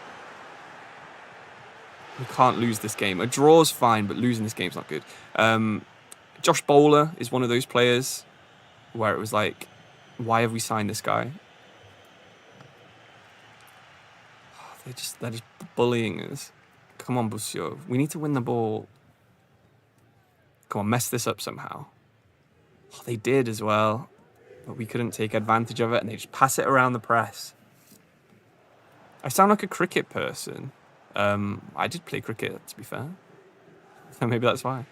We can't lose this game. A draw's fine, but losing this game's not good. Josh Bowler is one of those players where it was like, why have we signed this guy? They're just bullying us. Come on, Busio. We need to win the ball. Come on, mess this up somehow. Oh, they did as well, but we couldn't take advantage of it, and they just pass it around the press. I sound like a cricket person. I did play cricket, to be fair. Maybe that's why.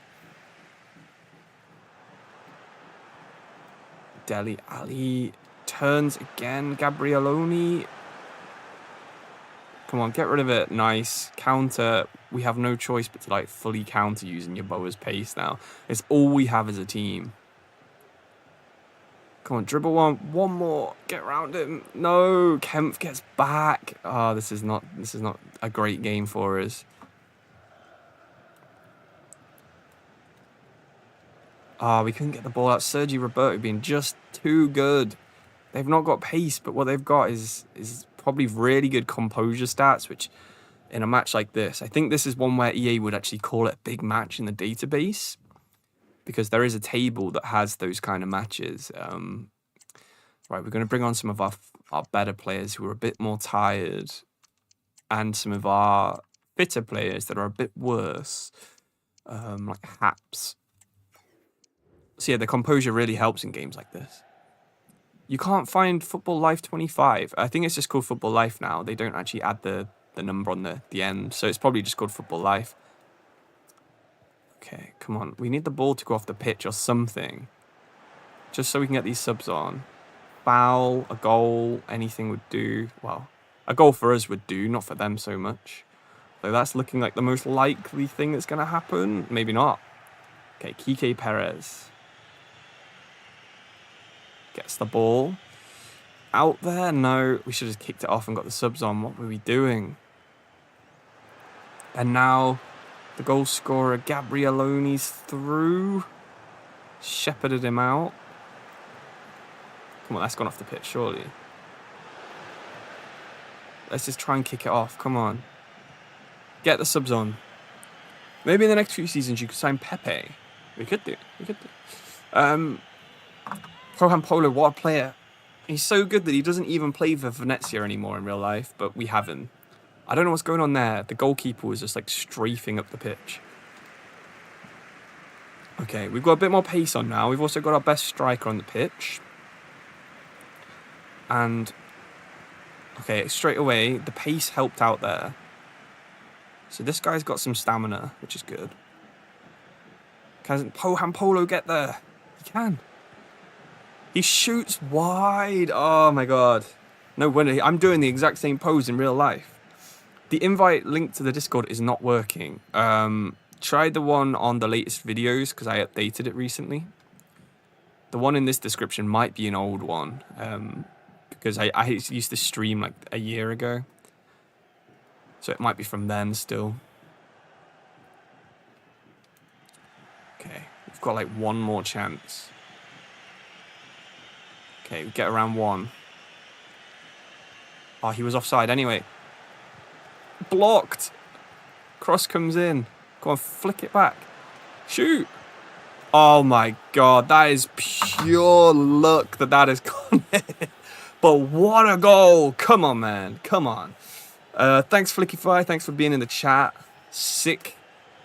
Dele Alli turns again. Gabrieloni. Come on, get rid of it. Nice. Counter. We have no choice but to like fully counter using Yeboah's pace now. It's all we have as a team. Come on, dribble one more. Get around him. No, Kempf gets back. Oh, this is not a great game for us. Ah, we couldn't get the ball out. Sergi Roberto being just too good. They've not got pace, but what they've got is probably really good composure stats, which in a match like this, I think this is one where EA would actually call it a big match in the database, because there is a table that has those kind of matches. Right, we're going to bring on some of our better players who are a bit more tired, and some of our fitter players that are a bit worse, like Haps. So yeah, the composure really helps in games like this. You can't find Football Life 25. I think it's just called Football Life now. They don't actually add the number on the end, so it's probably just called Football Life. Okay, come on. We need the ball to go off the pitch or something, just so we can get these subs on. Foul, a goal, anything would do. Well, a goal for us would do, not for them so much. So that's looking like the most likely thing that's going to happen. Maybe not. Okay, Kike Perez gets the ball. Out there? No, we should have just kicked it off and got the subs on. What were we doing? And now the goal scorer, Gabrieloni's through. Shepherded him out. Come on, that's gone off the pitch, surely. Let's just try and kick it off. Come on. Get the subs on. Maybe in the next few seasons you could sign Pepe. We could do. Prohan Polo, what a player. He's so good that he doesn't even play for Venezia anymore in real life, but we have him. I don't know what's going on there. The goalkeeper was just like strafing up the pitch. Okay, we've got a bit more pace on now. We've also got our best striker on the pitch. And, okay, straight away, the pace helped out there. So this guy's got some stamina, which is good. Can Prohan Polo get there? He can. He shoots wide. Oh my god. No wonder. I'm doing the exact same pose in real life. The invite link to the Discord is not working. Tried the one on the latest videos because I updated it recently. The one in this description might be an old one, because I used to stream like a year ago. So it might be from then still. Okay, we've got like one more chance. Okay, we get around one. Oh, he was offside anyway. Blocked. Cross comes in. Go on, flick it back. Shoot. Oh my god, that is pure luck that has gone in. But what a goal. Come on, man. Come on. Thanks, Flickify. Thanks for being in the chat. Sick.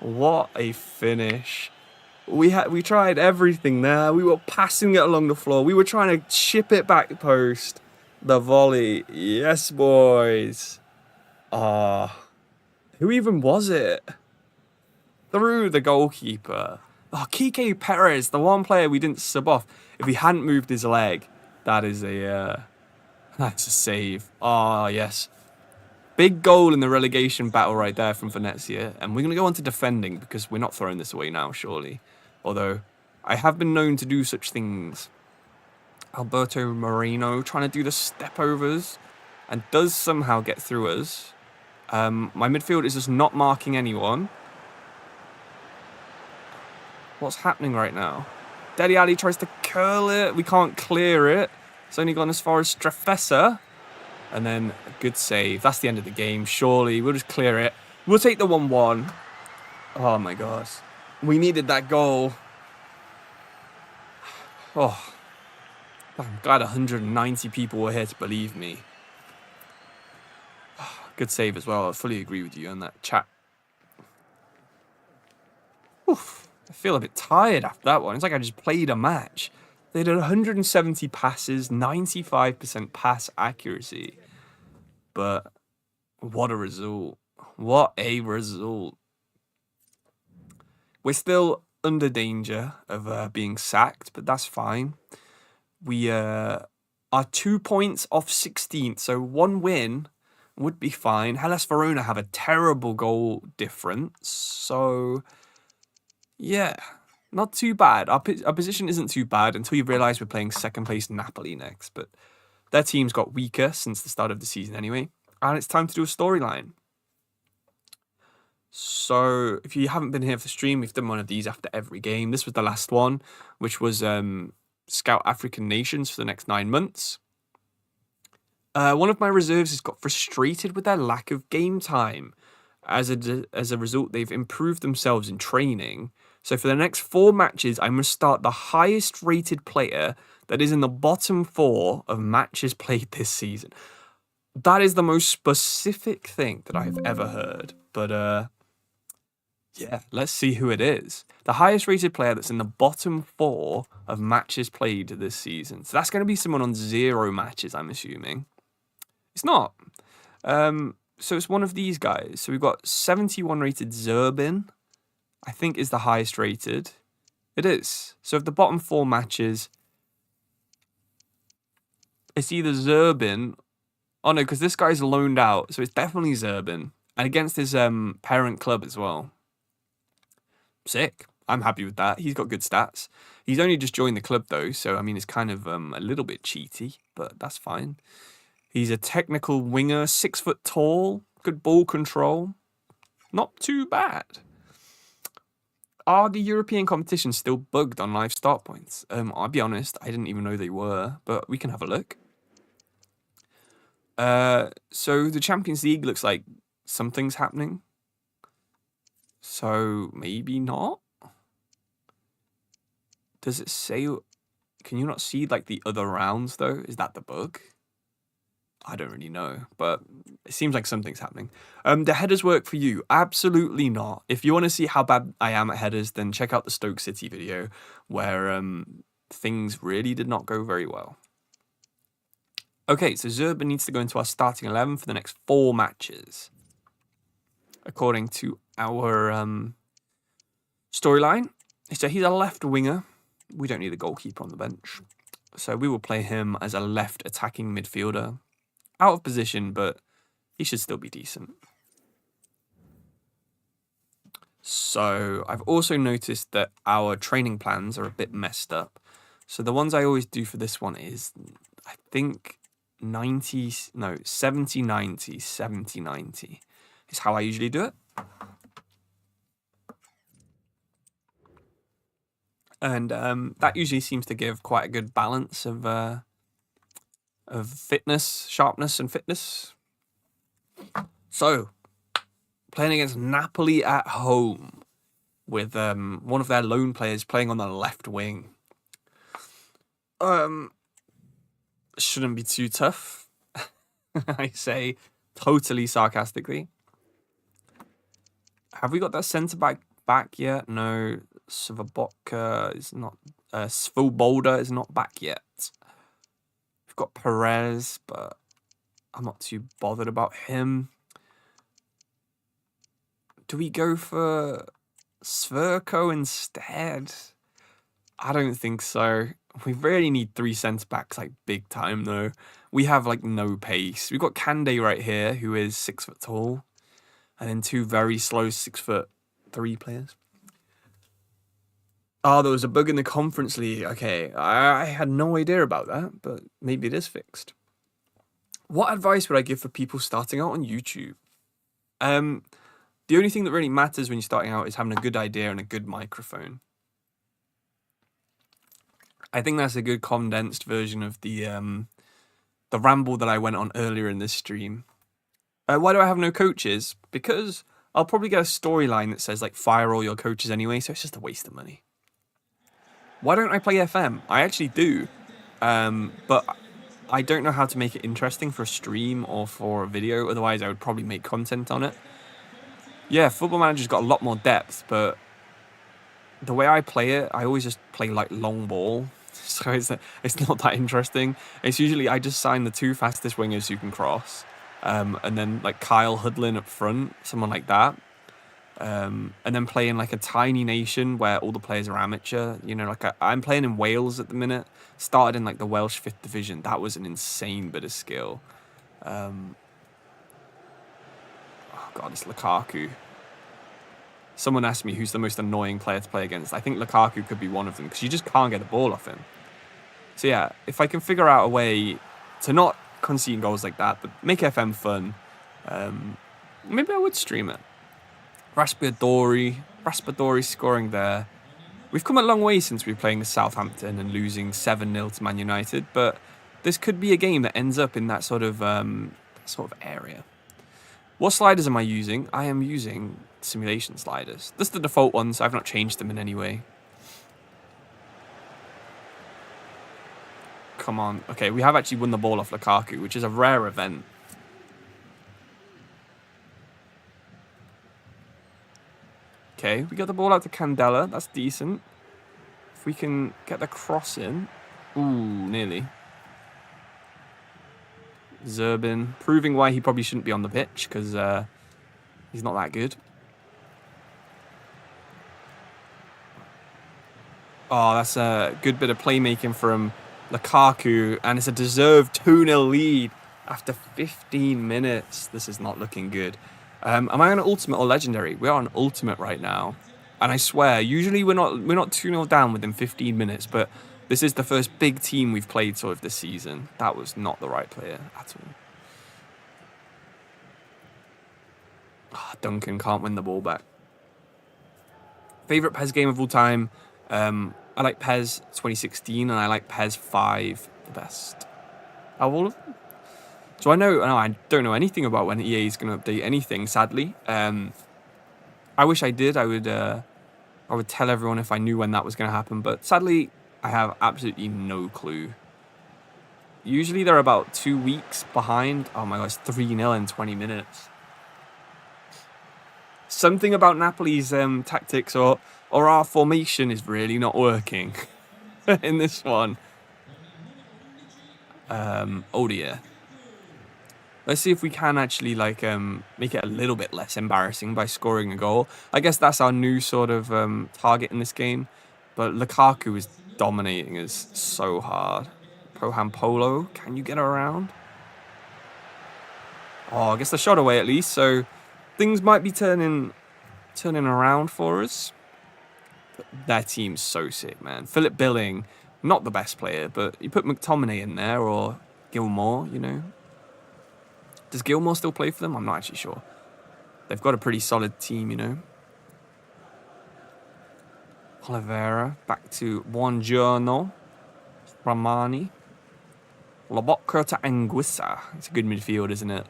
What a finish. We tried everything there. We were passing it along the floor. We were trying to chip it back post. The volley. Yes, boys. Ah. Who even was it? Through the goalkeeper. Oh, Kike Perez, the one player we didn't sub off. If he hadn't moved his leg, that's a save. Oh, yes. Big goal in the relegation battle right there from Venezia. And we're going to go on to defending because we're not throwing this away now, surely. Although, I have been known to do such things. Alberto Moreno trying to do the step-overs and does somehow get through us. My midfield is just not marking anyone. What's happening right now? Dele Alli tries to curl it. We can't clear it. It's only gone as far as Strafessa. And then a good save. That's the end of the game, surely. We'll just clear it. We'll take the 1-1. Oh, my gosh. We needed that goal. Oh. I'm glad 190 people were here to believe me. Good save as well. I fully agree with you on that chat. Oof. I feel a bit tired after that one. It's like I just played a match. They did 170 passes, 95% pass accuracy. But what a result. What a result. We're still under danger of being sacked, but that's fine. We are 2 points off 16th, so one win would be fine. Hellas Verona have a terrible goal difference, so yeah, not too bad. Our position isn't too bad until you realise we're playing second place Napoli next. But their team's got weaker since the start of the season anyway. And it's time to do a storyline. So if you haven't been here for the stream, we've done one of these after every game. This was the last one, which was Scout African Nations for the next 9 months. One of my reserves has got frustrated with their lack of game time. As a result, they've improved themselves in training. So for the next 4 matches, I must start the highest rated player that is in the bottom 4 of matches played this season. That is the most specific thing that I've ever heard. But yeah, let's see who it is. The highest rated player that's in the bottom 4 of matches played this season. So that's going to be someone on 0 matches, I'm assuming. It's not. So it's one of these guys. So we've got 71 rated Zerbin, I think is the highest rated. It is. So of the bottom 4 matches, it's either Zerbin. Oh no, because this guy's loaned out. So it's definitely Zerbin. And against his parent club as well. Sick. I'm happy with that. He's got good stats. He's only just joined the club though. So I mean, it's kind of a little bit cheaty, but that's fine. He's a technical winger, 6 foot tall, good ball control. Not too bad. Are the European competitions still bugged on live start points? I'll be honest, I didn't even know they were, but we can have a look. So the Champions League looks like something's happening. So maybe not. Does it say? Can you not see like the other rounds though? Is that the bug? I don't really know, but it seems like something's happening. Do headers work for you? Absolutely not. If you want to see how bad I am at headers, then check out the Stoke City video where things really did not go very well. Okay, so Zerba needs to go into our starting 11 for the next 4 matches. According to our storyline. So he's a left winger. We don't need a goalkeeper on the bench. So we will play him as a left attacking midfielder. Out of position, but he should still be decent. So I've also noticed that our training plans are a bit messed up. So the ones I always do for this one is, I think 70, 90, 70, 90 is how I usually do it. And that usually seems to give quite a good balance of fitness, sharpness and fitness. So, playing against Napoli at home with one of their lone players playing on the left wing. Shouldn't be too tough. I say totally sarcastically. Have we got that centre back yet? No. Svoboda is not. Svoboda is not back yet. We've got Perez, but I'm not too bothered about him. Do we go for Sverko instead? I don't think so. We really need 3 centre-backs, like, big time, though. We have, like, no pace. We've got Kande right here, who is 6 foot tall. And then 2 very slow 6'3" players. Oh, there was a bug in the Conference League. Okay, I had no idea about that, but maybe it is fixed. What advice would I give for people starting out on YouTube? The only thing that really matters when you're starting out is having a good idea and a good microphone. I think that's a good condensed version of the ramble that I went on earlier in this stream. Why do I have no coaches? Because I'll probably get a storyline that says, like, fire all your coaches anyway, so it's just a waste of money. Why don't I play FM? I actually do. But I don't know how to make it interesting for a stream or for a video. Otherwise, I would probably make content on it. Yeah, Football Manager's got a lot more depth, but the way I play it, I always just play, like, long ball. So it's not that interesting. It's usually I just sign the 2 fastest wingers who can cross. And then, like, Kyle Hudlin up front, someone like that. And then playing like a tiny nation where all the players are amateur. You know, like I'm playing in Wales at the minute. Started in like the Welsh 5th Division. That was an insane bit of skill. Oh God, it's Lukaku. Someone asked me who's the most annoying player to play against. I think Lukaku could be one of them because you just can't get the ball off him. So yeah, if I can figure out a way to not concede goals like that, but make FM fun, maybe I would stream it. Raspadori scoring there. We've come a long way since we were playing Southampton and losing 7-0 to Man United, but this could be a game that ends up in that sort of area. What sliders am I using? I am using simulation sliders. This is the default ones. I've not changed them in any way. Come on. Okay, we have actually won the ball off Lukaku, which is a rare event. Okay, we got the ball out to Candela. That's decent. If we can get the cross in. Ooh, nearly. Zerbin, proving why he probably shouldn't be on the pitch, because he's not that good. Oh, that's a good bit of playmaking from Lukaku, and it's a deserved 2-0 lead after 15 minutes. This is not looking good. Am I on Ultimate or Legendary? We're on Ultimate right now. And I swear, usually we're not 2-0 down within 15 minutes, but this is the first big team we've played sort of this season. That was not the right player at all. Oh, Duncan can't win the ball back. Favourite PES game of all time? I like PES 2016 and I like PES 5 the best. Out of all of them? So I don't know anything about when EA is going to update anything, sadly. I wish I did. I would tell everyone if I knew when that was going to happen, but sadly, I have absolutely no clue. Usually they're about 2 weeks behind. Oh my gosh, 3-0 in 20 minutes. Something about Napoli's tactics or our formation is really not working in this one. Oh dear. Let's see if we can actually make it a little bit less embarrassing by scoring a goal. I guess that's our new sort of target in this game. But Lukaku is dominating us so hard. Proham Polo, can you get around? Oh, I guess the shot away at least. So things might be turning around for us. But their team's so sick, man. Philip Billing, not the best player, but you put McTominay in there or Gilmore, you know. Does Gilmore still play for them? I'm not actually sure. They've got a pretty solid team, you know. Oliveira, back to Buongiorno. Ramani. Lobotka to Anguissa. It's a good midfield, isn't it?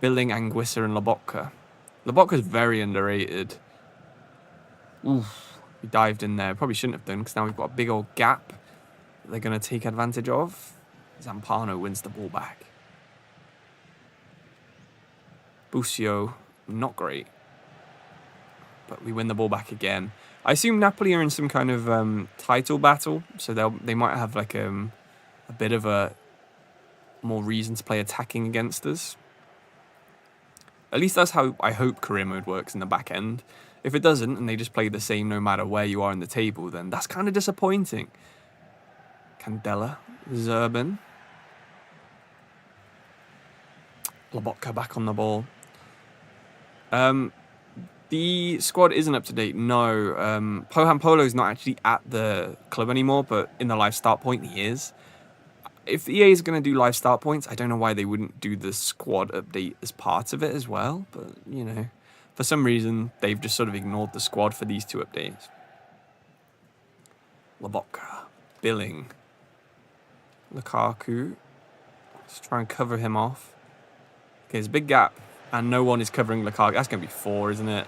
Billing, Anguissa and Lobotka. Lobotka's very underrated. Oof. We dived in there. Probably shouldn't have done because now we've got a big old gap that they're going to take advantage of. Zampano wins the ball back. Busio, not great. But we win the ball back again. I assume Napoli are in some kind of title battle, so they might have like a bit of a more reason to play attacking against us. At least that's how I hope career mode works in the back end. If it doesn't, and they just play the same no matter where you are in the table, then that's kind of disappointing. Candela, Zerban. Lobotka back on the ball. The squad isn't up to date, no. Poham Polo's not actually at the club anymore, but in the live start point, he is. If EA is going to do live start points, I don't know why they wouldn't do the squad update as part of it as well, but, you know, for some reason, they've just sort of ignored the squad for these two updates. Lobotka, Billing, Lukaku. Let's try and cover him off. Okay, there's a big gap, and no one is covering Lukaku. That's going to be 4, isn't it?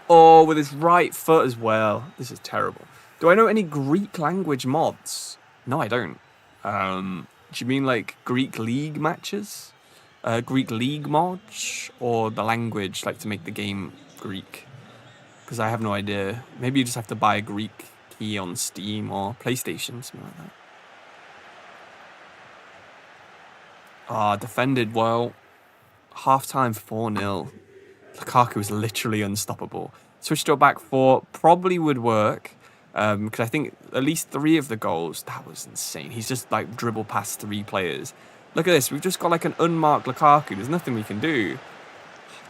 Oh, with his right foot as well. This is terrible. Do I know any Greek language mods? No, I don't. Do you mean like Greek League matches? Greek League mods? Or the language, like to make the game Greek? Because I have no idea. Maybe you just have to buy a Greek key on Steam or PlayStation, something like that. Ah, defended well. Half-time 4-0. Lukaku was literally unstoppable. Switched to a back 4 probably would work. Because I think at least 3 of the goals, that was insane. He's just like dribbled past 3 players. Look at this. We've just got like an unmarked Lukaku. There's nothing we can do.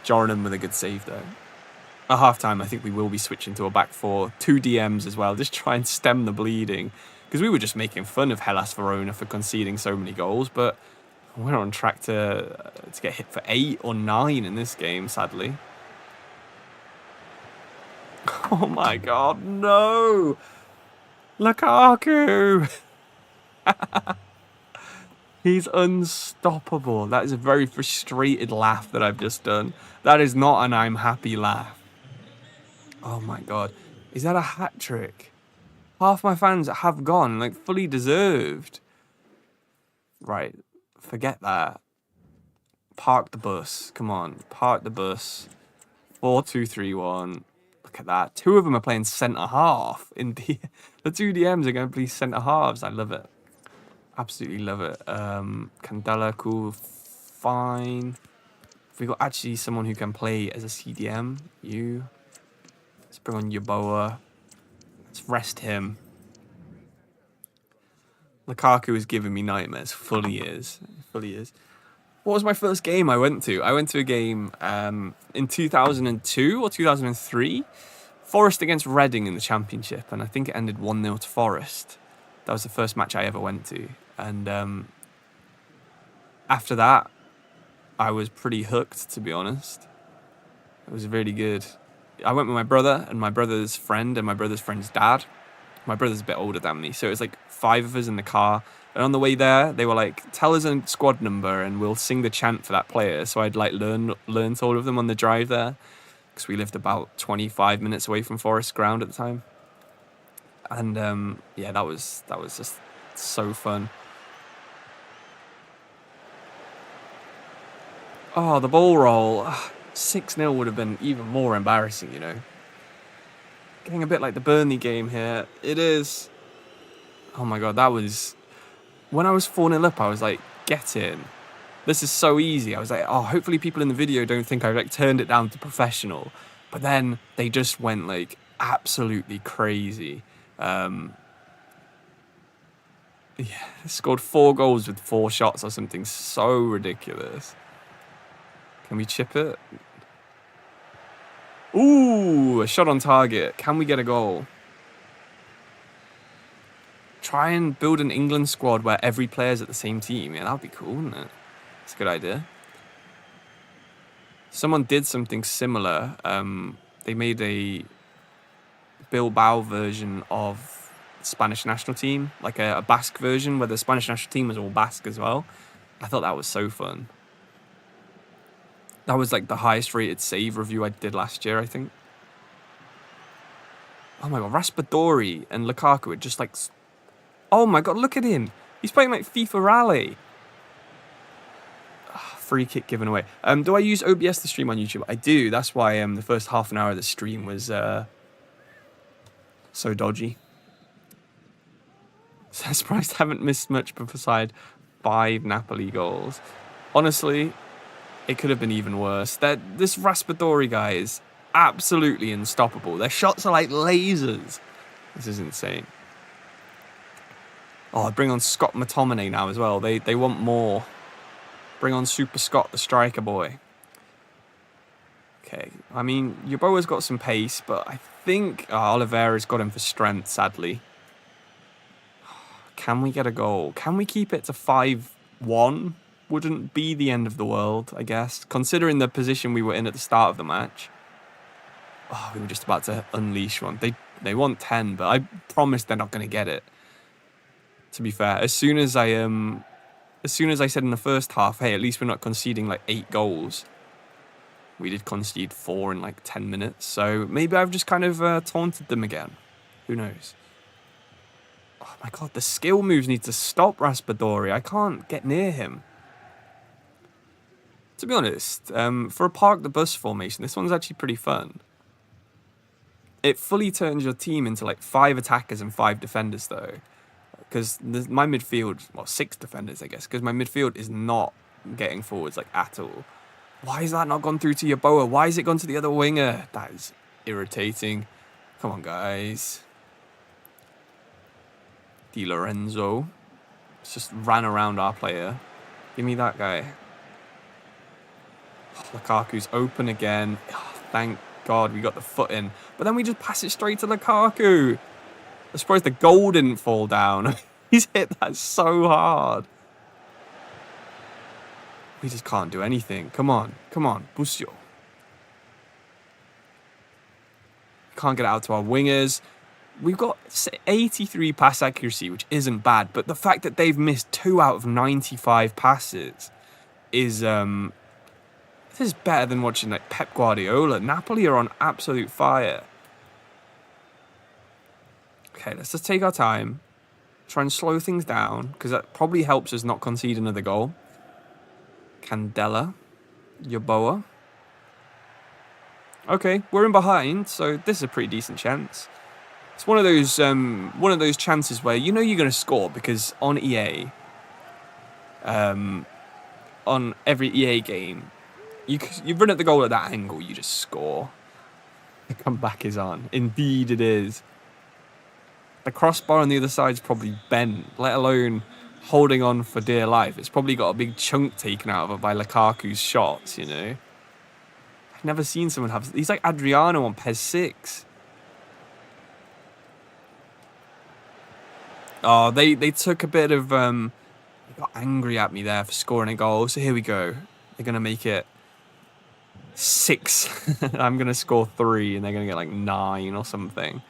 Joranum with a good save though. At half-time, I think we will be switching to a back four. 2 DMs as well, just try and stem the bleeding. Because we were just making fun of Hellas Verona for conceding so many goals, but we're on track to get hit for 8 or 9 in this game, sadly. Oh my god, no! Lukaku! He's unstoppable. That is a very frustrated laugh that I've just done. That is not an I'm happy laugh. Oh my god. Is that a hat-trick? Half my fans have gone, like, fully deserved. Right, forget that. Park the bus. Come on, park the bus. 4-2-3-1. Look at that. 2 of them are playing centre-half. The 2 DMs are going to play centre-halves. I love it. Absolutely love it. Candela, cool, fine. If we got actually someone who can play as a CDM, let's bring on Yeboah. Let's rest him. Lukaku is giving me nightmares. Fully is. Fully is. What was my first game I went to? I went to a game in 2002 or 2003. Forest against Reading in the Championship, and I think it ended 1-0 to Forest. That was the first match I ever went to. And after that, I was pretty hooked, to be honest. It was really good. I went with my brother and my brother's friend and my brother's friend's dad. My brother's a bit older than me, so it was like 5 of us in the car. And on the way there, they were like, tell us a squad number and we'll sing the chant for that player. So I'd like learned all of them on the drive there, because we lived about 25 minutes away from Forest Ground at the time. And yeah, that was just so fun. Oh, the ball roll. 6-0 would have been even more embarrassing, you know. Getting a bit like the Burnley game here. It is. Oh my god, that was... When I was 4-0 up, I was like, get in. This is so easy. I was like, oh, hopefully people in the video don't think I like turned it down to professional. But then they just went like absolutely crazy. Yeah, scored 4 goals with 4 shots or something so ridiculous. Can we chip it? Ooh, a shot on target. Can we get a goal? Try and build an England squad where every player's at the same team. Yeah, that'd be cool, wouldn't it? It's a good idea. Someone did something similar. They made a Bilbao version of the Spanish national team, like a Basque version where the Spanish national team was all Basque as well. I thought that was so fun. That was like the highest rated save review I did last year, I think. Oh my god, Raspadori and Lukaku are just like... Oh my god, look at him. He's playing like FIFA Rally. Free kick given away. Do I use OBS to stream on YouTube? I do. That's why the first half an hour of the stream was so dodgy. So I'm surprised I haven't missed much beside 5 Napoli goals. Honestly, it could have been even worse. This Raspadori guy is absolutely unstoppable. Their shots are like lasers. This is insane. Oh, bring on Scott McTominay now as well. They want more. Bring on Super Scott, the striker boy. Okay, I mean, Yeboah's got some pace, but I think Oliveira's got him for strength, sadly. Can we get a goal? Can we keep it to 5-1? Wouldn't be the end of the world, I guess, considering the position we were in at the start of the match. Oh, we were just about to unleash one. They want 10, but I promise they're not going to get it. To be fair, as soon as I said in the first half, hey, at least we're not conceding like 8 goals, we did concede 4 in like 10 minutes. So maybe I've just kind of taunted them again. Who knows? Oh my god, the skill moves need to stop Raspadori. I can't get near him. To be honest, for a park the bus formation, this one's actually pretty fun. It fully turns your team into like 5 attackers and 5 defenders though. Because my midfield, well, 6 defenders, I guess, because my midfield is not getting forwards, like, at all. Why has that not gone through to Yeboah? Why has it gone to the other winger? That is irritating. Come on, guys. Di Lorenzo. It's just ran around our player. Give me that guy. Oh, Lukaku's open again. Oh, thank God, we got the foot in. But then we just pass it straight to Lukaku. I'm surprised the goal didn't fall down. He's hit that so hard. We just can't do anything. Come on. Come on. Busio. Can't get it out to our wingers. We've got 83 pass accuracy, which isn't bad. But the fact that they've missed 2 out of 95 passes is... this is better than watching like Pep Guardiola. Napoli are on absolute fire. Okay, let's just take our time. Try and slow things down, because that probably helps us not concede another goal. Candela. Yoboa. Okay, we're in behind, so this is a pretty decent chance. It's one of those chances where you know you're going to score, because on EA, on every EA game, you run at the goal at that angle, you just score. The comeback is on. Indeed it is. The crossbar on the other side is probably bent, let alone holding on for dear life. It's probably got a big chunk taken out of it by Lukaku's shots, you know. I've never seen someone have... He's like Adriano on PES 6. Oh, they took a bit of... They got angry at me there for scoring a goal. So here we go. They're going to make it 6. I'm going to score 3 and they're going to get like 9 or something.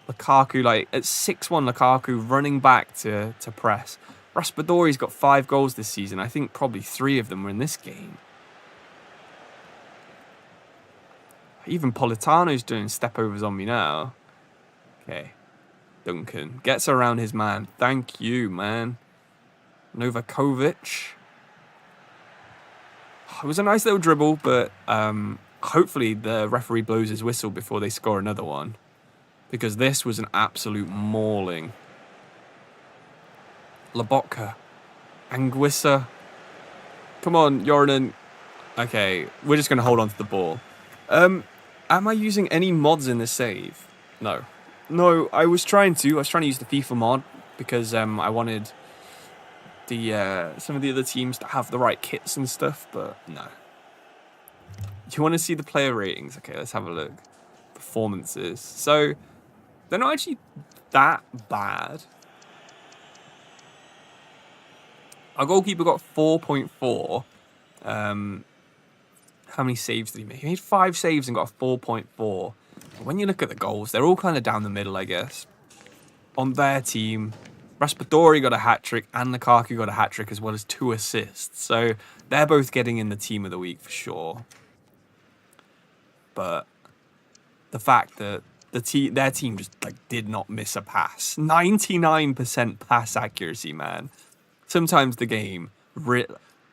Lukaku, like, at 6-1, Lukaku running back to press. Raspadori's got 5 goals this season. I think probably 3 of them were in this game. Even Politano's doing step-overs on me now. Okay. Duncan gets around his man. Thank you, man. Novakovic. It was a nice little dribble, but hopefully the referee blows his whistle before they score another one. Because this was an absolute mauling. Lobotka. Anguissa. Come on, Jordan. Okay, we're just going to hold on to the ball. Am I using any mods in this save? No. No, I was trying to. I was trying to use the FIFA mod because I wanted the some of the other teams to have the right kits and stuff, but no. Do you want to see the player ratings? Okay, let's have a look. Performances. So, they're not actually that bad. Our goalkeeper got 4.4. How many saves did he make? He made 5 saves and got a 4.4. When you look at the goals, they're all kind of down the middle, I guess. On their team, Raspadori got a hat-trick and Lukaku got a hat-trick as well as 2 assists. So they're both getting in the team of the week for sure. But the fact that their team just like did not miss a pass. 99% pass accuracy, man. Sometimes the game...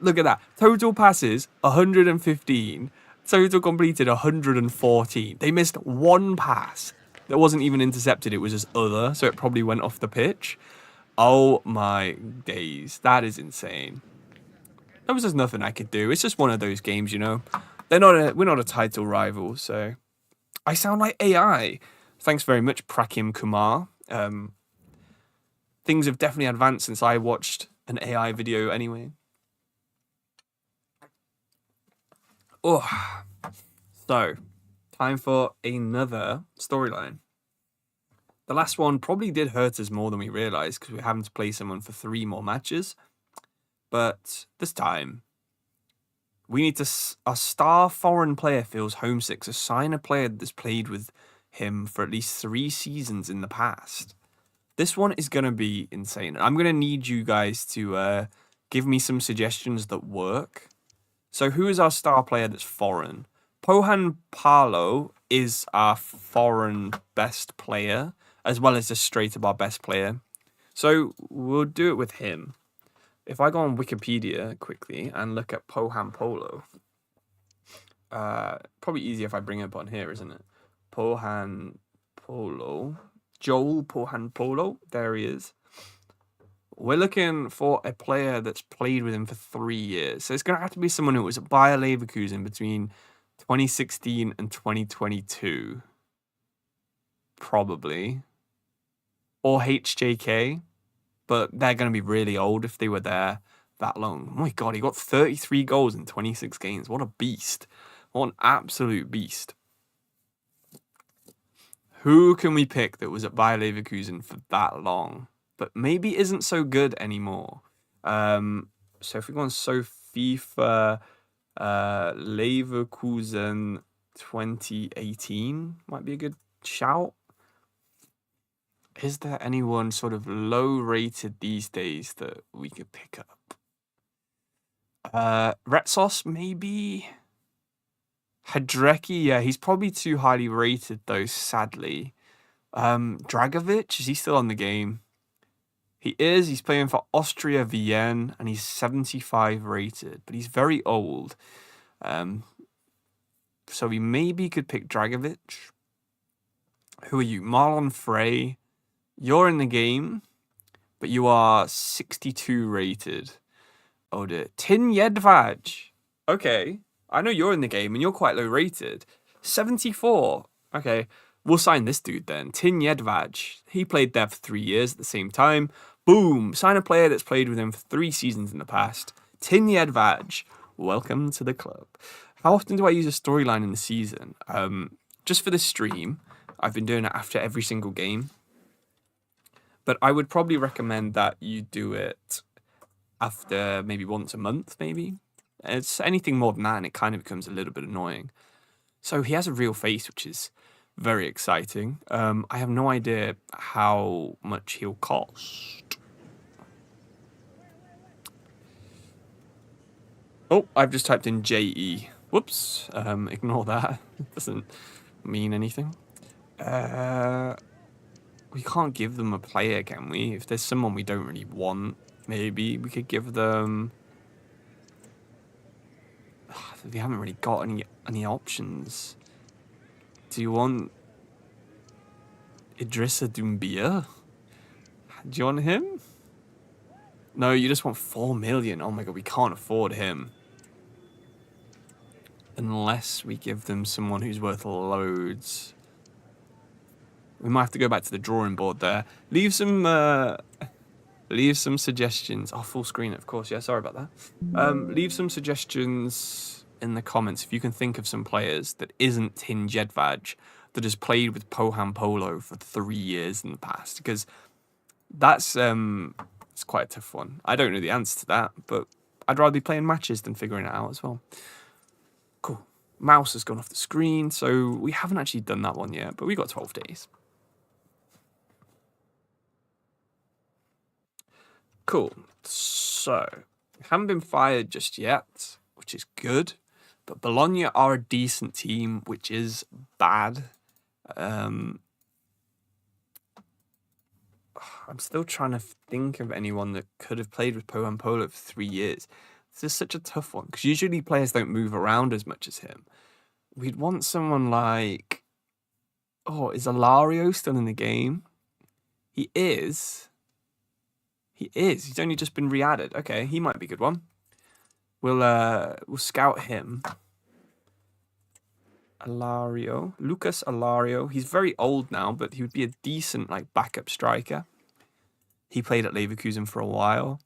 Look at that. Total passes, 115. Total completed, 114. They missed 1 pass that wasn't even intercepted. It was just other, so it probably went off the pitch. Oh my days. That is insane. There was just nothing I could do. It's just one of those games, you know. We're not a title rival, so... I sound like AI. Thanks very much, Prakim Kumar. Things have definitely advanced since I watched an AI video anyway. Oh, so time for another storyline. The last one probably did hurt us more than we realised because we're having to play someone for 3 more matches. But this time, we need to... A star foreign player feels homesick, so sign a player that's played with him for at least 3 seasons in the past. This one is going to be insane. I'm going to need you guys to give me some suggestions that work. So who is our star player that's foreign? Pohan Palo is our foreign best player, as well as just straight up our best player. So we'll do it with him. If I go on Wikipedia quickly and look at Pohan Polo, probably easier if I bring it up on here, isn't it? Pohan Polo. Joel Pohan Polo. There he is. We're looking for a player that's played with him for 3 years. So it's going to have to be someone who was at Bayer Leverkusen between 2016 and 2022. Probably. Or HJK. But they're going to be really old if they were there that long. Oh my God, he got 33 goals in 26 games. What a beast. What an absolute beast. Who can we pick that was at Bayer Leverkusen for that long, but maybe isn't so good anymore? So if we go on FIFA Leverkusen 2018, might be a good shout. Is there anyone sort of low rated these days that we could pick up? Retsos, maybe? Hadreki, yeah, he's probably too highly rated though, sadly. Dragovic, is he still on the game? He is. He's playing for Austria Vienna, and he's 75 rated, but he's very old. So we maybe could pick Dragovic. Who are you? Marlon Frey. You're in the game, but you are 62 rated. Oh dear. Tin Jedvaj. Okay. I know you're in the game, and you're quite low rated. 74. Okay. We'll sign this dude then. Tin Jedvaj. He played there for 3 years at the same time. Boom. Sign a player that's played with him for 3 seasons in the past. Tin Jedvaj. Welcome to the club. How often do I use a storyline in the season? Just for this stream, I've been doing it after every single game. But I would probably recommend that you do it after maybe once a month, maybe. It's anything more than that, and it kind of becomes a little bit annoying. So he has a real face, which is very exciting. I have no idea how much he'll cost. Oh, I've just typed in JE. Whoops. Ignore that. It doesn't mean anything. We can't give them a player, can we? If there's someone we don't really want, maybe we could give them... They haven't really got any options. Do you want Idrissa Doumbia? Do you want him? No, you just want 4 million. Oh my god, we can't afford him. Unless we give them someone who's worth loads. We might have to go back to the drawing board there. Leave some suggestions. Oh, full screen, of course. Yeah, sorry about that. Leave some suggestions in the comments if you can think of some players that isn't Tin Jedvaj that has played with Poham Polo for 3 years in the past, because that's it's quite a tough one. I don't know the answer to that, but I'd rather be playing matches than figuring it out as well. Cool. Mouse has gone off the screen, so we haven't actually done that one yet, but we got 12 days. Cool. So, haven't been fired just yet, which is good. But Bologna are a decent team, which is bad. I'm still trying to think of anyone that could have played with Poham Polo for 3 years. This is such a tough one, because usually players don't move around as much as him. We'd want someone like... Oh, is Alario still in the game? He is. He's only just been re-added. Okay, he might be a good one. We'll scout him. Alario. Lucas Alario. He's very old now, but he would be a decent backup striker. He played at Leverkusen for a while.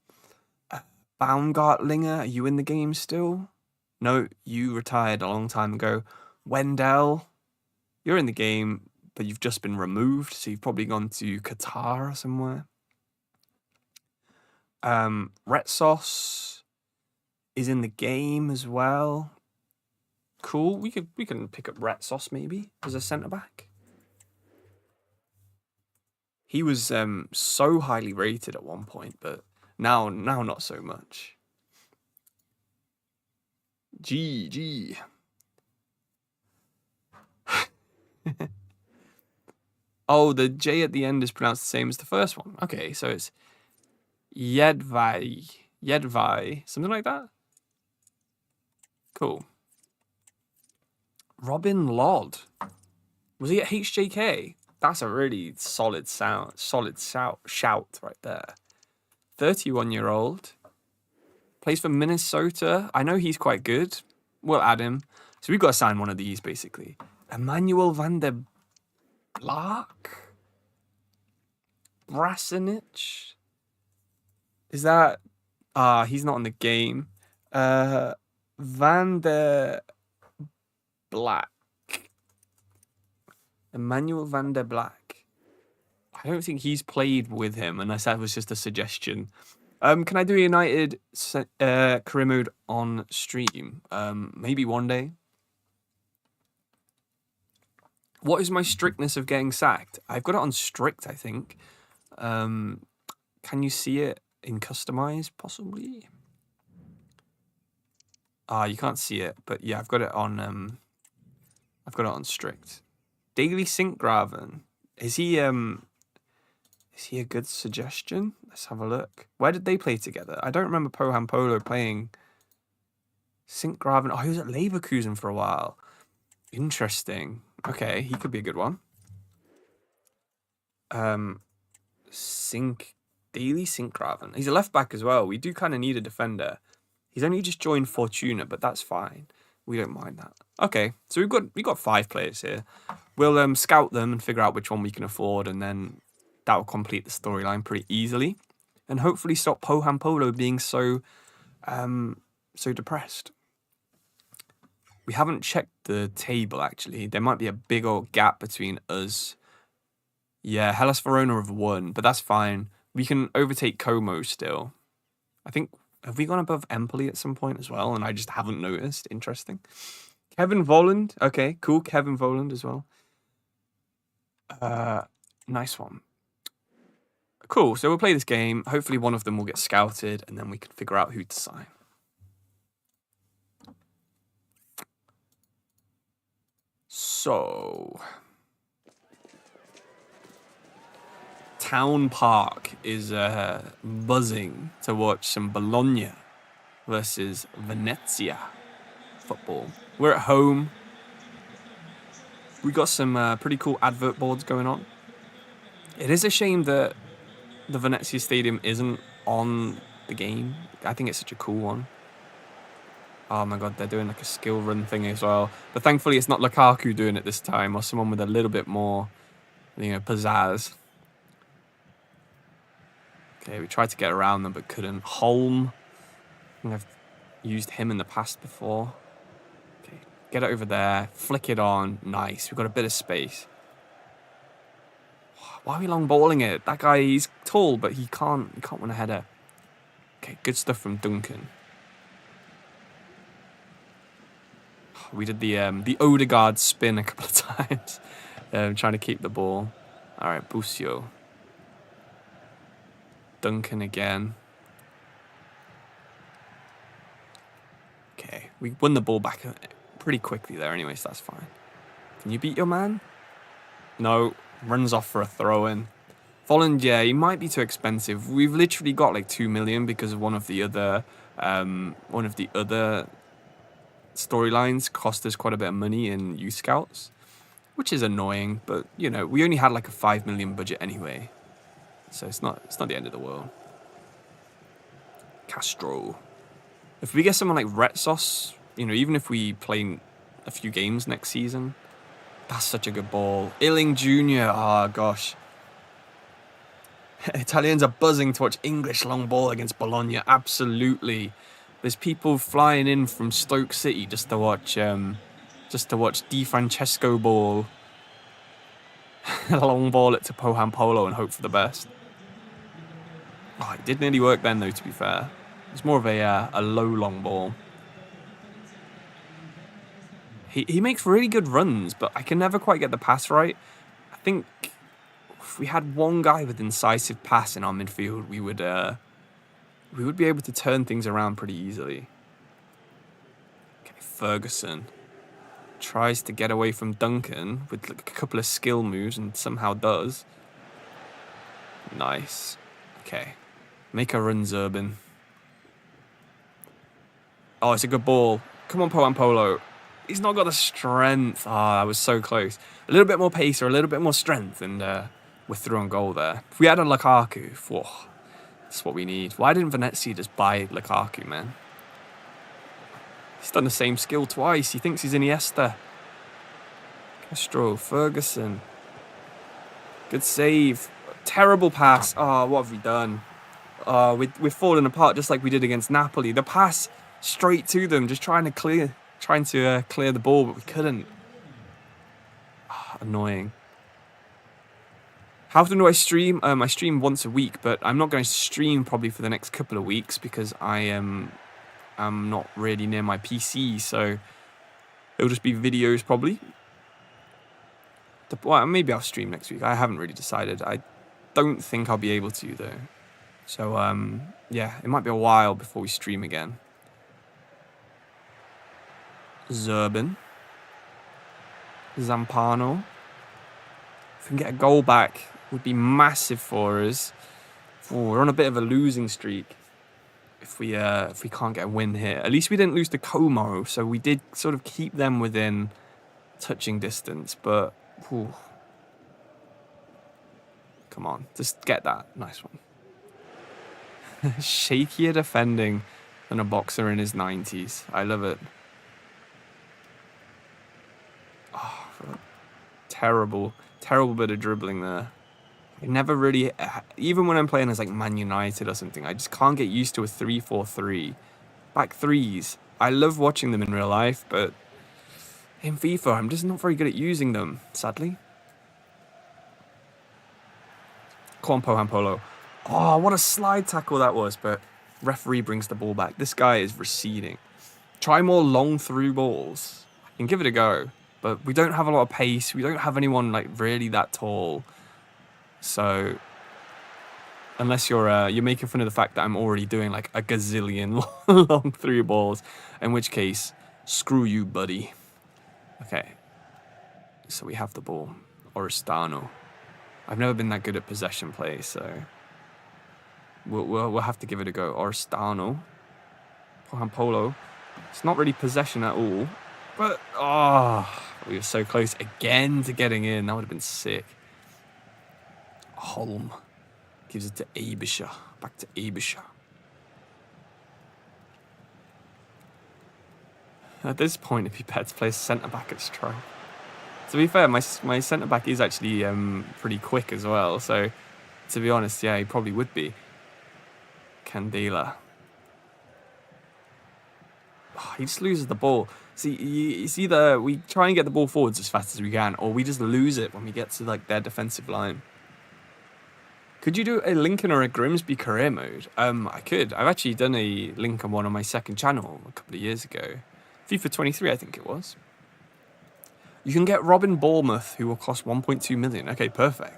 Baumgartlinger, are you in the game still? No, you retired a long time ago. Wendell, you're in the game, but you've just been removed, so you've probably gone to Qatar or somewhere. Retsos is in the game as well. Cool. We can pick up Retsos maybe as a centre back. He was so highly rated at one point, but now not so much. GG. Oh, the J at the end is pronounced the same as the first one. Okay, so it's Jedvaj, something like that. Cool. Robin Lodd. Was he at HJK? That's a really solid shout right there. 31-year-old. Plays for Minnesota. I know he's quite good. We'll add him. So we've got to sign one of these, basically. Emmanuel van der Blaak? Brasinic? Is that... he's not in the game. Van der Black. Emmanuel van der Black. I don't think he's played with him, unless that was just a suggestion. Can I do a United career mode on stream? Maybe one day. What is my strictness of getting sacked? I've got it on strict, I think. Can you see it in customize, possibly? You can't see it, but yeah, I've got it on strict. Daily Sync Graven. Is he a good suggestion? Let's have a look. Where did they play together? I don't remember Poham Polo playing Sync Graven. Oh, he was at Leverkusen for a while. Interesting. Okay, he could be a good one. Daily Sync Graven. He's a left back as well. We do kind of need a defender. He's only just joined Fortuna, but that's fine. We don't mind that. Okay, so we got 5 players here. We'll scout them and figure out which one we can afford, and then that will complete the storyline pretty easily, and hopefully stop Poham Polo being so depressed. We haven't checked the table, actually. There might be a big old gap between us. Yeah, Hellas Verona have won, but that's fine. We can overtake Como still. I think, have we gone above Empoli at some point as well? And I just haven't noticed. Interesting. Kevin Volland. Okay, cool. Kevin Volland as well. Nice one. Cool, so we'll play this game. Hopefully one of them will get scouted, and then we can figure out who to sign. So, Town Park is buzzing to watch some Bologna versus Venezia football. We're at home. We got some pretty cool advert boards going on. It is a shame that the Venezia Stadium isn't on the game. I think it's such a cool one. Oh my god, they're doing like a skill run thing as well. But thankfully it's not Lukaku doing it this time, or someone with a little bit more, pizzazz. Okay, we tried to get around them but couldn't. Holm. I think I've used him in the past before. Okay, get it over there. Flick it on. Nice. We've got a bit of space. Why are we long balling it? That guy, he's tall, but he can't win a header. Okay, good stuff from Duncan. We did the Odegaard spin a couple of times, trying to keep the ball. All right, Busio. Duncan again. Okay, we won the ball back pretty quickly there anyway, so that's fine. Can you beat your man? No, runs off for a throw-in. Volland, yeah, he might be too expensive. We've literally got like 2 million because of one of the other storylines cost us quite a bit of money in youth scouts, which is annoying, but we only had like a 5 million budget anyway, so it's not the end of the world. Castro. If we get someone like Retsos, even if we play a few games next season, that's such a good ball. Illing Jr. Oh gosh. Italians are buzzing to watch English long ball against Bologna. Absolutely. There's people flying in from Stoke City just to watch Di Francesco ball, long ball it to Poham Polo and hope for the best. Oh, it did nearly work then, though. To be fair, it's more of a low long ball. He makes really good runs, but I can never quite get the pass right. I think if we had one guy with incisive pass in our midfield, we would be able to turn things around pretty easily. Okay, Ferguson tries to get away from Duncan with like a couple of skill moves and somehow does. Nice. Okay. Make a run, Zerban. Oh, it's a good ball. Come on, Poham Polo. He's not got the strength. Ah, that was so close. A little bit more pace or a little bit more strength, and we're through on goal there. If we had a Lukaku, that's what we need. Why didn't Venezia just buy Lukaku, man? He's done the same skill twice. He thinks he's Iniesta. Castro, Ferguson. Good save. Terrible pass. Oh, what have we done? Oh, we're falling apart just like we did against Napoli. The pass straight to them, just trying to trying to clear the ball, but we couldn't. Annoying. How often do I stream? I stream once a week, but I'm not going to stream probably for the next couple of weeks because I'm not really near my PC, so it'll just be videos probably. Well, maybe I'll stream next week. I haven't really decided. I don't think I'll be able to though. So yeah, it might be a while before we stream again. Zerben. Zampano. If we can get a goal back, it would be massive for us. Oh, we're on a bit of a losing streak. If we can't get a win here. At least we didn't lose to Como, so we did sort of keep them within touching distance, but ooh. Come on, just get that. Nice one. Shakier defending than a boxer in his 90s. I love it. Oh, terrible bit of dribbling there. I never really, even when I'm playing as like Man United or something, I just can't get used to a 3-4-3. Back threes. I love watching them in real life, but in FIFA, I'm just not very good at using them, sadly. Come on, Pohan Polo. Oh, what a slide tackle that was, but referee brings the ball back. This guy is receding. Try more long through balls. I can give it a go, but we don't have a lot of pace. We don't have anyone like really that tall. So unless you're making fun of the fact that I'm already doing like a gazillion long through balls, in which case, screw you, buddy. Okay, so we have the ball. Oristano. I've never been that good at possession play, so we'll have to give it a go. Oristano. Pohan Polo. It's not really possession at all, but we were so close again to getting in. That would have been sick. Holm gives it to Abisha. Back to Abisha. At this point, it'd be better to play centre-back at strike. To be fair, my centre-back is actually pretty quick as well, so to be honest, yeah, he probably would be. Candela. Oh, he just loses the ball. See, it's either we try and get the ball forwards as fast as we can, or we just lose it when we get to like their defensive line. Could you do a Lincoln or a Grimsby career mode? I could. I've actually done a Lincoln one on my second channel a couple of years ago. FIFA 23, I think it was. You can get Robin Bournemouth, who will cost 1.2 million. Okay, perfect.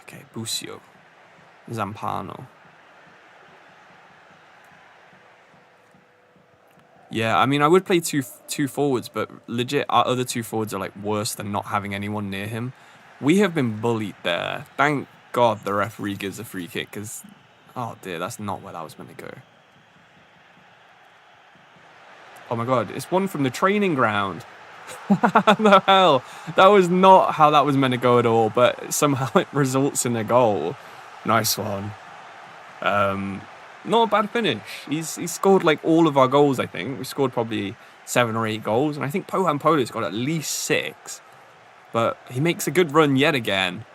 Okay, Busio. Zampano. Yeah, I mean, I would play two forwards, but legit, our other two forwards are like worse than not having anyone near him. We have been bullied there. Thank God the referee gives a free kick, because, oh dear, that's not where that was meant to go. Oh my God, it's one from the training ground. What the hell? That was not how that was meant to go at all, but somehow it results in a goal. Nice one. Not a bad finish. He's scored like all of our goals, I think. We scored probably 7 or 8 goals, and I think Pohan Polo's got at least 6. But he makes a good run yet again.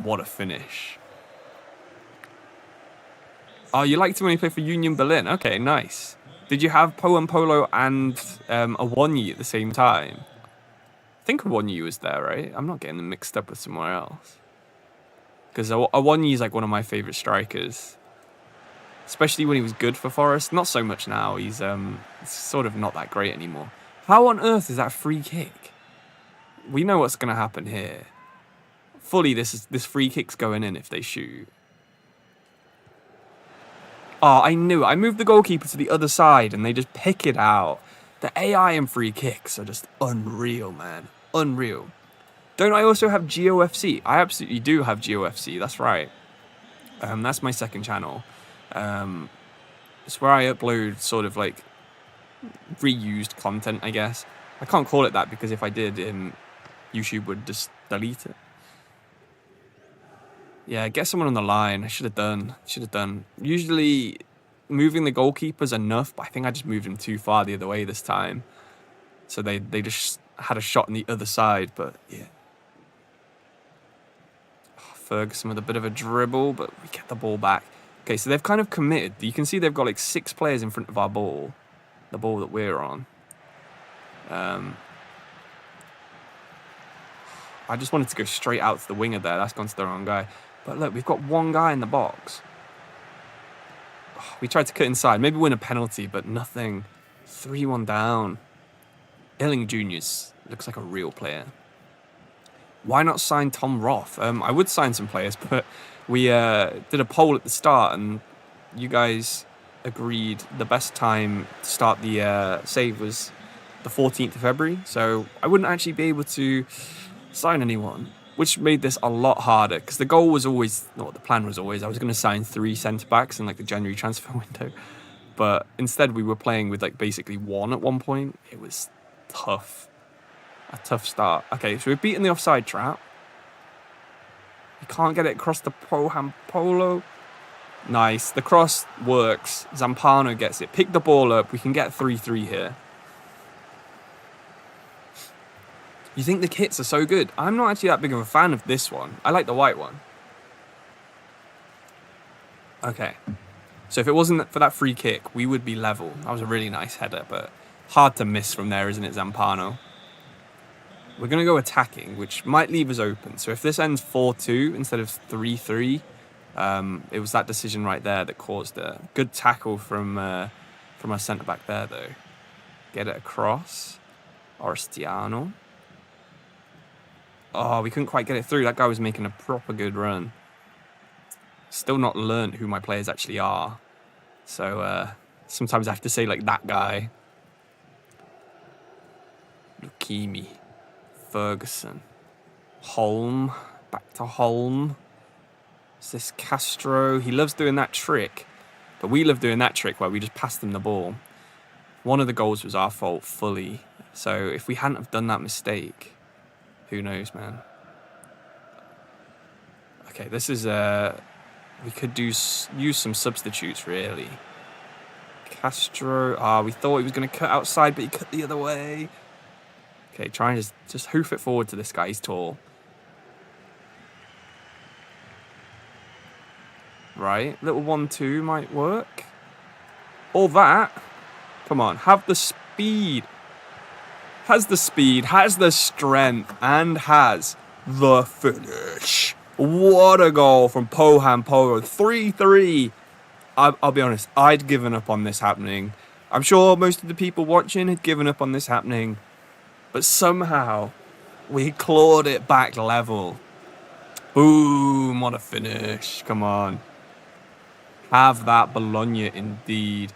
What a finish. Oh, you liked him when he played for Union Berlin? Okay, nice. Did you have Pohan Polo and Awonyi at the same time? I think Awonyi was there, right? I'm not getting them mixed up with somewhere else. Because Awonyi is like one of my favourite strikers. Especially when he was good for Forest. Not so much now. He's sort of not that great anymore. How on earth is that a free kick? We know what's going to happen here. Fully, this free kick's going in if they shoot. Oh, I knew it. I moved the goalkeeper to the other side and they just pick it out. The AI and free kicks are just unreal, man. Unreal. Don't I also have GeoFC? I absolutely do have GeoFC. That's right. That's my second channel. It's where I upload sort of like reused content, I guess. I can't call it that because if I did, YouTube would just delete it. Yeah, get someone on the line. I should have done. Usually moving the goalkeeper's enough, but I think I just moved him too far the other way this time. So they just had a shot on the other side, but yeah. Ferguson with a bit of a dribble, but we get the ball back. Okay, so they've kind of committed. You can see they've got like 6 players in front of our ball. The ball that we're on. I just wanted to go straight out to the winger there. That's gone to the wrong guy. But look, we've got one guy in the box. Oh, we tried to cut inside. Maybe win a penalty, but nothing. 3-1 down. Illing Juniors looks like a real player. Why not sign Tom Roth? I would sign some players, but we did a poll at the start, and you guys agreed the best time to start the save was the 14th of February. So I wouldn't actually be able to sign anyone, which made this a lot harder because the goal was always, no, the plan was always, I was going to sign 3 centre-backs in like the January transfer window. But instead we were playing with like basically 1 at one point. It was tough. A tough start. Okay, so we've beaten the offside trap. We can't get it across the Polo. Nice. The cross works. Zampano gets it. Pick the ball up. We can get 3-3 here. You think the kits are so good? I'm not actually that big of a fan of this one. I like the white one. Okay. So if it wasn't for that free kick, we would be level. That was a really nice header, but hard to miss from there, isn't it, Zampano? We're going to go attacking, which might leave us open. So if this ends 4-2 instead of 3-3, it was that decision right there that caused a good tackle from our centre-back there, though. Get it across. Orestiano. Oh, we couldn't quite get it through. That guy was making a proper good run. Still not learnt who my players actually are. So sometimes I have to say, like, that guy. Lukimi. Ferguson. Holm. Back to Holm. Is this Castro? He loves doing that trick. But we love doing that trick where we just pass them the ball. One of the goals was our fault fully. So if we hadn't have done that mistake, who knows, man. Okay, this is we could use some substitutes, really. Castro. We thought he was going to cut outside, but he cut the other way. Okay, try and just hoof it forward to this guy. He's tall. Right, little 1-2 might work. All that. Come on, have the speed. Has the speed, has the strength, and has the finish. What a goal from Poham Polo. 3-3. I'll be honest, I'd given up on this happening. I'm sure most of the people watching had given up on this happening. But somehow, we clawed it back level. Boom, what a finish. Come on. Have that Bologna indeed.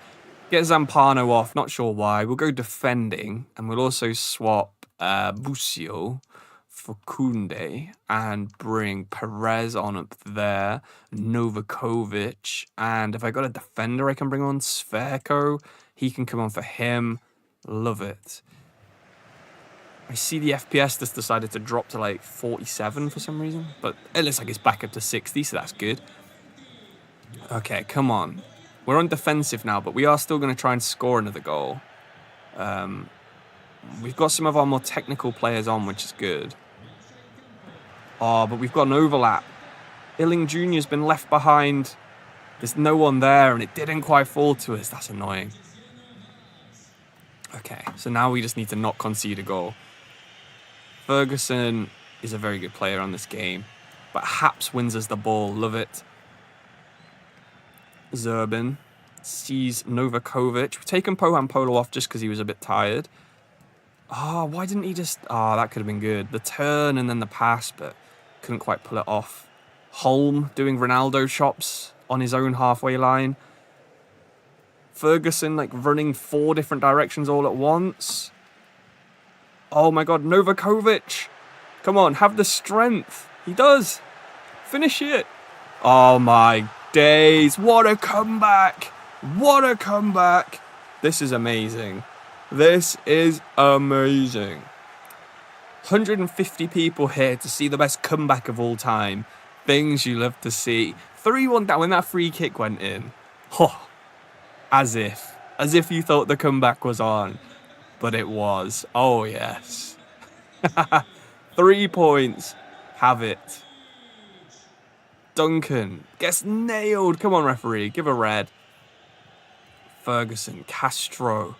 Get Zampano off, not sure why. We'll go defending, and we'll also swap Busio for Koundé and bring Perez on up there, Novakovic, and if I got a defender I can bring on, Sverko. He can come on for him. Love it. I see the FPS just decided to drop to like 47 for some reason, but it looks like it's back up to 60, so that's good. Okay, come on. We're on defensive now, but we are still going to try and score another goal. We've got some of our more technical players on, which is good. Oh, but we've got an overlap. Illing Jr.'s been left behind. There's no one there, and it didn't quite fall to us. That's annoying. Okay, so now we just need to not concede a goal. Ferguson is a very good player on this game, but Haps wins us the ball. Love it. Zerbin sees Novakovic. We've taken Poham Polo off just because he was a bit tired. Why didn't he just... that could have been good. The turn and then the pass, but couldn't quite pull it off. Holm doing Ronaldo chops on his own halfway line. Ferguson like running 4 different directions all at once. Oh my god, Novakovic. Come on, have the strength. He does. Finish it. Oh my days. What a comeback. What a comeback. This is amazing. This is amazing. 150 people here to see the best comeback of all time. Things you love to see. 3-1 down when that free kick went in. Oh, as if you thought the comeback was on. But it was. Oh, yes. 3 points. Have it. Duncan gets nailed. Come on, referee. Give a red. Ferguson. Castro.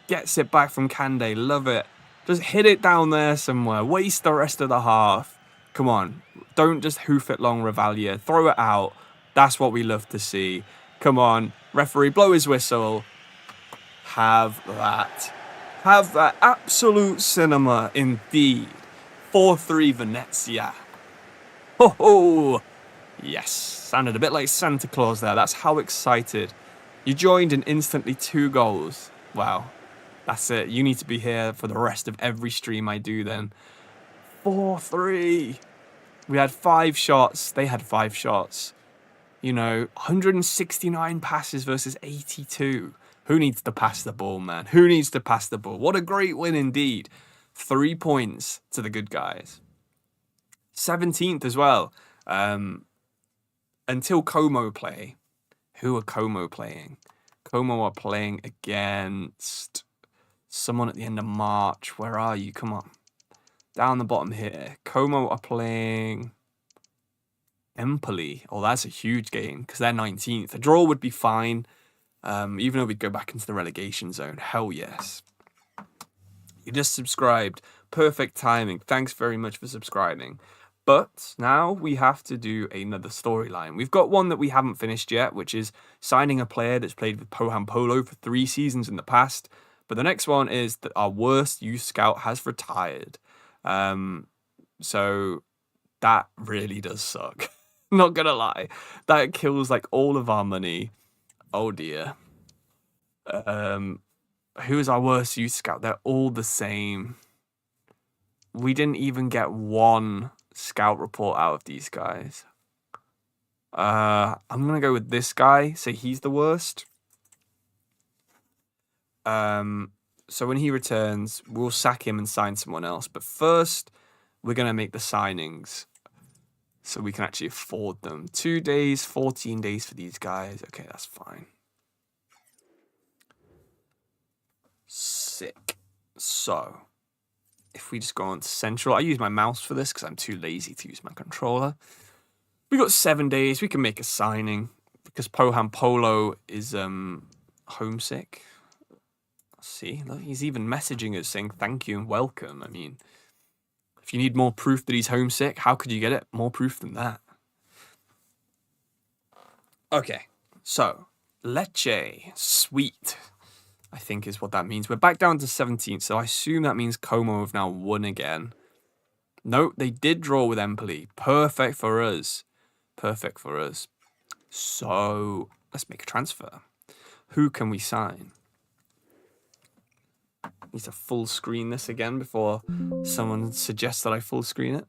Gets it back from Kande. Love it. Just hit it down there somewhere. Waste the rest of the half. Come on. Don't just hoof it long, Revalia. Throw it out. That's what we love to see. Come on. Referee, blow his whistle. Have that. Have that. Absolute cinema indeed. 4-3 Venezia. Ho ho. Yes. Sounded a bit like Santa Claus there. That's how excited. You joined and instantly 2 goals. Wow. That's it. You need to be here for the rest of every stream I do then. 4-3. We had 5 shots. They had 5 shots. You know, 169 passes versus 82. Who needs to pass the ball, man? Who needs to pass the ball? What a great win indeed. 3 points to the good guys. 17th as well. Until Como play. Who are Como playing? Como are playing against someone at the end of March. Where are you? Come on. Down the bottom here. Como are playing Empoli. Oh, that's a huge game because they're 19th. A draw would be fine. Even though we'd go back into the relegation zone. Hell yes. You just subscribed. Perfect timing. Thanks very much for subscribing. But now we have to do another storyline. We've got one that we haven't finished yet, which is signing a player that's played with Poham Polo for 3 seasons in the past. But the next one is that our worst youth scout has retired. So that really does suck. Not gonna lie. That kills like all of our money. Oh dear. Who is our worst youth scout? They're all the same. We didn't even get one scout report out of these guys. I'm gonna go with this guy. Say he's the worst. So when he returns, we'll sack him and sign someone else. But first, we're gonna make the signings so we can actually afford them. 2 days, 14 days for these guys. Okay, that's fine. Sick. So if we just go on to Central, I use my mouse for this because I'm too lazy to use my controller. We got 7 days. We can make a signing because Poham Polo is homesick. See, look, he's even messaging us saying thank you and welcome. I mean, if you need more proof that he's homesick, how could you get it? More proof than that. Okay, so Lecce, sweet, I think is what that means. We're back down to 17th, so I assume that means Como have now won again. No, they did draw with Empoli. Perfect for us. Perfect for us. So let's make a transfer. Who can we sign? Need to full screen this again before someone suggests that I full screen it.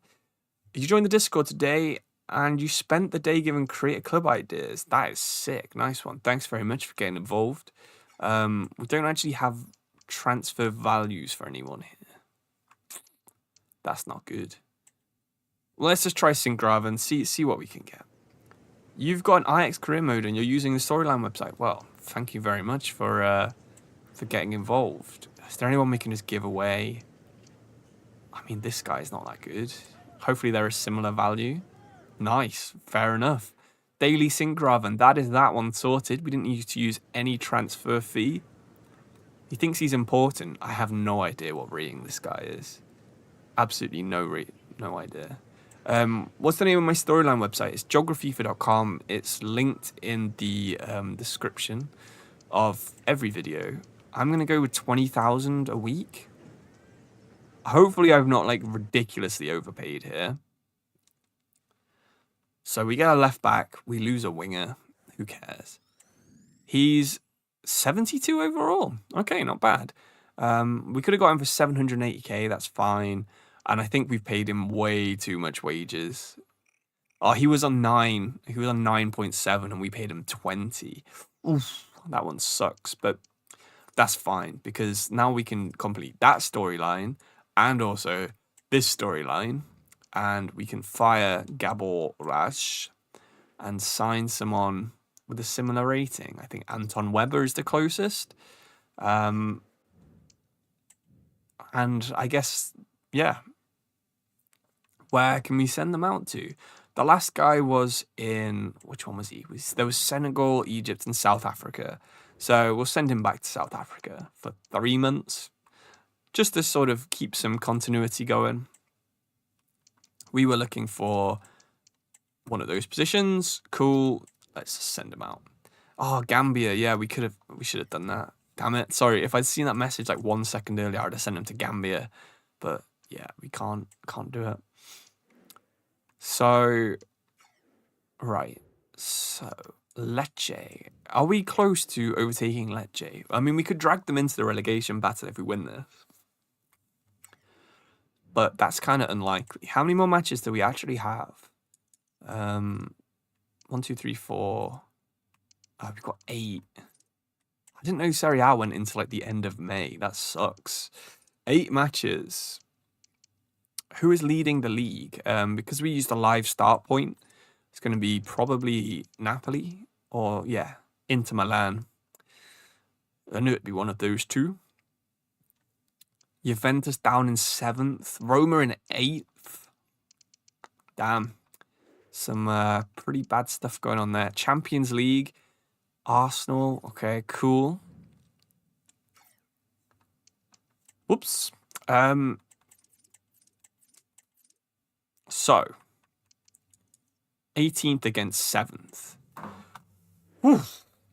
You joined the Discord today and you spent the day giving creator club ideas. That is sick. Nice one. Thanks very much for getting involved. We don't actually have transfer values for anyone here. That's not good. Well, let's just try Syngrava and see what we can get. You've got an IX career mode and you're using the storyline website. Well, thank you very much for getting involved. Is there anyone we can just give away? I mean, this guy's not that good. Hopefully they're a similar value. Nice. Fair enough. Daily Syngraven. That is that one sorted. We didn't need to use any transfer fee. He thinks he's important. I have no idea what rating this guy is. Absolutely no idea. What's the name of my storyline website? It's geografifa.com. It's linked in the description of every video. I'm going to go with 20,000 a week. Hopefully I've not like ridiculously overpaid here. So we get a left back. We lose a winger. Who cares? He's 72 overall. Okay, not bad. We could have got him for 780k. That's fine. And I think we've paid him way too much wages. Oh, he was on 9. He was on 9.7 and we paid him 20. Oof, that one sucks. But that's fine because now we can complete that storyline and also this storyline. And we can fire Gabor Rash and sign someone with a similar rating. I think Anton Weber is the closest. And I guess, yeah. Where can we send them out to? The last guy was in, which one was he? There was Senegal, Egypt, and South Africa. So we'll send him back to South Africa for 3 months, just to sort of keep some continuity going. We were looking for one of those positions. Cool. Let's send him out. Oh, Gambia. Yeah, we should have done that. Damn it. Sorry, if I'd seen that message like 1 second earlier, I'd have sent him to Gambia. But yeah, we can't do it. So, right. So, Lecce. Are we close to overtaking Lecce? I mean, we could drag them into the relegation battle if we win this. But that's kind of unlikely. How many more matches do we actually have? 1, 2, 3, 4. Oh, we've got 8. I didn't know Serie A went into like the end of May. That sucks. 8 matches. Who is leading the league? Because we used a live start point, it's going to be probably Napoli or, yeah, Inter Milan. I knew it'd be one of those two. Juventus down in 7th. Roma in 8th. Damn. Some pretty bad stuff going on there. Champions League. Arsenal. Okay, cool. Whoops. So, 18th against 7th. Whew,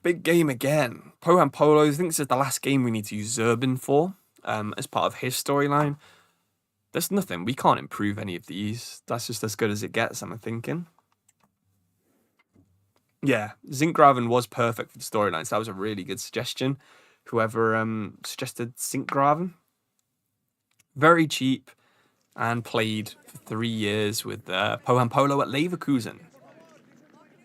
big game again. Poham Polo, I think this is the last game we need to use Zerbin for, as part of his storyline. There's nothing. We can't improve any of these. That's just as good as it gets, I'm thinking. Yeah, Zinkgraven was perfect for the storyline, so that was a really good suggestion. Whoever suggested Zinkgraven. Very cheap. And played for 3 years with Poham Polo at Leverkusen.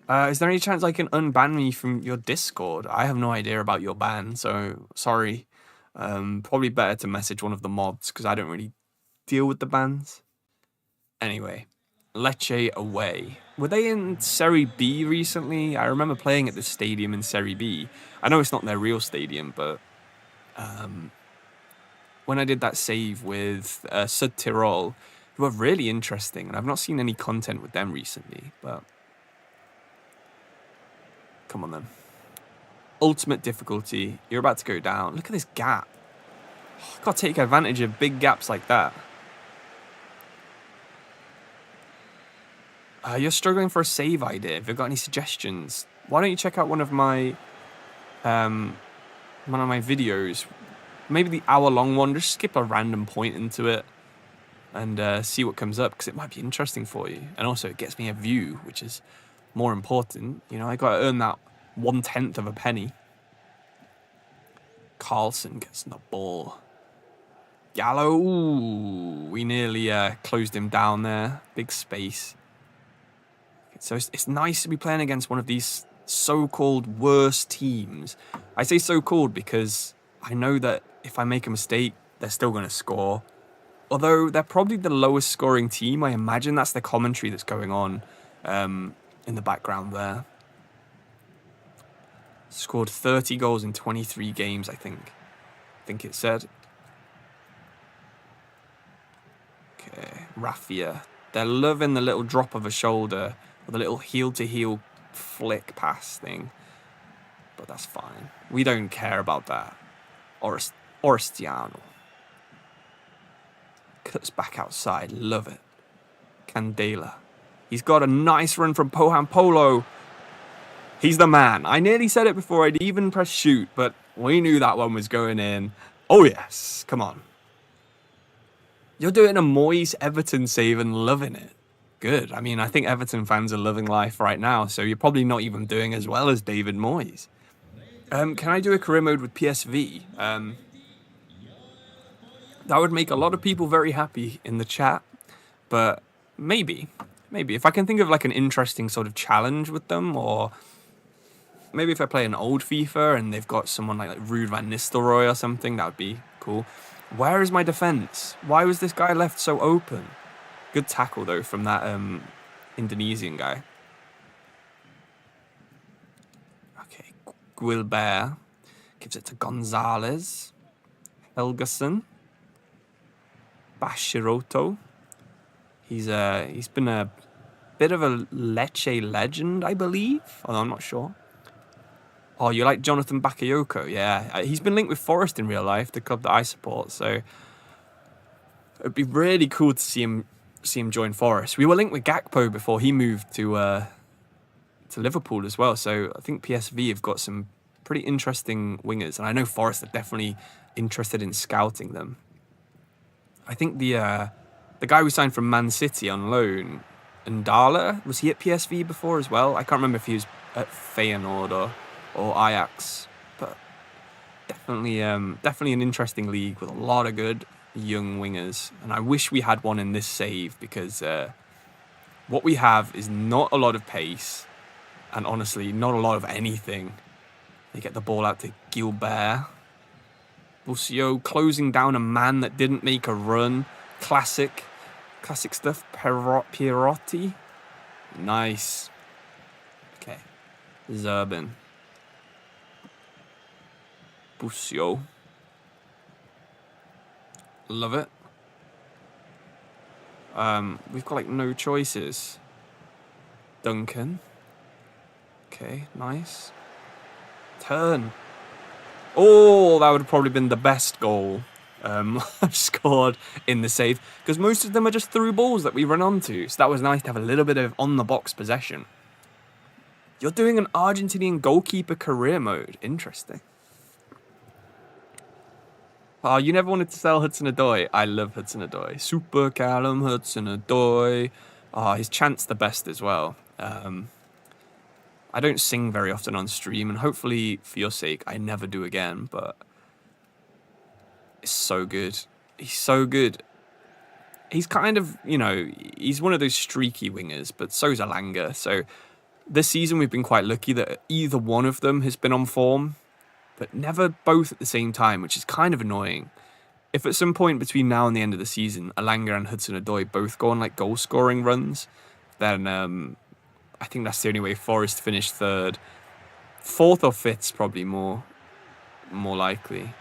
Is there any chance I can unban me from your Discord? I have no idea about your ban, so sorry. Probably better to message one of the mods, because I don't really deal with the bans. Anyway, Lecce away. Were they in Serie B recently? I remember playing at this stadium in Serie B. I know it's not their real stadium, but when I did that save with Sud Tirol, who were really interesting, and I've not seen any content with them recently, but come on then. Ultimate difficulty. You're about to go down. Look at this gap. Oh, I've got to take advantage of big gaps like that. You're struggling for a save idea. If you've got any suggestions, why don't you check out one of my videos? Maybe the hour-long one. Just skip a random point into it and see what comes up, because it might be interesting for you. And also, it gets me a view, which is more important. You know, I got to earn that 1/10 of a penny. Carlson gets the ball. Gallo, ooh, we nearly closed him down there. Big space. So it's nice to be playing against one of these so-called worst teams. I say so-called because I know that if I make a mistake, they're still going to score. Although they're probably the lowest scoring team. I imagine that's the commentary that's going on in the background there. Scored 30 goals in 23 games, I think. I think it said. Okay, Raffia. They're loving the little drop of a shoulder, or the little heel-to-heel flick pass thing. But that's fine. We don't care about that. Orestiano. Cuts back outside. Love it. Candela. He's got a nice run from Poham Polo. He's the man. I nearly said it before I'd even press shoot, but we knew that one was going in. Oh, yes. Come on. You're doing a Moyes Everton save and loving it. Good. I mean, I think Everton fans are loving life right now, so you're probably not even doing as well as David Moyes. Can I do a career mode with PSV? That would make a lot of people very happy in the chat, but maybe. If I can think of like an interesting sort of challenge with them, or maybe if I play an old FIFA and they've got someone like Ruud van Nistelrooy or something, that would be cool. Where is my defense? Why was this guy left so open? Good tackle, though, from that Indonesian guy. Okay, Guilbert gives it to Gonzalez. Helgason. Bashiroto. He's been a bit of a Lecce legend, I believe. Although I'm not sure. Oh, you like Jonathan Bakayoko? Yeah, he's been linked with Forest in real life, the club that I support. So it'd be really cool to see him join Forest. We were linked with Gakpo before he moved to Liverpool as well. So I think PSV have got some pretty interesting wingers, and I know Forest are definitely interested in scouting them. I think the guy we signed from Man City on loan, Ndala, was he at PSV before as well? I can't remember if he was at Feyenoord or Ajax, but definitely an interesting league with a lot of good young wingers, and I wish we had one in this save because what we have is not a lot of pace, and honestly, not a lot of anything. They get the ball out to Gilbert. Busio closing down a man that didn't make a run. Classic stuff. Pierotti. Nice. Okay. Zerbin. Busio. Love it. We've got like no choices. Duncan. Okay, nice. Turn. Oh, that would have probably been the best goal I've scored in the save, because most of them are just through balls that we run onto. So that was nice to have a little bit of on-the-box possession. You're doing an Argentinian goalkeeper career mode. Interesting. Oh, you never wanted to sell Hudson-Odoi. I love Hudson-Odoi. Super Callum Hudson-Odoi. Oh, his chant's the best as well. I don't sing very often on stream, and hopefully, for your sake, I never do again, but it's so good. He's so good. He's kind of, he's one of those streaky wingers, but so's Alanga. So this season, we've been quite lucky that either one of them has been on form, but never both at the same time, which is kind of annoying. If at some point between now and the end of the season, Alanga and Hudson-Odoi both go on like goal-scoring runs, then I think that's the only way Forest finish third. Fourth or fifth's probably more likely.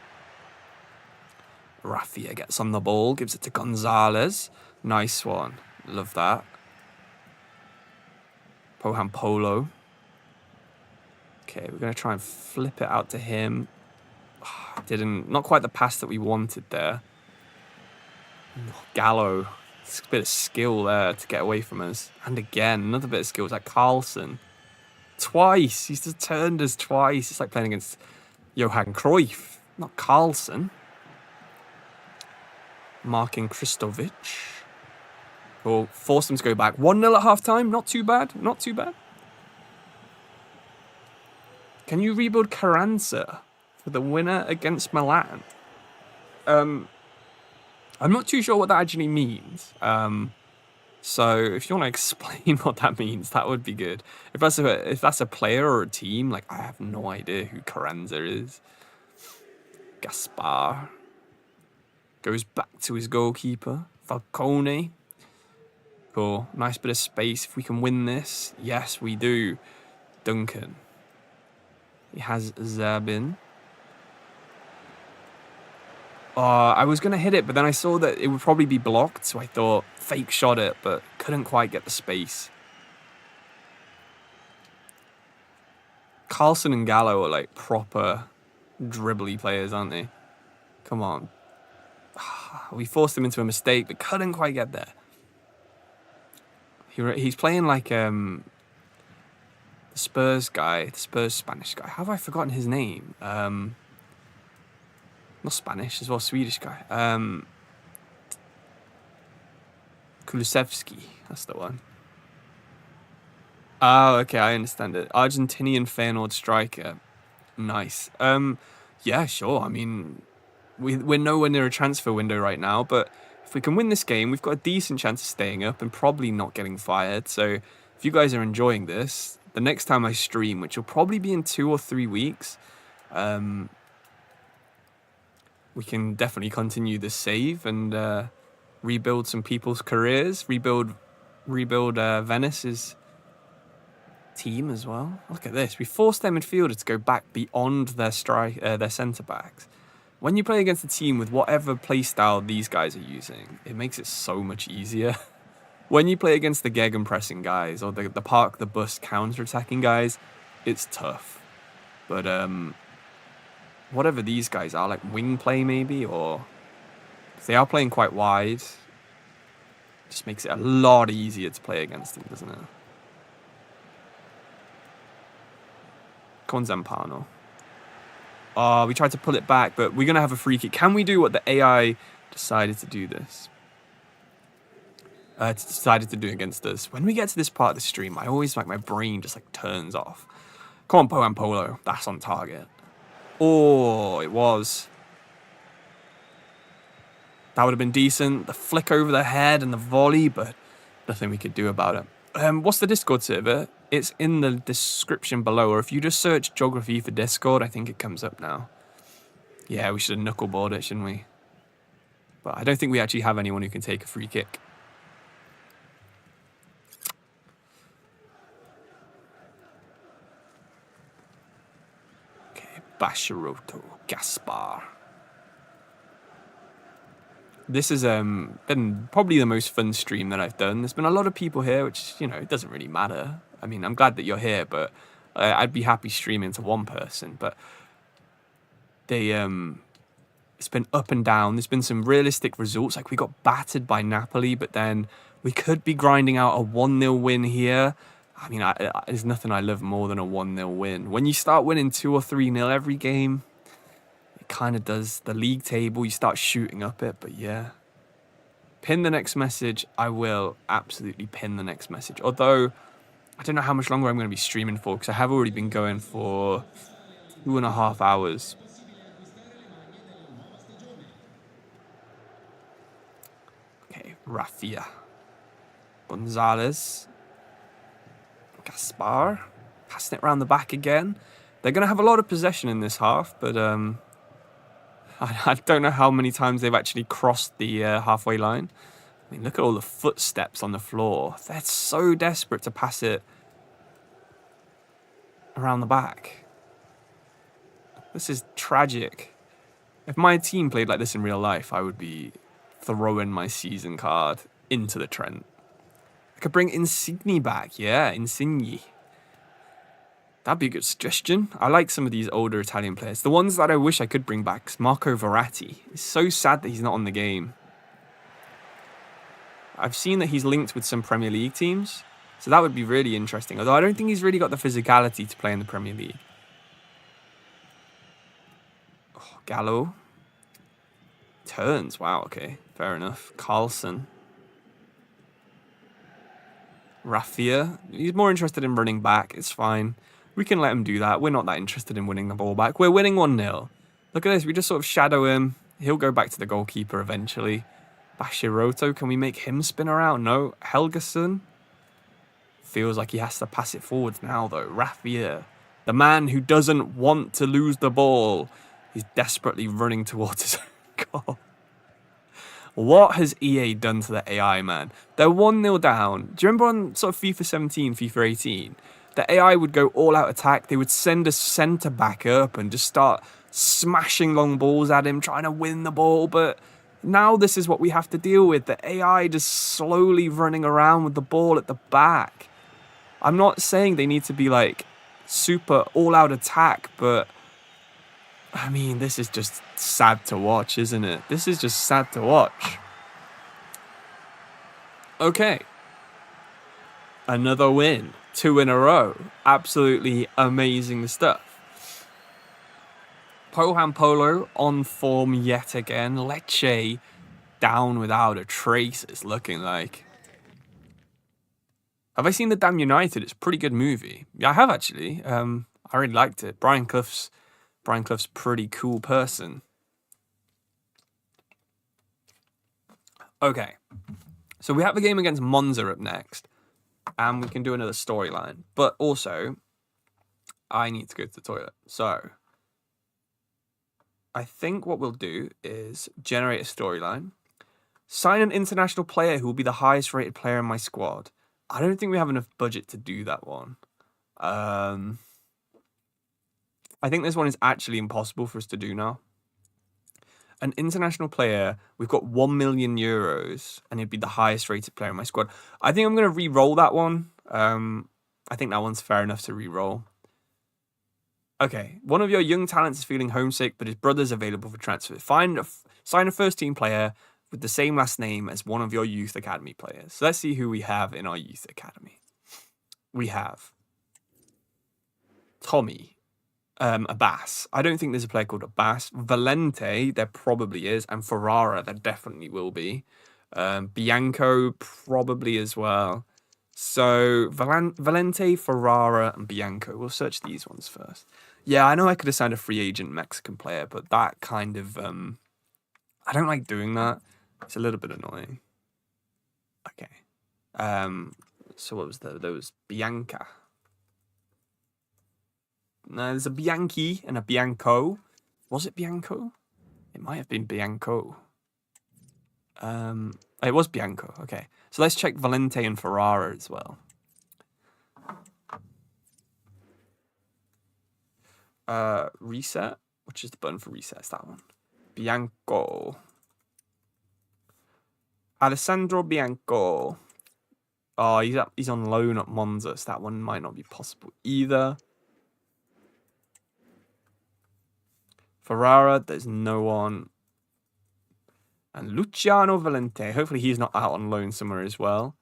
Rafinha gets on the ball, gives it to Gonzalez. Nice one. Love that. Pohan Polo. Okay, we're going to try and flip it out to him. Not quite the pass that we wanted there. Gallo. It's a bit of skill there to get away from us. And again, another bit of skill. It's like Carlson. Twice. He's just turned us twice. It's like playing against Johan Cruyff, not Carlson. Marking Kristovic. We'll force them to go back. 1-0 at half-time. Not too bad. Not too bad. Can you rebuild Carranza for the winner against Milan? I'm not too sure what that actually means. So if you want to explain what that means, that would be good. If that's a player or a team, like I have no idea who Carranza is. Gaspar goes back to his goalkeeper, Falcone. Cool, nice bit of space. If we can win this, yes, we do. Duncan. He has Zerbin. I was going to hit it, but then I saw that it would probably be blocked, so I thought fake shot it, but couldn't quite get the space. Carlson and Gallo are like proper dribbly players, aren't they? Come on. We forced him into a mistake, but couldn't quite get there. He's playing like the Spurs Spanish guy. How have I forgotten his name? Not Spanish as well, Swedish guy. Kulusevski, that's the one. Oh, okay, I understand it. Argentinian Feyenoord striker. Nice. Yeah, sure. I mean, we're nowhere near a transfer window right now, but if we can win this game, we've got a decent chance of staying up and probably not getting fired. So if you guys are enjoying this, the next time I stream, which will probably be in 2 or 3 weeks, we can definitely continue this save and rebuild some people's careers, rebuild Venice's team as well. Look at this. We forced their midfielder to go back beyond their centre backs. When you play against a team with whatever play style these guys are using, it makes it so much easier. When you play against the gegenpressing guys or the park the bus counter-attacking guys, it's tough. But whatever these guys are, like wing play maybe, or if they are playing quite wide, just makes it a lot easier to play against them, doesn't it? Come on, Zampano. Oh, we tried to pull it back, but we're going to have a free kick. Can we do what the AI decided to do this? Decided to do against us. When we get to this part of the stream, I always, like, my brain just, like, turns off. Come on, Pohan Polo. That's on target. Oh, it was. That would have been decent. The flick over the head and the volley, but nothing we could do about it. What's the Discord server? It's in the description below, or if you just search Geografifa for Discord, I think it comes up now. Yeah, we should have knuckleballed it, shouldn't we? But I don't think we actually have anyone who can take a free kick. Okay, Basharoto, Gaspar. This has been probably the most fun stream that I've done. There's been a lot of people here, which, you know, it doesn't really matter. I mean, I'm glad that you're here, but I'd be happy streaming to one person. But they, it's been up and down. There's been some realistic results. Like, we got battered by Napoli, but then we could be grinding out a 1-0 win here. I mean, there's nothing I love more than a 1-0 win. When you start winning 2 or 3-0 every game, kind of does the league table, you start shooting up it. But yeah, pin the next message. I will absolutely pin the next message, although I don't know how much longer I'm going to be streaming for, because I have already been going for 2.5 hours. Okay, Raffia, Gonzalez, Gaspar, passing it around the back again. They're going to have a lot of possession in this half, but I don't know how many times they've actually crossed the halfway line. I mean, look at all the footsteps on the floor. They're so desperate to pass it around the back. This is tragic. If my team played like this in real life, I would be throwing my season card into the Trent. I could bring Insigne back. Yeah, Insigne. That'd be a good suggestion. I like some of these older Italian players. The ones that I wish I could bring back is Marco Verratti. It's so sad that he's not on the game. I've seen that he's linked with some Premier League teams, so that would be really interesting. Although I don't think he's really got the physicality to play in the Premier League. Oh, Gallo. Turns. Wow, okay. Fair enough. Carlson. Raffia. He's more interested in running back. It's fine. We can let him do that. We're not that interested in winning the ball back. We're winning 1-0. Look at this. We just sort of shadow him. He'll go back to the goalkeeper eventually. Bashiroto, can we make him spin around? No. Helgason. Feels like he has to pass it forwards now, though. Raffia, the man who doesn't want to lose the ball. He's desperately running towards his own goal. What has EA done to the AI, man? They're 1-0 down. Do you remember on sort of FIFA 17, FIFA 18? The AI would go all-out attack. They would send a centre-back up and just start smashing long balls at him, trying to win the ball. But now this is what we have to deal with. The AI just slowly running around with the ball at the back. I'm not saying they need to be, like, super all-out attack, but I mean, this is just sad to watch, isn't it? This is just sad to watch. Okay. Another win. 2 in a row. Absolutely amazing stuff. Pohan Polo on form yet again. Lecce down without a trace, it's looking like. Have I seen The Damn United? It's a pretty good movie. Yeah, I have actually. I really liked it. Brian Clough's pretty cool person. Okay. So we have a game against Monza up next. And we can do another storyline. But also, I need to go to the toilet. So, I think what we'll do is generate a storyline. Sign an international player who will be the highest rated player in my squad. I don't think we have enough budget to do that one. I think this one is actually impossible for us to do now. An international player. We've got 1 million euros, and he'd be the highest rated player in my squad. I think I'm going to re-roll that one. I think that one's fair enough to re-roll. Okay, one of your young talents is feeling homesick, but his brother's available for transfer. Sign a first-team player with the same last name as one of your youth academy players. So let's see who we have in our youth academy. We have Tommy, Abbas. I don't think there's a player called Abbas. Valente, there probably is, and Ferrara, there definitely will be. Bianco, probably as well. So Valente, Ferrara, and Bianco. We'll search these ones first. Yeah, I know I could have signed a free agent Mexican player, but that kind of I don't like doing that. It's a little bit annoying. Okay. So what was there? There was Bianca. No, there's a Bianchi and a Bianco. Was it Bianco? It might have been Bianco. It was Bianco. Okay. So let's check Valente and Ferrara as well. Reset. Which is the button for reset? It's that one. Bianco. Alessandro Bianco. Oh, he's on loan at Monza, so that one might not be possible either. Ferrara, there's no one. And Luciano Valente. Hopefully he's not out on loan somewhere as well.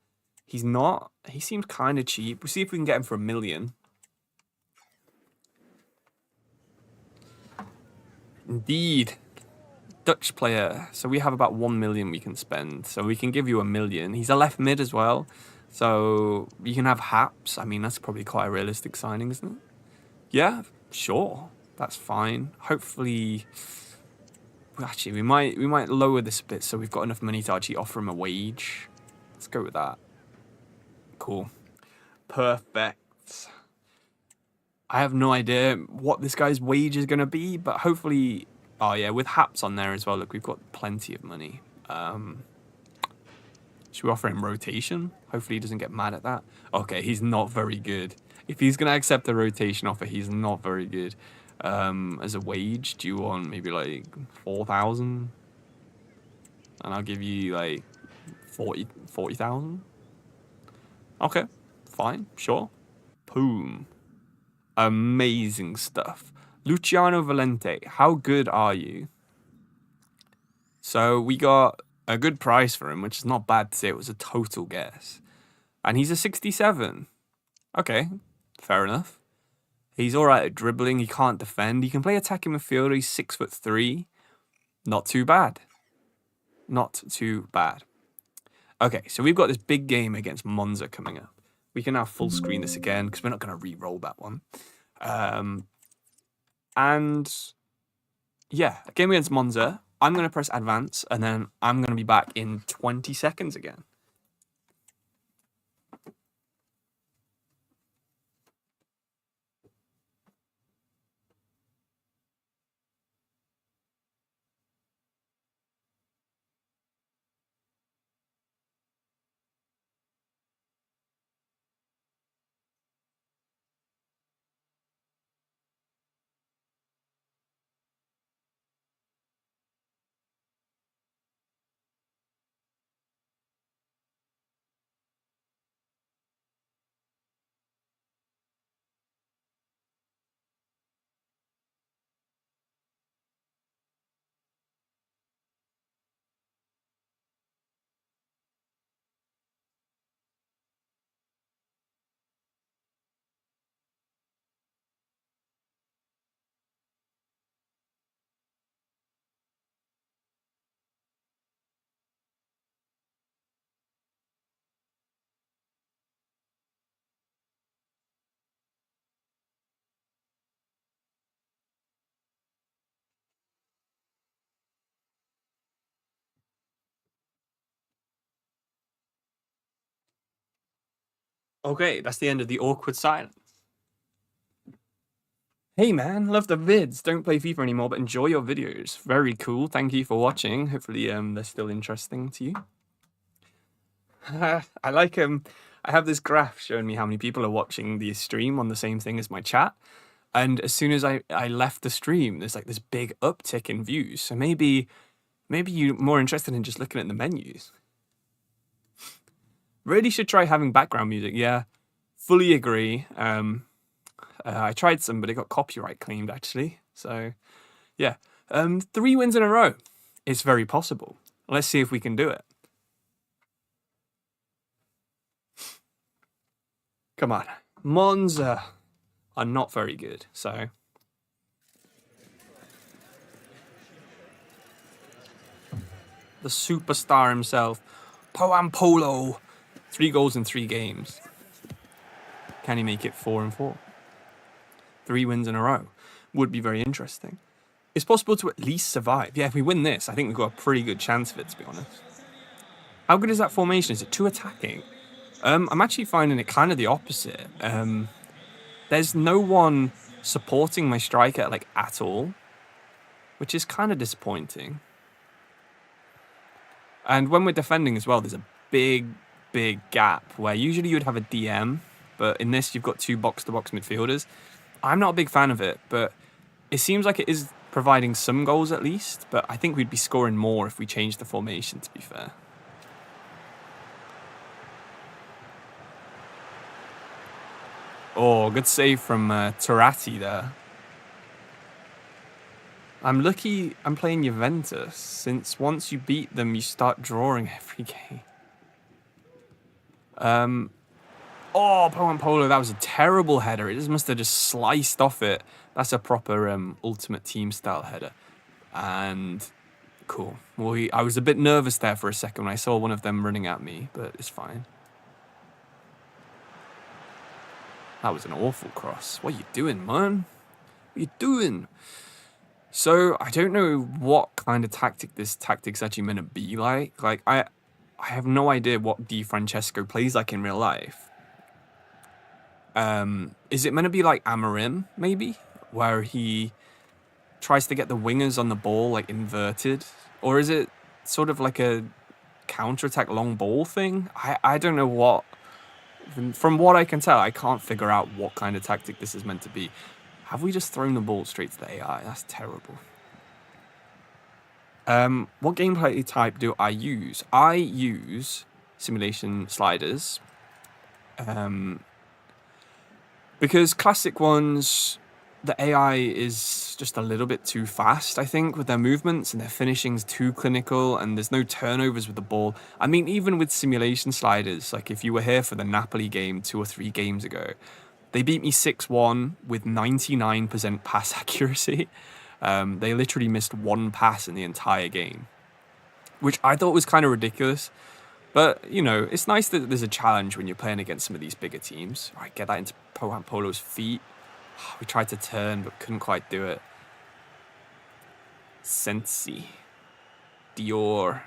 He's not. He seems kind of cheap. We'll see if we can get him for 1 million. Indeed. Dutch player. So we have about 1 million we can spend. So we can give you 1 million. He's a left mid as well. So you can have Haps. I mean, that's probably quite a realistic signing, isn't it? Yeah, sure. That's fine. Hopefully... Actually, we might lower this a bit so we've got enough money to actually offer him a wage. Let's go with that. Cool. Perfect. I have no idea what this guy's wage is going to be, but hopefully... Oh, yeah, with Haps on there as well. Look, we've got plenty of money. Should we offer him rotation? Hopefully he doesn't get mad at that. Okay, he's not very good. If he's going to accept the rotation offer, he's not very good. As a wage, do you want maybe like 4,000? And I'll give you like 40,000. Okay, fine, sure. Boom. Amazing stuff. Luciano Valente, how good are you? So we got a good price for him, which is not bad to say. It was a total guess. And he's a 67. Okay, fair enough. He's all right at dribbling. He can't defend. He can play attacking midfielder. He's 6'3". Not too bad. Not too bad. Okay, so we've got this big game against Monza coming up. We can now full screen this again because we're not going to re-roll that one. And yeah, a game against Monza. I'm going to press advance and then I'm going to be back in 20 seconds again. Okay, that's the end of the awkward silence. Hey man, love the vids. Don't play FIFA anymore, but enjoy your videos. Very cool. Thank you for watching. Hopefully they're still interesting to you. I like I have this graph showing me how many people are watching the stream on the same thing as my chat. And as soon as I left the stream, there's like this big uptick in views. So maybe Maybe you're more interested in just looking at the menus. Really should try having background music. Yeah, fully agree. I tried some, but it got copyright claimed, actually. So, yeah. 3 wins in a row. It's very possible. Let's see if we can do it. Come on. Monza are not very good, so... The superstar himself, Polo. 3 goals in 3 games. Can he make it 4 and 4? 3 wins in a row. Would be very interesting. It's possible to at least survive. Yeah, if we win this, I think we've got a pretty good chance of it, to be honest. How good is that formation? Is it 2 attacking? I'm actually finding it kind of the opposite. There's no one supporting my striker, like, at all. Which is kind of disappointing. And when we're defending as well, there's a big gap where usually you'd have a DM, but in this you've got 2 box-to-box midfielders. I'm not a big fan of it, but it seems like it is providing some goals at least, but I think we'd be scoring more if we changed the formation, to be fair. Oh, good save from Turati there. I'm lucky I'm playing Juventus, since once you beat them, you start drawing every game. Oh, Polo, that was a terrible header. It just must have just sliced off it. That's a proper Ultimate Team style header. And cool. Well, I was a bit nervous there for a second when I saw one of them running at me, but it's fine. That was an awful cross. What are you doing, man? What are you doing? So, I don't know what kind of tactic this tactic's actually meant to be like. Like, I have no idea what Di Francesco plays like in real life. Is it meant to be like Amorim, maybe? Where he tries to get the wingers on the ball, like, inverted? Or is it sort of like a counter-attack long ball thing? I don't know what... From what I can tell, I can't figure out what kind of tactic this is meant to be. Have we just thrown the ball straight to the AI? That's terrible. What gameplay type do I use? I use simulation sliders. Because classic ones, the AI is just a little bit too fast, I think, with their movements, and their finishing's too clinical, and there's no turnovers with the ball. I mean, even with simulation sliders, like if you were here for the Napoli game 2 or 3 games ago, they beat me 6-1 with 99% pass accuracy. They literally missed 1 pass in the entire game, which I thought was kind of ridiculous. But, you know, it's nice that there's a challenge when you're playing against some of these bigger teams. Right, get that into Polo's feet. We tried to turn, but couldn't quite do it. Sensi. Dior.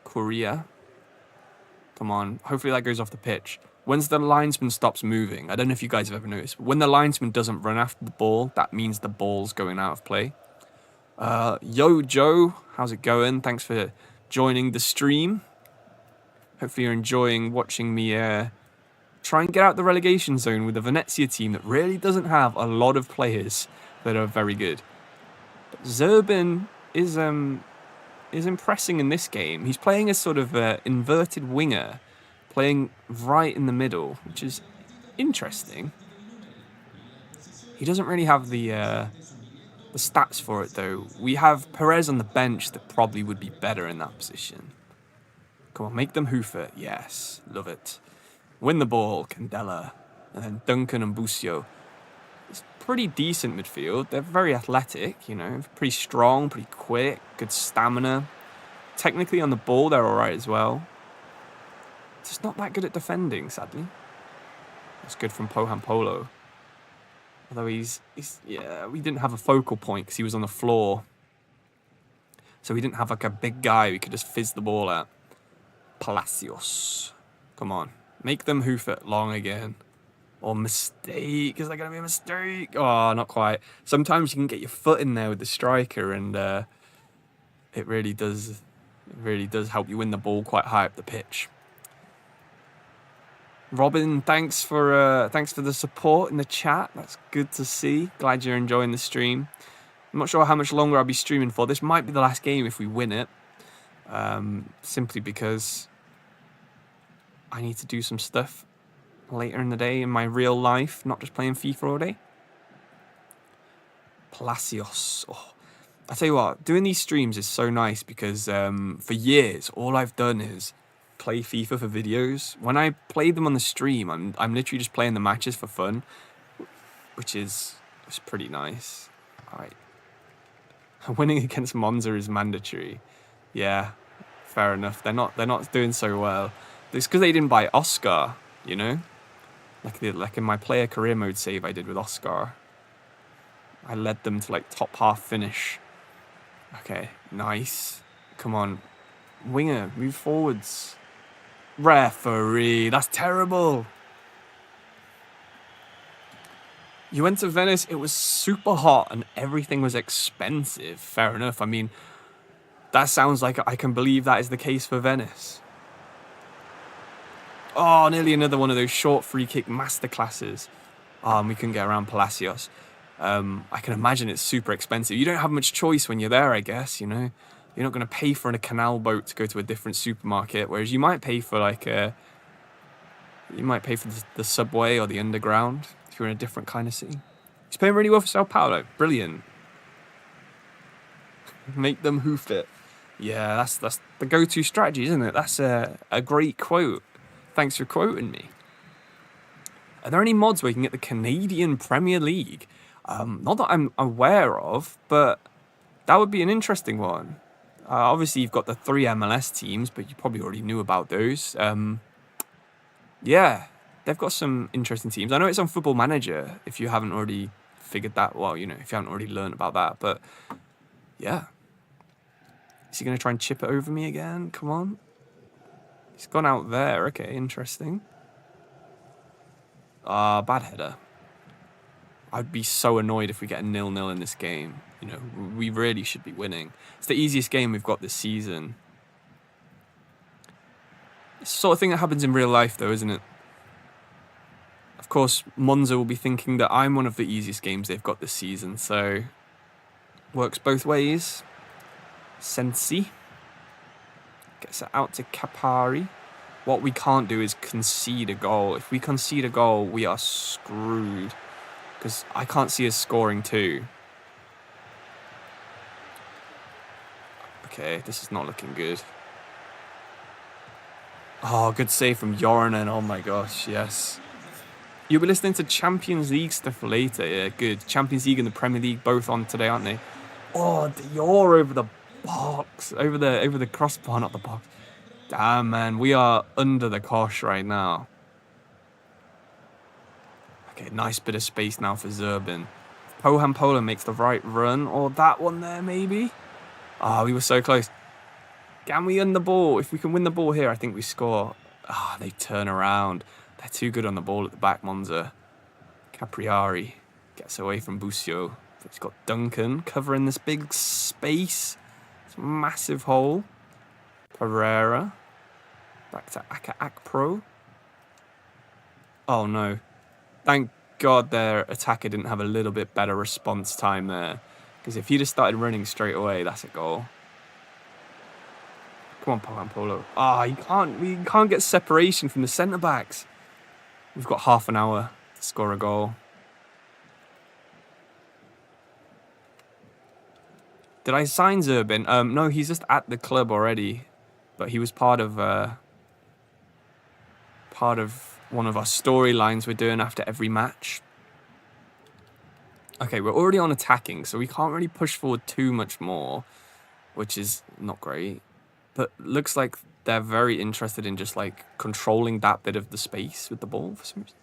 Korea. Come on. Hopefully that goes off the pitch. Once the linesman stops moving, I don't know if you guys have ever noticed, but when the linesman doesn't run after the ball, that means the ball's going out of play. Yo, Joe. How's it going? Thanks for joining the stream. Hopefully you're enjoying watching me try and get out the relegation zone with a Venezia team that really doesn't have a lot of players that are very good. But Zerbin is impressing in this game. He's playing as sort of inverted winger, playing right in the middle, which is interesting. He doesn't really have the stats for it, though. We have Perez on the bench that probably would be better in that position. Come on, make them hoof it. Yes, love it. Win the ball, Candela. And then Duncan and Busio. It's pretty decent midfield. They're very athletic, you know, pretty strong, pretty quick, good stamina. Technically on the ball, they're all right as well. Just not that good at defending, sadly. That's good from Polo. Although yeah, we didn't have a focal point because he was on the floor. So we didn't have like a big guy we could just fizz the ball at. Palacios. Come on. Make them hoof it long again. Or mistake. Is that going to be a mistake? Oh, not quite. Sometimes you can get your foot in there with the striker and it really does help you win the ball quite high up the pitch. Robin, thanks for the support in the chat. That's good to see. Glad you're enjoying the stream. I'm not sure how much longer I'll be streaming for. This might be the last game if we win it. Simply because I need to do some stuff later in the day in my real life, not just playing FIFA all day. Palacios. Oh, I tell you what, doing these streams is so nice because for years, all I've done is play FIFA for videos. When I play them on the stream, I'm literally just playing the matches for fun, which is pretty nice. All right. Winning against Monza is mandatory. Yeah, fair enough. They're not doing so well. It's because they didn't buy Oscar, you know? Like in my player career mode save I did with Oscar. I led them to like top half finish. Okay, nice. Come on. Winger, move forwards. Referee, that's terrible. You went to Venice, it was super hot and everything was expensive. Fair enough. I mean, that sounds like I can believe that is the case for Venice. Oh, nearly another one of those short free kick masterclasses. And we couldn't get around Palacios. I can imagine it's super expensive. You don't have much choice when you're there, I guess, you know. You're not going to pay for a canal boat to go to a different supermarket, whereas you might pay for the subway or the underground if you're in a different kind of city. He's playing really well for Sao Paulo. Brilliant. Make them hoof it. Yeah, that's the go-to strategy, isn't it? That's a great quote. Thanks for quoting me. Are there any mods where you can get the Canadian Premier League? Not that I'm aware of, but that would be an interesting one. Obviously, you've got the 3 MLS teams, but you probably already knew about those. Yeah, they've got some interesting teams. I know it's on Football Manager, if you haven't already figured that, well, you know, if you haven't already learned about that, but yeah. Is he going to try and chip it over me again? Come on. He's gone out there. Okay, interesting. Bad header. I'd be so annoyed if we get a 0-0 in this game. You know, we really should be winning. It's the easiest game we've got this season. It's the sort of thing that happens in real life, though, isn't it? Of course, Monza will be thinking that I'm one of the easiest games they've got this season, so works both ways. Sensi gets it out to Capari. What we can't do is concede a goal. If we concede a goal, we are screwed. Because I can't see us scoring too. Okay, this is not looking good. Oh, good save from Jorinen. Oh my gosh, yes. You'll be listening to Champions League stuff later. Yeah, good. Champions League and the Premier League both on today, aren't they? Oh, Dior over the box. Over the crossbar, not the box. Damn, man. We are under the cosh right now. Okay, nice bit of space now for Zerbin. Pohan Pola makes the right run. Or that one there, maybe? Ah, we were so close. Can we win the ball? If we can win the ball here, I think we score. Ah, they turn around. They're too good on the ball at the back, Monza. Capriari gets away from Busio. He's got Duncan covering this big space. This massive hole. Pereira. Back to Akpro. Oh, no. Thank God their attacker didn't have a little bit better response time there. Because if he'd have started running straight away, that's a goal. Come on, Pohan Polo. We can't get separation from the centre-backs. We've got half an hour to score a goal. Did I sign Zerbin? No, he's just at the club already. But he was part of one of our storylines we're doing after every match. Okay, we're already on attacking, so we can't really push forward too much more, which is not great. But looks like they're very interested in just like controlling that bit of the space with the ball for some reason.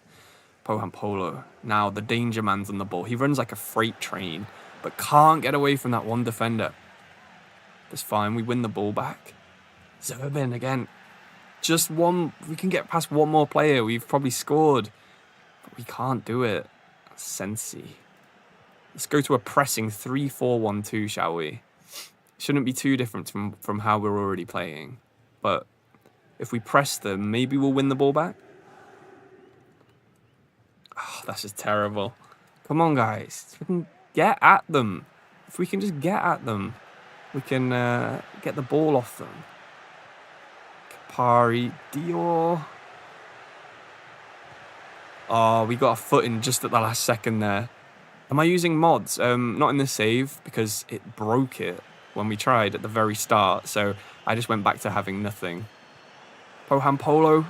Pohan Polo. Now the danger man's on the ball. He runs like a freight train, but can't get away from that one defender. That's fine. We win the ball back. Zerbin again. Just one. We can get past one more player. We've probably scored, but we can't do it. Sensi. Let's go to a pressing 3-4-1-2, shall we? Shouldn't be too different from how we're already playing. But if we press them, maybe we'll win the ball back. Oh, that's just terrible. Come on, guys. We can get at them. If we can just get at them, we can get the ball off them. Kapari, Dior. Oh, we got a foot in just at the last second there. Am I using mods? Not in the save, because it broke it when we tried at the very start. So I just went back to having nothing. Poham Polo.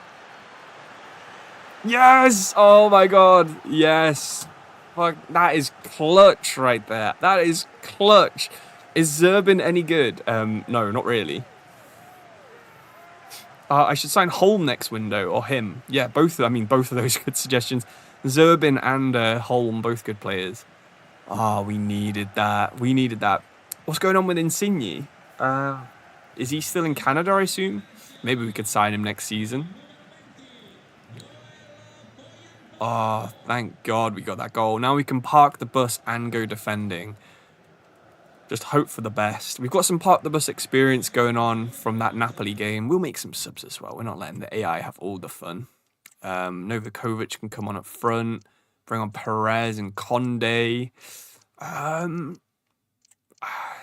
Yes! Oh my god. Yes. Fuck, that is clutch right there. That is clutch. Is Zerbin any good? No, not really. I should sign Holm next window, or him. Yeah, both of those good suggestions. Zerbin and Holm, both good players. Ah, we needed that. We needed that. What's going on with Insigne? Is he still in Canada, I assume? Maybe we could sign him next season. Oh, thank God we got that goal. Now we can park the bus and go defending. Just hope for the best. We've got some park the bus experience going on from that Napoli game. We'll make some subs as well. We're not letting the AI have all the fun. Novakovic can come on up front. Bring on Perez and Conde.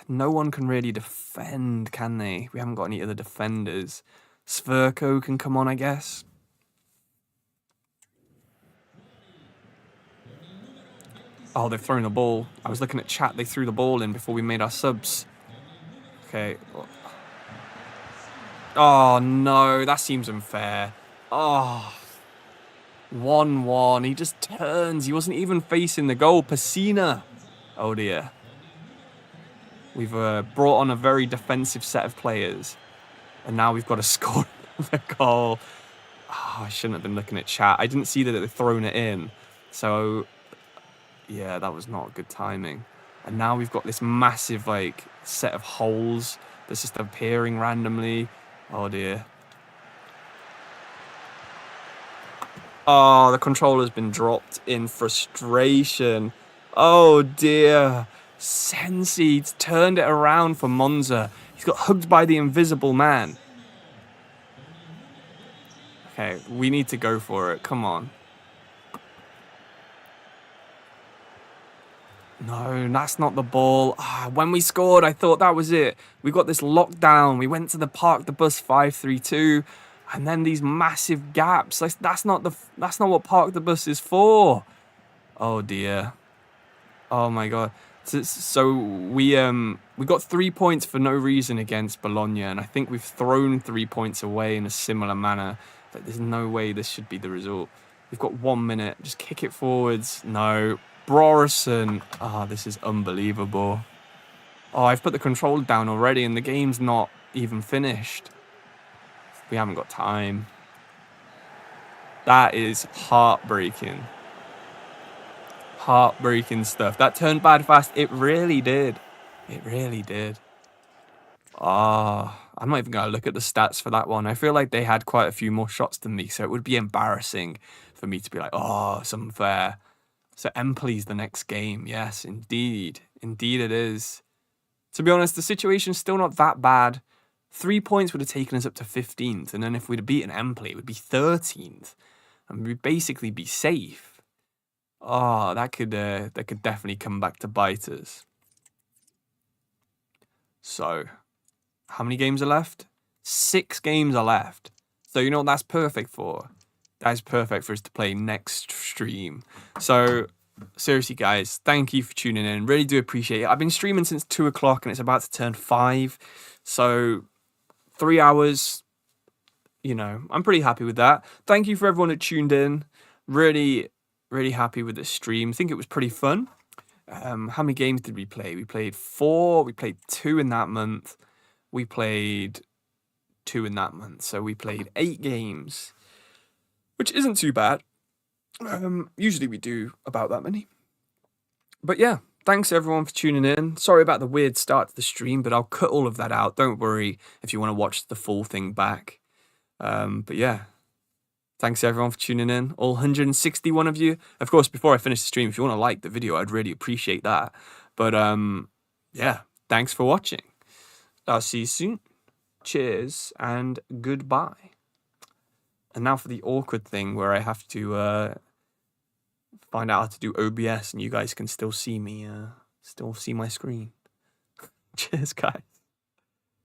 No one can really defend, can they? We haven't got any other defenders. Sverko can come on, I guess. Oh, they've thrown the ball. I was looking at chat. They threw the ball in before we made our subs. Okay. Oh, no. That seems unfair. Oh. 1-1. He just turns. He wasn't even facing the goal. Pessina. Oh, dear. We've brought on a very defensive set of players. And now we've got to score the goal. Oh, I shouldn't have been looking at chat. I didn't see that they'd thrown it in. So, yeah, that was not good timing. And now we've got this massive, like, set of holes that's just appearing randomly. Oh, dear. Oh, the controller's been dropped in frustration. Oh, dear. Sensi's turned it around for Monza. He's got hugged by the invisible man. Okay, we need to go for it. Come on. No, that's not the ball. When we scored, I thought that was it. We got this lockdown. We went to the park the bus 5-3-2, and then these massive gaps. That's not what park the bus is for. Oh dear. Oh my god. So we got 3 points for no reason against Bologna, and I think we've thrown 3 points away in a similar manner. Like, there's no way this should be the result. We've got 1 minute. Just kick it forwards. No. Brorson. This is unbelievable. Oh, I've put the controller down already and the game's not even finished. We haven't got time. That is heartbreaking. Heartbreaking stuff. That turned bad fast. It really did. It really did. I'm not even going to look at the stats for that one. I feel like they had quite a few more shots than me, so it would be embarrassing for me to be like, oh, it's unfair. So Empoli's the next game. Yes, indeed. Indeed it is. To be honest, the situation's still not that bad. 3 points would have taken us up to 15th, and then if we'd have beaten Empoli, it would be 13th. And we'd basically be safe. Oh, that could definitely come back to bite us. So, how many games are left? 6 games are left. So you know what that's perfect for? That is perfect for us to play next stream. So, seriously, guys, thank you for tuning in. Really do appreciate it. I've been streaming since 2 o'clock and it's about to turn 5. So, 3 hours, you know, I'm pretty happy with that. Thank you for everyone that tuned in. Really, really happy with the stream. I think it was pretty fun. How many games did we play? We played 4. We played 2 in that month. We played 2 in that month. So, we played 8 games. Which isn't too bad. Usually we do about that many. But yeah, thanks everyone for tuning in. Sorry about the weird start to the stream, but I'll cut all of that out. Don't worry if you want to watch the full thing back. But yeah, thanks everyone for tuning in. All 161 of you. Of course, before I finish the stream, if you want to like the video, I'd really appreciate that. But yeah, thanks for watching. I'll see you soon. Cheers and goodbye. And now for the awkward thing where I have to find out how to do OBS and you guys can still see me, still see my screen. Cheers, guys.